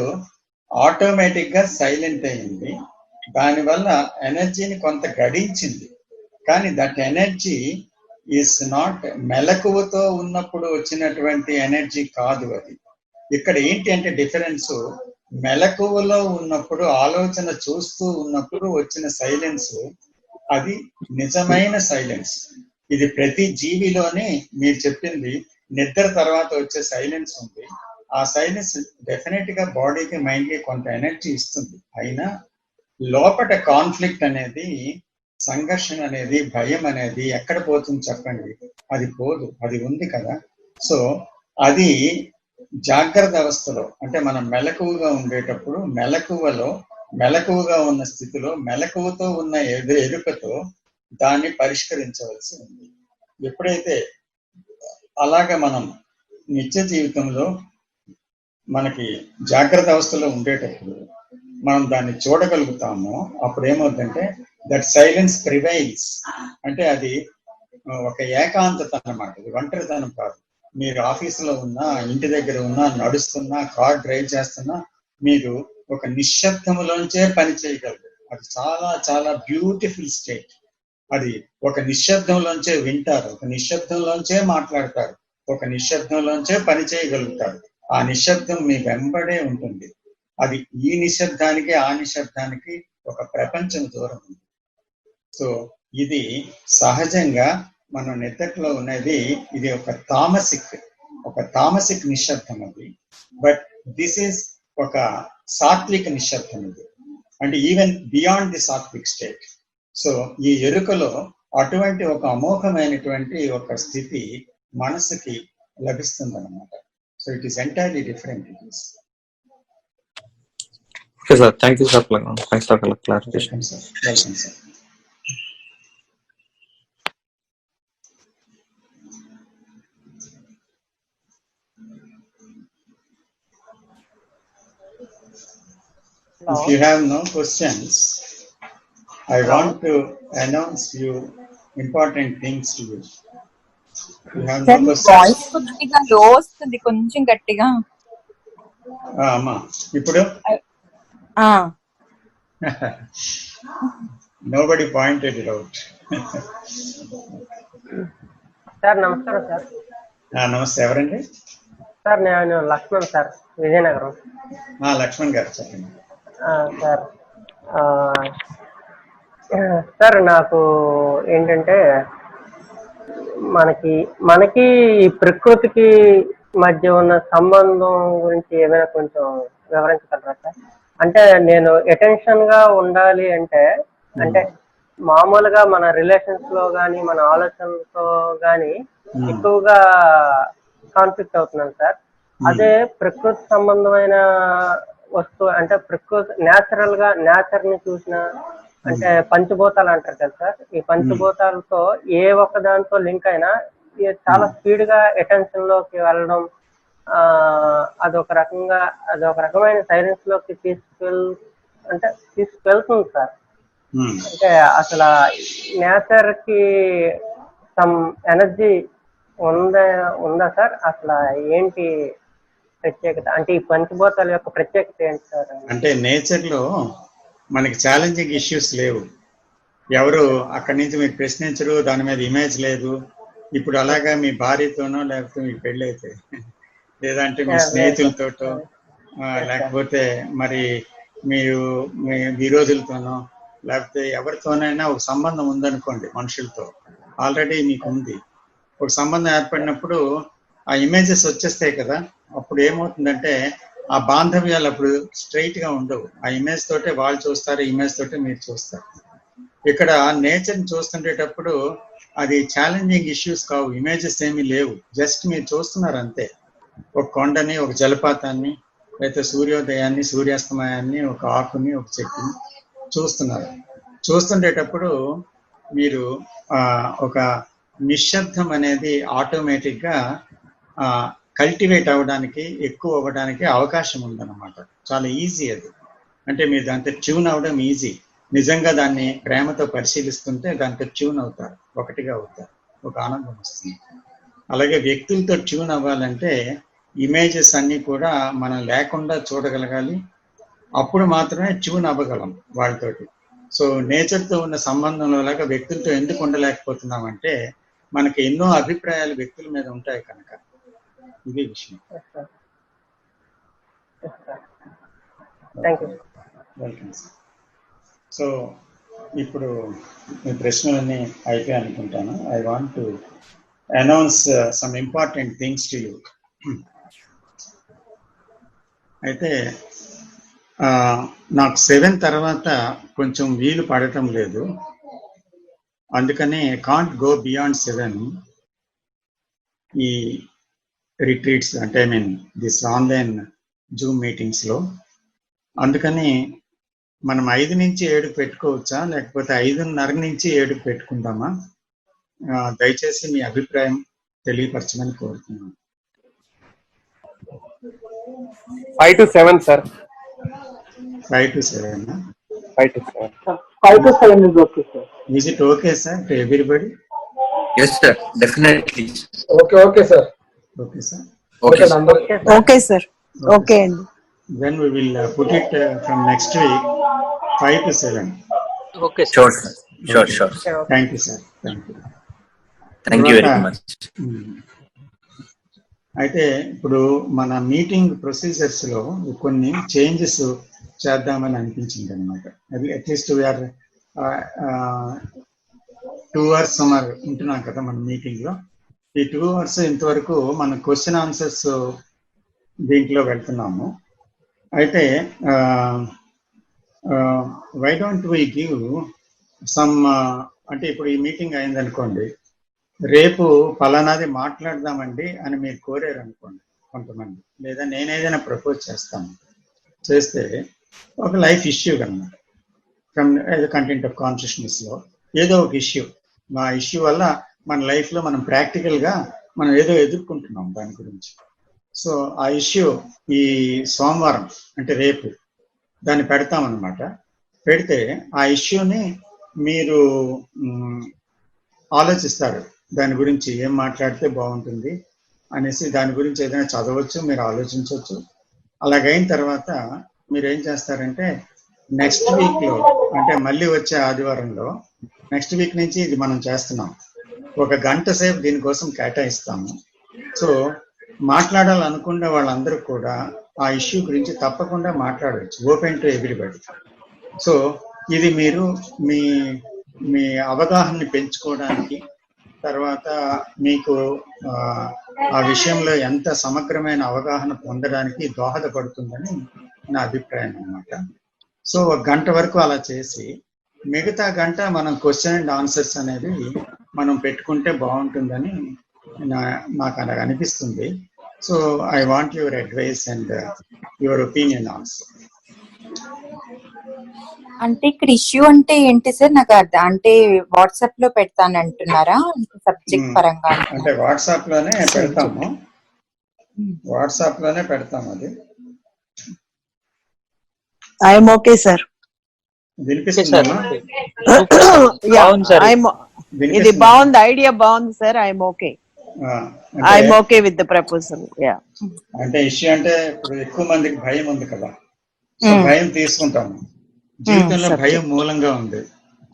ఆటోమేటిక్ గా సైలెంట్ అయింది. దానివల్ల ఎనర్జీని కొంత గడించింది, కానీ దట్ ఎనర్జీ ఈస్ నాట్ మెలకువతో ఉన్నప్పుడు వచ్చినటువంటి ఎనర్జీ కాదు అది. ఇక్కడ ఏంటి అంటే డిఫరెన్స్, మెలకువలో ఉన్నప్పుడు ఆలోచన చూస్తూ ఉన్నప్పుడు వచ్చిన సైలెన్స్ అది నిజమైన సైలెన్స్. ఇది ప్రతి జీవిలోనే మీరు చెప్పింది నిద్ర తర్వాత వచ్చే సైలెన్స్ ఉంది. ఆ సైలెన్స్ డెఫినెట్ గా బాడీకి మైండ్ కి కొంత ఎనర్జీ ఇస్తుంది. అయినా లోపట కాన్ఫ్లిక్ట్ అనేది, సంఘర్షణ అనేది, భయం అనేది ఎక్కడ పోతుంది చెప్పండి? అది పోదు, అది ఉంది కదా. సో అది జాగ్రత్త అవస్థలో, అంటే మనం మెలకువగా ఉండేటప్పుడు మెలకువగా ఉన్న స్థితిలో మెలకువతో ఉన్న ఎరుకతో దాన్ని పరిష్కరించవలసి ఉంది. ఎప్పుడైతే అలాగా మనం నిత్య జీవితంలో మనకి జాగ్రత్త అవస్థలో ఉండేటప్పుడు మనం దాన్ని చూడగలుగుతామో అప్పుడు ఏమవుతుందంటే దట్ సైలెన్స్ ప్రివైల్స్. అంటే అది ఒక ఏకాంతత అన్నమాట, ఇది ఒంటరితనం కాదు. మీరు ఆఫీసులో ఉన్నా, ఇంటి దగ్గర ఉన్నా, నడుస్తున్నా, కార్ డ్రైవ్ చేస్తున్నా మీరు ఒక నిశ్శబ్దంలోంచే పని చేయగలరు. అది చాలా చాలా బ్యూటిఫుల్ స్టేట్. అది ఒక నిశ్శబ్దంలోంచే వింటారు, ఒక నిశ్శబ్దంలోంచే మాట్లాడతారు, ఒక నిశ్శబ్దంలోంచే పని చేయగలుగుతారు. ఆ నిశ్శబ్దం మీ వెంబడే ఉంటుంది. అది ఈ నిశ్శబ్దానికి ఆ నిశ్శబ్దానికి ఒక ప్రపంచం దూరం ఉంది. సో ఇది సహజంగా మన నిద్రలో ఉన్నది. ఇది ఒక తామసిక్ నిశ్శబ్దం అది. బట్ దిస్ ఈస్ ఒక సాత్విక నిశ్శబ్దం ఇది, అంటే even beyond the sattvic state. So ఈ ఎరుకలో అటువంటి ఒక అమోఘమైనటువంటి ఒక స్థితి మనసుకి లభిస్తుంది అన్నమాట. So it is entirely different. It is okay sir, thank you sir. Thanks for clarification. Welcome sir. If you have no questions, I want to announce few important things to you. You have no questions? Voice కొద్దిగా లో వస్తుంది, కొంచెం గట్టిగా. అమ్మా ఇప్పుడు nobody pointed it out. Sir నమస్కారం sir. నమస్తే, ఎవరండి? సార్ నేను లక్ష్మణ్ సార్, విజయనగరం. లక్ష్మణ్ గారు చెప్పండి. సార్ సార్ నాకు ఏంటంటే మనకి ఈ ప్రకృతికి మధ్య ఉన్న సంబంధం గురించి ఏమైనా కొంచెం వివరించగలరా సార్? అంటే నేను అటెన్షన్ గా ఉండాలి అంటే మామూలుగా మన రిలేషన్స్ లో గానీ మన ఆలోచనలతో గానీ ఎక్కువగా కాన్ఫ్లిక్ట్ అవుతున్నాను సార్. అదే ప్రకృతి సంబంధమైన వస్తువు అంటే ప్రకృతి నేచర్ ని చూసిన అంటే పంచభూతాలు అంటారు కదా సార్. ఈ పంచభూతాలతో ఏ ఒక్క దాంతో లింక్ అయినా చాలా స్పీడ్ గా అటెన్షన్ లోకి వెళ్ళడం, అదొక రకమైన సైలెన్స్ లోకి తీసుకెళ్తుంది సార్. అంటే అసలు నేచర్ కి సమ్ ఎనర్జీ ఉందా సార్? అసలు ఏంటి ప్రత్యేకత? అంటే ఈ పంచభూతాల యొక్క ప్రత్యేకత ఏంటి సార్? అంటే నేచర్ లో మనకి ఛాలెంజింగ్ ఇష్యూస్ లేవు. ఎవరు అక్కడి నుంచి మీరు ప్రశ్నించరు, దాని మీద ఇమేజ్ లేదు. ఇప్పుడు అలాగా మీ భార్యతోనో లేకపోతే మీ పెళ్ళైతే లేదంటే మీ స్నేహితులతోటో లేకపోతే మరి మీరు మీ విరోధులతోనో లేకపోతే ఎవరితోనైనా ఒక సంబంధం ఉందనుకోండి, మనుషులతో ఆల్రెడీ మీకు ఉంది, ఒక సంబంధం ఏర్పడినప్పుడు ఆ ఇమేజెస్ వచ్చేస్తాయి కదా. అప్పుడు ఏమవుతుందంటే ఆ బాంధవ్యాలు అప్పుడు స్ట్రైట్ గా ఉండవు. ఆ ఇమేజ్ తోటే వాళ్ళు చూస్తారు, ఇమేజ్ తోటే మీరు చూస్తారు. ఇక్కడ నేచర్ ని చూస్తుండేటప్పుడు అది ఛాలెంజింగ్ ఇష్యూస్ కావు, ఇమేజెస్ ఏమీ లేవు, జస్ట్ మీరు చూస్తున్నారు అంతే. ఒక కొండని, ఒక జలపాతాన్ని, లేకపోతే సూర్యోదయాన్ని, సూర్యాస్తమయాన్ని, ఒక ఆకుని, ఒక చెట్టుని చూస్తున్నారు. చూస్తుండేటప్పుడు మీరు ఒక నిశ్శబ్దం అనేది ఆటోమేటిక్ గా కల్టివేట్ అవ్వడానికి, ఎక్కువ అవ్వడానికి అవకాశం ఉందన్నమాట. చాలా ఈజీ అది. అంటే మీరు దాంతో ట్యూన్ అవ్వడం ఈజీ. నిజంగా దాన్ని ప్రేమతో పరిశీలిస్తుంటే దాంతో ట్యూన్ అవుతారు, ఒకటిగా అవుతారు, ఒక ఆనందం వస్తుంది. అలాగే వ్యక్తులతో ట్యూన్ అవ్వాలంటే ఇమేజెస్ అన్ని కూడా మనం లేకుండా చూడగలగాలి, అప్పుడు మాత్రమే ట్యూన్ అవ్వగలం వాళ్ళతోటి. సో నేచర్తో ఉన్న సంబంధంలో లాగా వ్యక్తులతో ఎందుకు ఉండలేకపోతున్నామంటే మనకి ఎన్నో అభిప్రాయాలు వ్యక్తుల మీద ఉంటాయి కనుక. ఇదే విషయం. Welcome sir. సో ఇప్పుడు మీ ప్రశ్నలన్నీ అయిపోయాయి అనుకుంటాను. I want to announce some important things to you. అయితే నాకు 7 తర్వాత కొంచెం వీలు పడటం లేదు, అందుకని కాంట్ గో బియాండ్ 7 ఈ రిట్రీట్స్, అంటే I mean this online Zoom meetings లో. అందుకని మనం 5 నుంచి 7 పెట్టుకోవచ్చా, లేకపోతే 5:30 నుంచి 7 పెట్టుకుందామా? దయచేసి మీ అభిప్రాయం తెలియపరచమని కోరుతున్నాను. 5 to 7 sir. 5 to 7. 5 to 7. 5 to 7 is okay, sir. Is it okay, sir, to everybody? Yes, sir. Definitely. Okay, sir. Okay, sir. Okay. Okay sir. Okay అండి. Then we will put it from next week 5 to 7. Okay, sure, sir. Sure. Thank you, sir. Thank you. Thank you very much. అయితే ఇప్పుడు మన meeting procedures లో కొన్ని changes చేద్దామని అనిపించింది అనమాట. అది అట్లీస్ట్ వీఆర్ 2 hours సుమారు ఉంటున్నాం కదా మన మీటింగ్ లో. ఈ 2 hours ఇంతవరకు మన క్వశ్చన్ ఆన్సర్స్ దీంట్లో వెళ్తున్నాము. అయితే why don't we give some, అంటే ఇప్పుడు ఈ మీటింగ్ అయిందనుకోండి, రేపు ఫలానాది మాట్లాడదామండి అని మీరు కోరారు అనుకోండి కొంతమంది, లేదా నేను ఏదైనా ప్రపోజ్ చేస్తే ఒక లైఫ్ ఇష్యూ కన్నమాట, ఫ్రమ్ కంటెంట్ ఆఫ్ కాన్షియస్నెస్ లో ఏదో ఒక ఇష్యూ, ఆ ఇష్యూ వల్ల మన లైఫ్ లో మనం ప్రాక్టికల్ గా మనం ఏదో ఎదుర్కొంటున్నాం దాని గురించి. సో ఆ ఇష్యూ ఈ సోమవారం అంటే రేపు దాన్ని పెడతామన్నమాట. పెడితే ఆ ఇష్యూని మీరు ఆలోచిస్తారు, దాని గురించి ఏం మాట్లాడితే బాగుంటుంది అనేసి, దాని గురించి ఏదైనా చదవచ్చు, మీరు ఆలోచించవచ్చు. అలాగైన తర్వాత మీరు ఏం చేస్తారంటే నెక్స్ట్ వీక్ లో, అంటే మళ్ళీ వచ్చే ఆదివారంలో, నెక్స్ట్ వీక్ నుంచి ఇది మనం చేస్తున్నాం, 1 గంట సేపు దీనికోసం కేటాయిస్తాము. సో మాట్లాడాలనుకునే వాళ్ళందరూ కూడా ఆ ఇష్యూ గురించి తప్పకుండా మాట్లాడవచ్చు, ఓపెన్ టు ఎవ్రీబడి. సో ఇది మీరు మీ అవగాహనని పెంచుకోవడానికి, తర్వాత మీకు ఆ విషయంలో ఎంత సమగ్రమైన అవగాహన పొందడానికి దోహదపడుతుందని నా అభిప్రాయం అన్నమాట. సో 1 గంట వరకు అలా చేసి మిగతా గంట మనం క్వశ్చన్ అండ్ ఆన్సర్స్ అనేది మనం పెట్టుకుంటే బాగుంటుందని నాకు అలా అనిపిస్తుంది. So I want your advice and your opinion also. అంటే ఇక్కడ ఇష్యూ అంటే ఏంటి సార్? నాకు అర్థం, అంటే వాట్సాప్ లో పెడతానంటున్నారా? సబ్జెక్ట్ పరంగా అంటే వాట్సాప్ లోనే పెడతాము అది. I'm okay sir. వినిపిస్తుందా? ఇది బాగుంది, ఐడియా బాగుంది sir. I'm okay. I'm okay with the proposal. అంటే ఇష్యూ అంటే ఇప్పుడు ఎక్కువ మందికి భయం ఉంది కదా, సో భయం తీసుకుంటాము. జీవితంలో భయం మూలంగా ఉంది.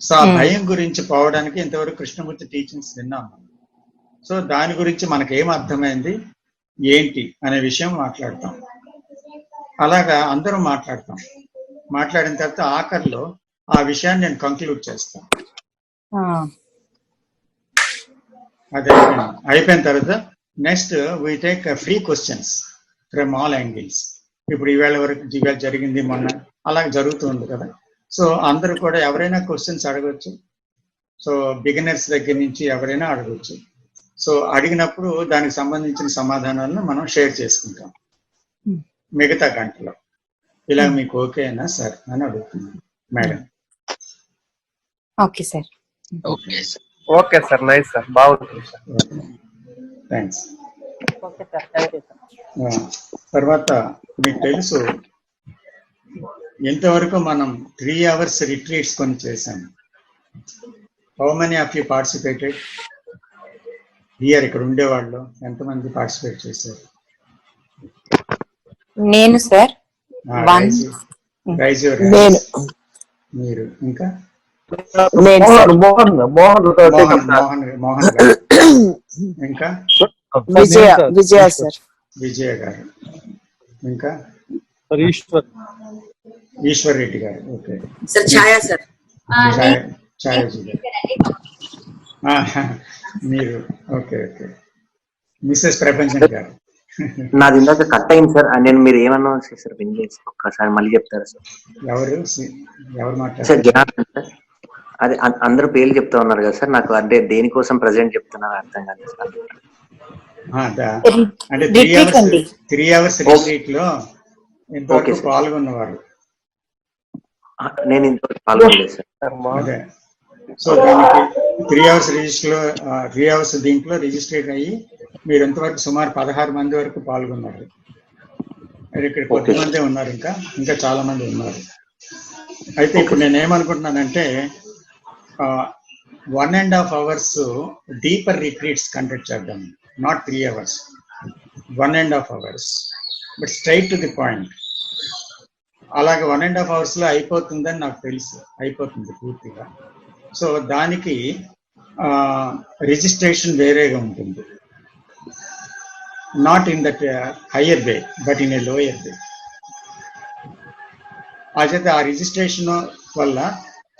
సో ఆ భయం గురించి పోవడానికి ఇంతవరకు కృష్ణమూర్తి టీచింగ్స్ విన్నాము. సో దాని గురించి మనకి ఏం అర్థమైంది ఏంటి అనే విషయం మాట్లాడతాం. అలాగా అందరం మాట్లాడిన తర్వాత ఆఖరిలో ఆ విషయాన్ని నేను కంక్లూడ్ చేస్తాను. అదే అయిపోయిన తర్వాత next we take free questions from all angles. ఇప్పుడు ఈవేళ జరిగింది మొన్న అలాగే జరుగుతుంది కదా. సో అందరూ కూడా ఎవరైనా క్వశ్చన్స్ అడగచ్చు. సో బిగినర్స్ దగ్గర నుంచి ఎవరైనా అడగచ్చు. సో అడిగినప్పుడు దానికి సంబంధించిన సమాధానాలను మనం షేర్ చేసుకుంటాం మిగతా గంటలో. ఇలా మీకు ఓకేనా సార్ అని అడుగుతున్నాను madam. Okay sir. Okay sir, nice sir, బాగుంటుంది sir. Thanks. Okay sir, thank you sir. తర్వాత మీకు తెలుసు ఎంతవరకు మనం 3 hours రిట్రీట్స్ కొని చేశాము. How many of you participated here? ఇక్కడ ఉండేవాళ్ళు ఎంతమంది పార్టిసిపేట్ చేశారు? నేను సార్ రైజ్ యువర్ నేను మీరు ఇంకా మోహన్ మోహన్ గారు ఇంకా విజయ సార్. విజయ గారు ఇంకా ఈశ్వర్ రెడ్డి గారు. ఓకే సార్ ఛాయా సార్. ఛాయాజీ గారు మీరు. Okay okay. మిస్సెస్ ప్రపంచం గారు. నాది ఇందాక కట్ అయింది సార్. నేను మీరు ఏమన్నా సార్ వినలేదు, ఒక్కసారి మళ్ళీ చెప్తారా సార్? ఎవరు మాట్లాడారు సార్? జనార్దన్ సార్. అదే అందరూ పేర్లు చెప్తా ఉన్నారు కదా సార్, నాకు అంటే దేనికోసం ప్రజెంట్ చెప్తున్నారు అర్థం కాదు సార్. అంటే 3 hours రిట్రీట్ లో ఇంతవరకు పాల్గొన్నవారు. నేను ఇంతవరకు పాల్గొనలేదు సార్. అదే. సో దానికి 3 hours రిజిస్టర్ 3 hours దీంట్లో రిజిస్ట్రేట్ అయ్యి మీరు ఎంతవరకు సుమారు 16 మంది వరకు పాల్గొన్నారు. ఇక్కడ కొద్దిమంది ఉన్నారు, ఇంకా చాలా మంది ఉన్నారు. అయితే ఇప్పుడు నేను ఏమనుకుంటున్నానంటే 1.5 hours డీపర్ రిట్రీట్స్ కండక్ట్ చేద్దాం. Not 3 hours, 1.5 hours, but straight to the point. అలాగే 1.5 hours లో అయిపోతుందని నాకు తెలుసు, అయిపోతుంది పూర్తిగా. సో దానికి రిజిస్ట్రేషన్ వేరేగా ఉంటుంది. Not in that higher way but in a lower way. అయితే ఆ రిజిస్ట్రేషన్ వల్ల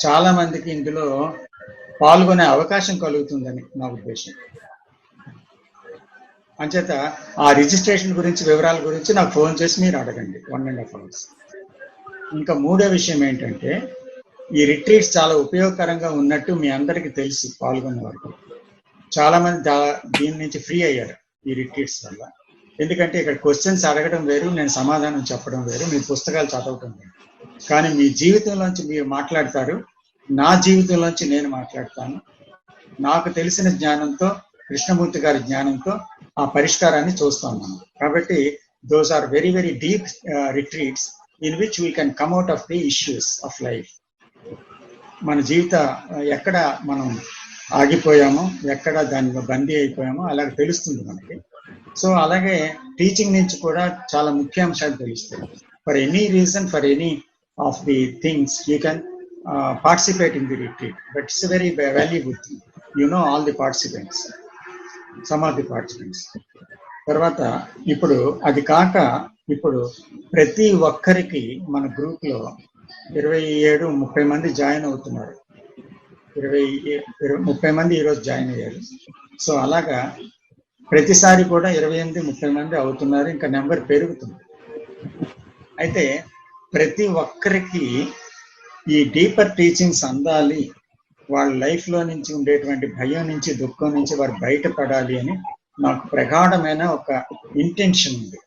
చాలా మందికి ఇందులో పాల్గొనే అవకాశం కలుగుతుందని నా ఉద్దేశం. అంచేత ఆ రిజిస్ట్రేషన్ గురించి వివరాల గురించి నాకు ఫోన్ చేసి మీరు అడగండి. 1.5 hours. ఇంకా మూడో విషయం ఏంటంటే ఈ రిట్రీట్స్ చాలా ఉపయోగకరంగా ఉన్నట్టు మీ అందరికీ తెలుసు. పాల్గొన్న వరకు చాలా మంది దీని నుంచి ఫ్రీ అయ్యారు ఈ రిట్రీట్స్ వల్ల. ఎందుకంటే ఇక్కడ క్వశ్చన్స్ అడగడం వేరు, నేను సమాధానం చెప్పడం వేరు, మీ పుస్తకాలు చదవటం వేరు. కానీ మీ జీవితంలోంచి మీరు మాట్లాడతారు, నా జీవితంలోంచి నేను మాట్లాడతాను. నాకు తెలిసిన జ్ఞానంతో, కృష్ణమూర్తి గారి జ్ఞానంతో ఆ పరిష్కారాన్ని చూస్తాం మనం. కాబట్టి those are very very deep retreats in which we can come out of the issues of life. మన జీవిత ఎక్కడ మనం ఆగిపోయామో, ఎక్కడ దానిలో బందీ అయిపోయామో అలాగే తెలుస్తుంది మనకి. సో అలాగే టీచింగ్ నుంచి కూడా చాలా ముఖ్యాంశాలు తెలుస్తాయి. For any reason, for any of the things you can participate in the retreat, but it's very valuable thing. You know all the participants, some of the participants. తర్వాత ఇప్పుడు అది కాక ఇప్పుడు ప్రతి ఒక్కరికి మన గ్రూప్ లో 27-30 మంది జాయిన్ అవుతున్నారు. 30 మంది ఈరోజు జాయిన్ అయ్యారు. సో అలాగా ప్రతిసారి కూడా 28-30 మంది అవుతున్నారు. ఇంకా నెంబర్ పెరుగుతుంది. అయితే ప్రతి ఒక్కరికి ఈ డీపర్ టీచింగ్స్ అందాలి, వాళ్ళ లైఫ్ లో నుంచి ఉండేటువంటి భయం నుంచి, దుఃఖం నుంచి వారు బయటపడాలి అని నాకు ప్రగాఢమైన ఒక ఇంటెన్షన్ ఉంది.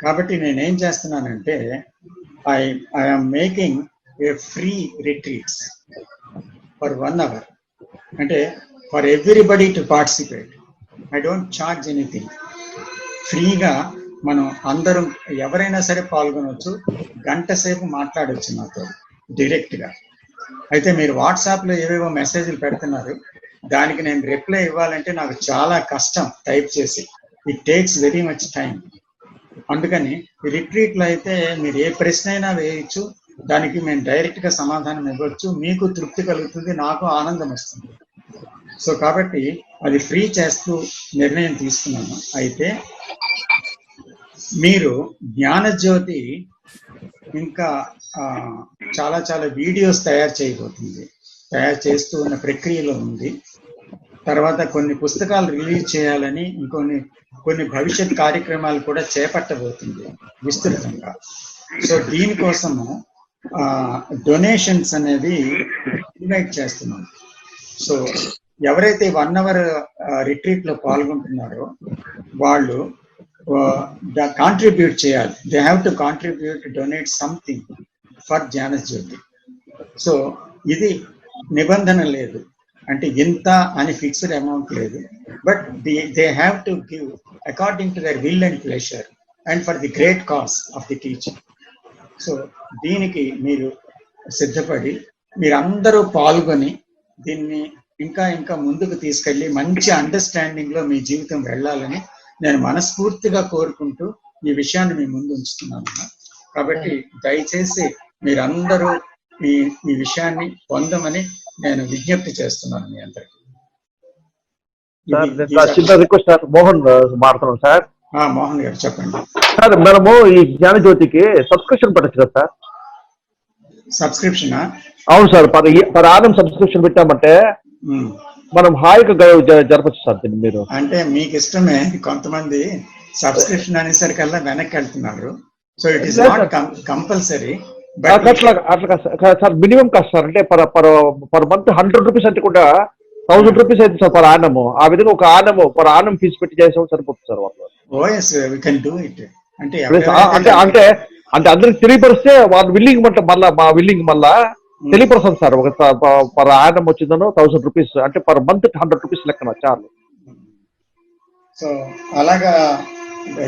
కాబట్టి నేనేం చేస్తున్నానంటే I'm making a free retreats for 1 hour. అంటే for everybody to participate. I don't charge anything. ఫ్రీగా మనం అందరం ఎవరైనా సరే పాల్గొనవచ్చు. గంట సేపు మాట్లాడవచ్చు నాతో డైరెక్ట్ గా. అయితే మీరు వాట్సాప్ లో ఏవేవో మెసేజ్లు పెడుతున్నారు, దానికి నేను రిప్లై ఇవ్వాలంటే నాకు చాలా కష్టం టైప్ చేసి. It takes very much time. అందుకని రిట్రీట్ లో అయితే మీరు ఏ ప్రశ్న అయినా వేయచ్చు, దానికి మేము డైరెక్ట్ గా సమాధానం ఇవ్వచ్చు. మీకు తృప్తి కలుగుతుంది, నాకు ఆనందం వస్తుంది. సో కాబట్టి అది ఫ్రీ చేస్తూ నిర్ణయం తీసుకున్నాను. అయితే మీరు జ్ఞానజ్యోతి ఇంకా చాలా చాలా వీడియోస్ తయారు చేయబోతుంది, తయారు చేస్తూ ఉన్న ప్రక్రియలో ఉంది. తర్వాత కొన్ని పుస్తకాలు రిలీజ్ చేయాలని కొన్ని భవిష్యత్ కార్యక్రమాలు కూడా చేపట్టబోతుంది విస్తృతంగా. సో దీనికోసము డొనేషన్స్ అనేది ఇన్వైట్ చేస్తున్నాం. సో ఎవరైతే 1 hour రిట్రీట్ లో పాల్గొంటున్నారో వాళ్ళు కాంట్రిబ్యూట్ చేయాలి. They have to contribute, donate something for Gnanajyothi. So ఇది నిబంధన లేదు, అంటే ఇంత అని ఫిక్స్డ్ అమౌంట్ లేదు. But they have to give according to their will and pleasure and for the great cause of the teaching. So దీనికి మీరు సిద్ధపడి మీరందరూ పాల్గొని దీన్ని ఇంకా ఇంకా ముందుకు తీసుకెళ్లి మంచి అండర్స్టాండింగ్ లో మీ జీవితం వెళ్ళాలని నేను మనస్ఫూర్తిగా కోరుకుంటూ ఈ విషయాన్ని మీ ముందు ఉంచుతున్నాను. కాబట్టి దయచేసి మీరందరూ ఈ విషయాన్ని పొందమని నేను విజ్ఞప్తి చేస్తున్నాను మీ అందరికీ. చిన్న రిక్వెస్ట్ సార్, మోహన్ మాట్లాడుతున్నాం సార్. మోహన్ గారు చెప్పండి సార్. మనము ఈ జ్ఞానజ్యోతికి సబ్స్క్రిప్షన్ పెట్టచ్చు కదా సార్? సబ్స్క్రిప్షన్? అవును సార్, పర్ ఆనం సబ్స్క్రిప్షన్ పెట్టామంటే మనం హాయిగా జరపచ్చు సార్ దీన్ని. మీరు అంటే మీకు ఇష్టమే, కొంతమంది సబ్స్క్రిప్షన్ అనేసరికల్లా వెనక్కి వెళ్తున్నారు. So it is not compulsory. అట్లా సార్, మినిమం కాస్ట్ సార్. అంటే పర్ మంత్ 100 రూపీస్ అంటే కూడా 1000 రూపీస్ అయితే సార్ పర్ ఆనము. ఆ విధంగా ఒక ఆనము పర్ ఆనం ఫీజు పెట్టి చేసాం సరిపోతుంది సార్ వాళ్ళు. అంటే అందరికి తెలియపరిస్తే వాళ్ళు విల్లింగ్ మళ్ళా మా విల్లింగ్ మళ్ళా తెలియపరుస్తాం సార్. ఒక పర్ ఆనం వచ్చిందనో 1000 రూపీస్ అంటే పర్ మంత్ 100 రూపీస్ లెక్కన చాలు. సో అలాగా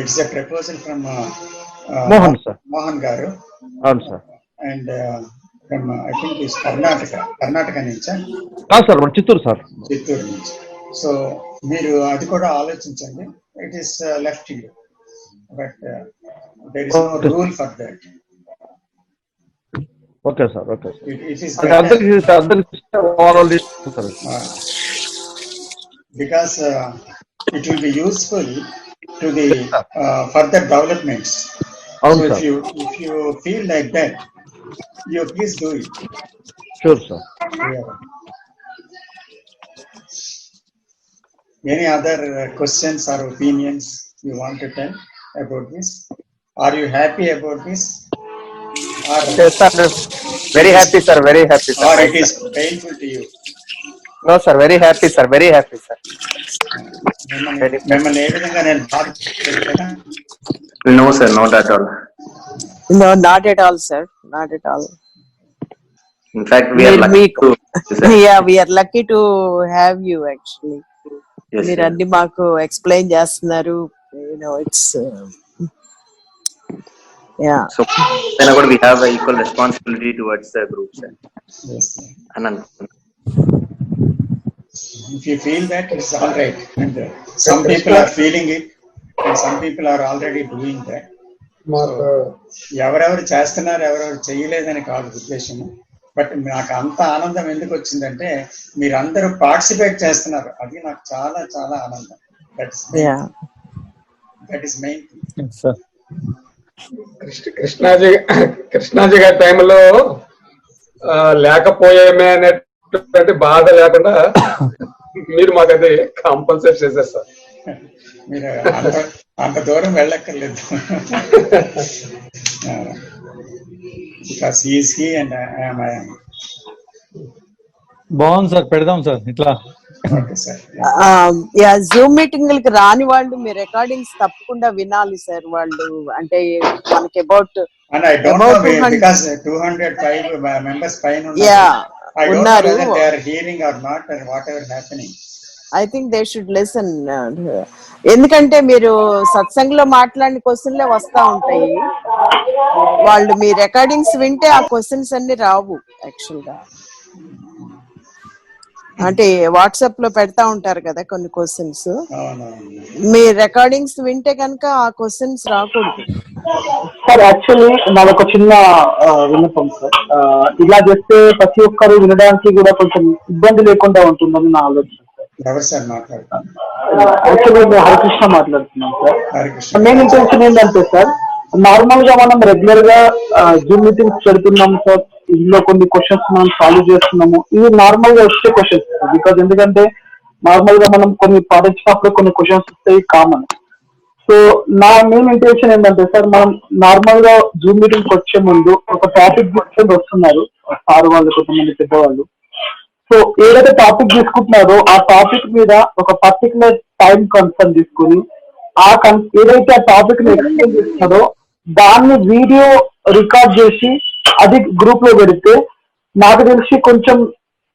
it's a proposal from Mohan sir. Mohan గారు. అవును sir. And from I think is Karnataka నుంచా? కాదు సార్, మన చిత్తూరు సార్. చిత్తూరు నుంచి. సో మీరు అది కూడా ఆలోచించండి. It is left you, but there is no rule for that. Okay sir, okay because it will be useful to the further developments. So if you feel like that, you please do it. Sure sir. Yeah. Any other questions or opinions you want to tell about this? Are you happy about this? Yes sir, very happy sir, very happy sir. Or it is painful to you? No sir, very happy sir, very happy sir. మిమ్మల్ని ఏ విధంగా నేను బాధ పెట్టానా? No sir, not at all. No, not at all sir, not at all. In fact, we are lucky to. Yeah, we are lucky to have you actually. Yes, మీరు అన్ని మాకు explain చేస్తున్నారు. It's yeah. So then again we have a equal responsibility towards the group sir. Yes sir. Anand. If you feel that, it's all right. And some people are feeling it, and some people are already doing that. ఎవరెవరు చేస్తున్నారు, ఎవరెవరు చేయలేదని కాదు ఉద్దేశము. But నాకు అంత ఆనందం ఎందుకు వచ్చిందంటే మీరందరూ పార్టిసిపేట్ చేస్తున్నారు. అది నాకు చాలా చాలా ఆనందం. That is main. కృష్ణాజీ గారి టైంలో లేకపోయేమే అనేటువంటి బాధ లేకుండా మీరు మాకు అది కంపల్సరీ చేసేస్తారు. మీరు అంత దూరం వెళ్ళక్కర్లేదు. Because he is he and I am. బాగుంది సార్, పెడదాం సార్ ఇట్లా. జూమ్ మీటింగ్లకి రాని వాళ్ళు మీ రికార్డింగ్స్ తప్పకుండా వినాలి సార్. వాళ్ళు అంటే మనకి అబౌట్ 205 members పైన ఉన్నారు. They are hearing or not or whatever happening. I think they should listen. ఎందుకంటే మీరు సత్సంగంలో మాట్లాడిన క్వశ్చన్లే వస్తా ఉంటాయి. వాళ్ళు మీ రికార్డింగ్స్ వింటే ఆ క్వశ్చన్స్ అన్ని రావు యాక్చువల్ గా. అంటే వాట్సాప్ లో పెడతా ఉంటారు కదా కొన్ని క్వశ్చన్స్, మీ రికార్డింగ్స్ వింటే కనుక ఆ క్వశ్చన్స్ రాకూడదు. సార్ యాక్చువల్లీ నాది ఒక చిన్న విన్నపం సార్. ఇలా చేస్తే ప్రతి ఒక్కరు వినడానికి కూడా కొంచెం ఇబ్బంది లేకుండా ఉంటుందని నా ఆలోచన సార్. ఎవరు సార్ మాట్లాడుతున్నారు? యాక్చువల్లీ నేను హరికృష్ణ మాట్లాడుతున్నాను సార్. హరికృష్ణ. మెయిన్ ఇంటెన్షన్ ఏంటంటే సార్, నార్మల్ గా మనం రెగ్యులర్ గా జూమ్ మీటింగ్స్ పెడుతున్నాం సార్. ఇందులో కొన్ని క్వశ్చన్స్ మనం సాల్వ్ చేస్తున్నాము. ఇవి నార్మల్ గా వచ్చే క్వశ్చన్స్ బికాజ్ ఎందుకంటే నార్మల్ గా మనం కొన్ని పాటించినప్పుడు కొన్ని క్వశ్చన్స్ వస్తాయి కామన్. సో నా మెయిన్ ఇంటెన్షన్ ఏంటంటే సార్, మనం నార్మల్ గా జూమ్ మీటింగ్ వచ్చే ముందు ఒక టాపిక్ వస్తున్నారు సార్ వాళ్ళు, కొంతమంది పెద్దవాళ్ళు. సో ఏదైతే టాపిక్ తీసుకుంటున్నారో ఆ టాపిక్ మీద ఒక పర్టికులర్ టైం కన్సర్న్ తీసుకుని ఏదైతే ఆ టాపిక్ ని ఎక్స్ప్లెయిన్ చేస్తున్నారో దాన్ని వీడియో రికార్డ్ చేసి అది గ్రూప్ లో పెడితే నాకు తెలిసి కొంచెం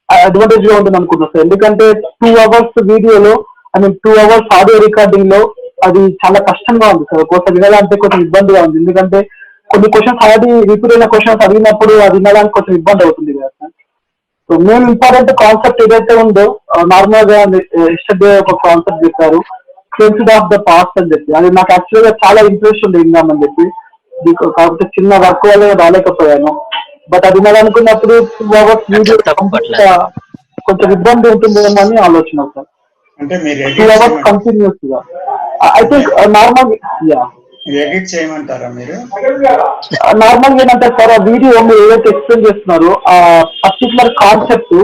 అడ్వాంటేజ్ గా ఉంటుంది అనుకుంటున్నాను సార్. ఎందుకంటే 2 hours వీడియోలో 2 hours ఆడియో రికార్డింగ్ లో అది చాలా కష్టంగా ఉంది సార్. ఒక్కోసారి వినాలంటే కొంచెం ఇబ్బందిగా ఉంది, ఎందుకంటే కొన్ని క్వశ్చన్స్ ఆల్రెడీ రిపీట్ అయిన క్వశ్చన్స్ అడిగినప్పుడు అది వినడానికి కొంచెం ఇబ్బంది అవుతుంది కదా sir. So main important concept ఏదైతే ఉందో నార్మల్ గా ఎస్టర్డే ఒక కాన్సెప్ట్ చెప్పారు, సెన్స్ ఆఫ్ ద పాస్ట్ అని చెప్పి. అది నాకు యాక్చువల్ గా చాలా ఇంట్రెస్ట్ ఉంది విందామని చెప్పి. కాకపోతే చిన్న వర్క్ వల్ల రాలేకపోయాను. బట్ అది వినాలనుకున్నప్పుడు 2 hours వీడియో కొంచెం ఇబ్బంది ఉంటుందేమో అని ఆలోచన సార్. అంటే మీరు 2 hours కంటిన్యూస్ గా ఐ థింక్ నార్మల్ ఎడిట్ చేయమంటారా మీరు? నార్మల్ గా ఏంటంటే సార్, ఆ వీడియో మీరు ఏదైతే ఎక్స్ప్లెయిన్ చేస్తున్నారో ఆ పర్టికులర్ కాన్సెప్ట్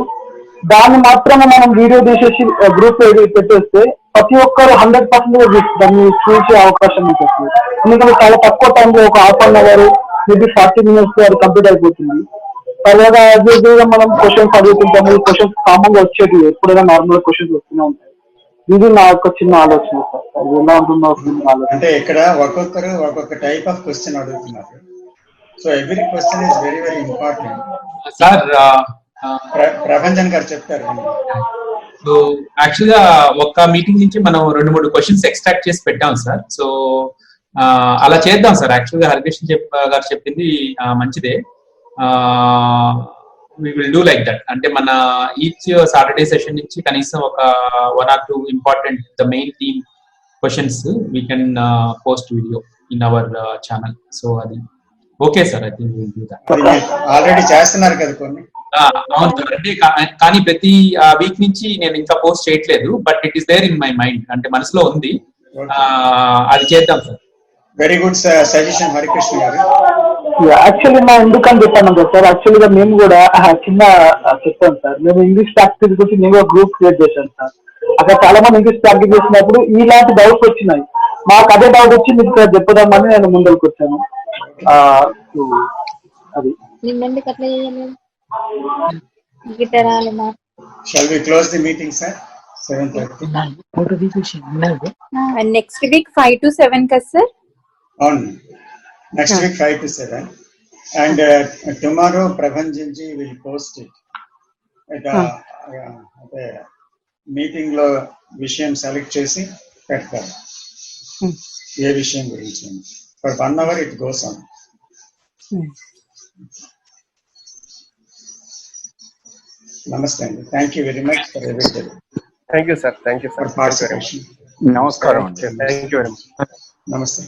దాన్ని మాత్రమే మనం వీడియో తీసేసి గ్రూప్ లో పెట్టేస్తే ప్రతి ఒక్కరు 100% దాన్ని చూసే అవకాశం ఉంటుంది. ఎందుకంటే చాలా తక్కువ టైంలో ఒక ½ an hour మేబీ 40 minutes అది కంప్లీట్ అయిపోతుంది. తర్వాత మనం క్వశ్చన్స్ అడుగుతుంటాము. ఈ క్వశ్చన్స్ కామన్ గా వచ్చేది ఎప్పుడైనా నార్మల్ క్వశ్చన్స్ వస్తూనే ఉంటాయి. ఇది నా యొక్క చిన్న ఆలోచన సార్. అది ఎలా ఉంటుందో ఆలోచన. అంటే ఇక్కడ ఒక్కొక్కరు ఒక్కొక్క టైప్ ఆఫ్ క్వశ్చన్ అడుగుతున్నారు. So every question is very very important sir. Prabhanjan గారు చెప్తారు. సో యాక్చువల్ గా ఒక్క మీటింగ్ నుంచి మనం 2-3 క్వశ్చన్స్ ఎక్స్ట్రాక్ట్ చేసి పెట్టాం సార్. సో అలా చేద్దాం సార్. యాక్చువల్ గా హరికృష్ణ గారు చెప్పింది మంచిదే. We will do like that. అంటే మన ఈచ్ సాటర్డే సెషన్ నుంచి కనీసం ఒక 1 or 2 important the main theme questions we can post video in our channel. So అది okay sir. I think will do that. Already చేస్తున్నారు కదా కొన్ని. అవును సార్. అంటే కానీ ప్రతి వీక్ నుంచి నేను ఇంకా పోస్ట్ చేయట్లేదు. But it is there in my mind. అంటే మనసులో ఉంది. అది చేద్దాం sir. Very good suggestion Harikrishna గారు. యాక్చువల్లీ మా ఎందుకని చెప్పాను కదా సార్, యాక్చువల్ గా మేము కూడా చిన్న చెప్తాం సార్. మేము ఇంగ్లీష్ ప్రాక్టీస్ గురించి మేము గ్రూప్ క్రియేట్ చేశాం సార్. అక్కడ చాలా మంది ఇంగ్లీష్ ప్రాక్టీస్ చేసినప్పుడు ఇలాంటి డౌట్స్ వచ్చినాయి. మాకు అదే డౌట్ వచ్చి మీకు చెప్పుదామని నేను ముందుకు వచ్చాను. అది Shall we close the meeting, sir? 7:30. Next week 5 to 7 కదా sir? On next week 5 to 7, and tomorrow Prabhanjan ji will post it. Meeting లో విషయం సెలెక్ట్ చేసి పెడతారు. ఏ విషయం గురించి for 1 hour it goes on. Namaste and thank you very much for everything. Thank you sir. Thank you sir. For participation. Namaskaram. Thank you very much. Namaste.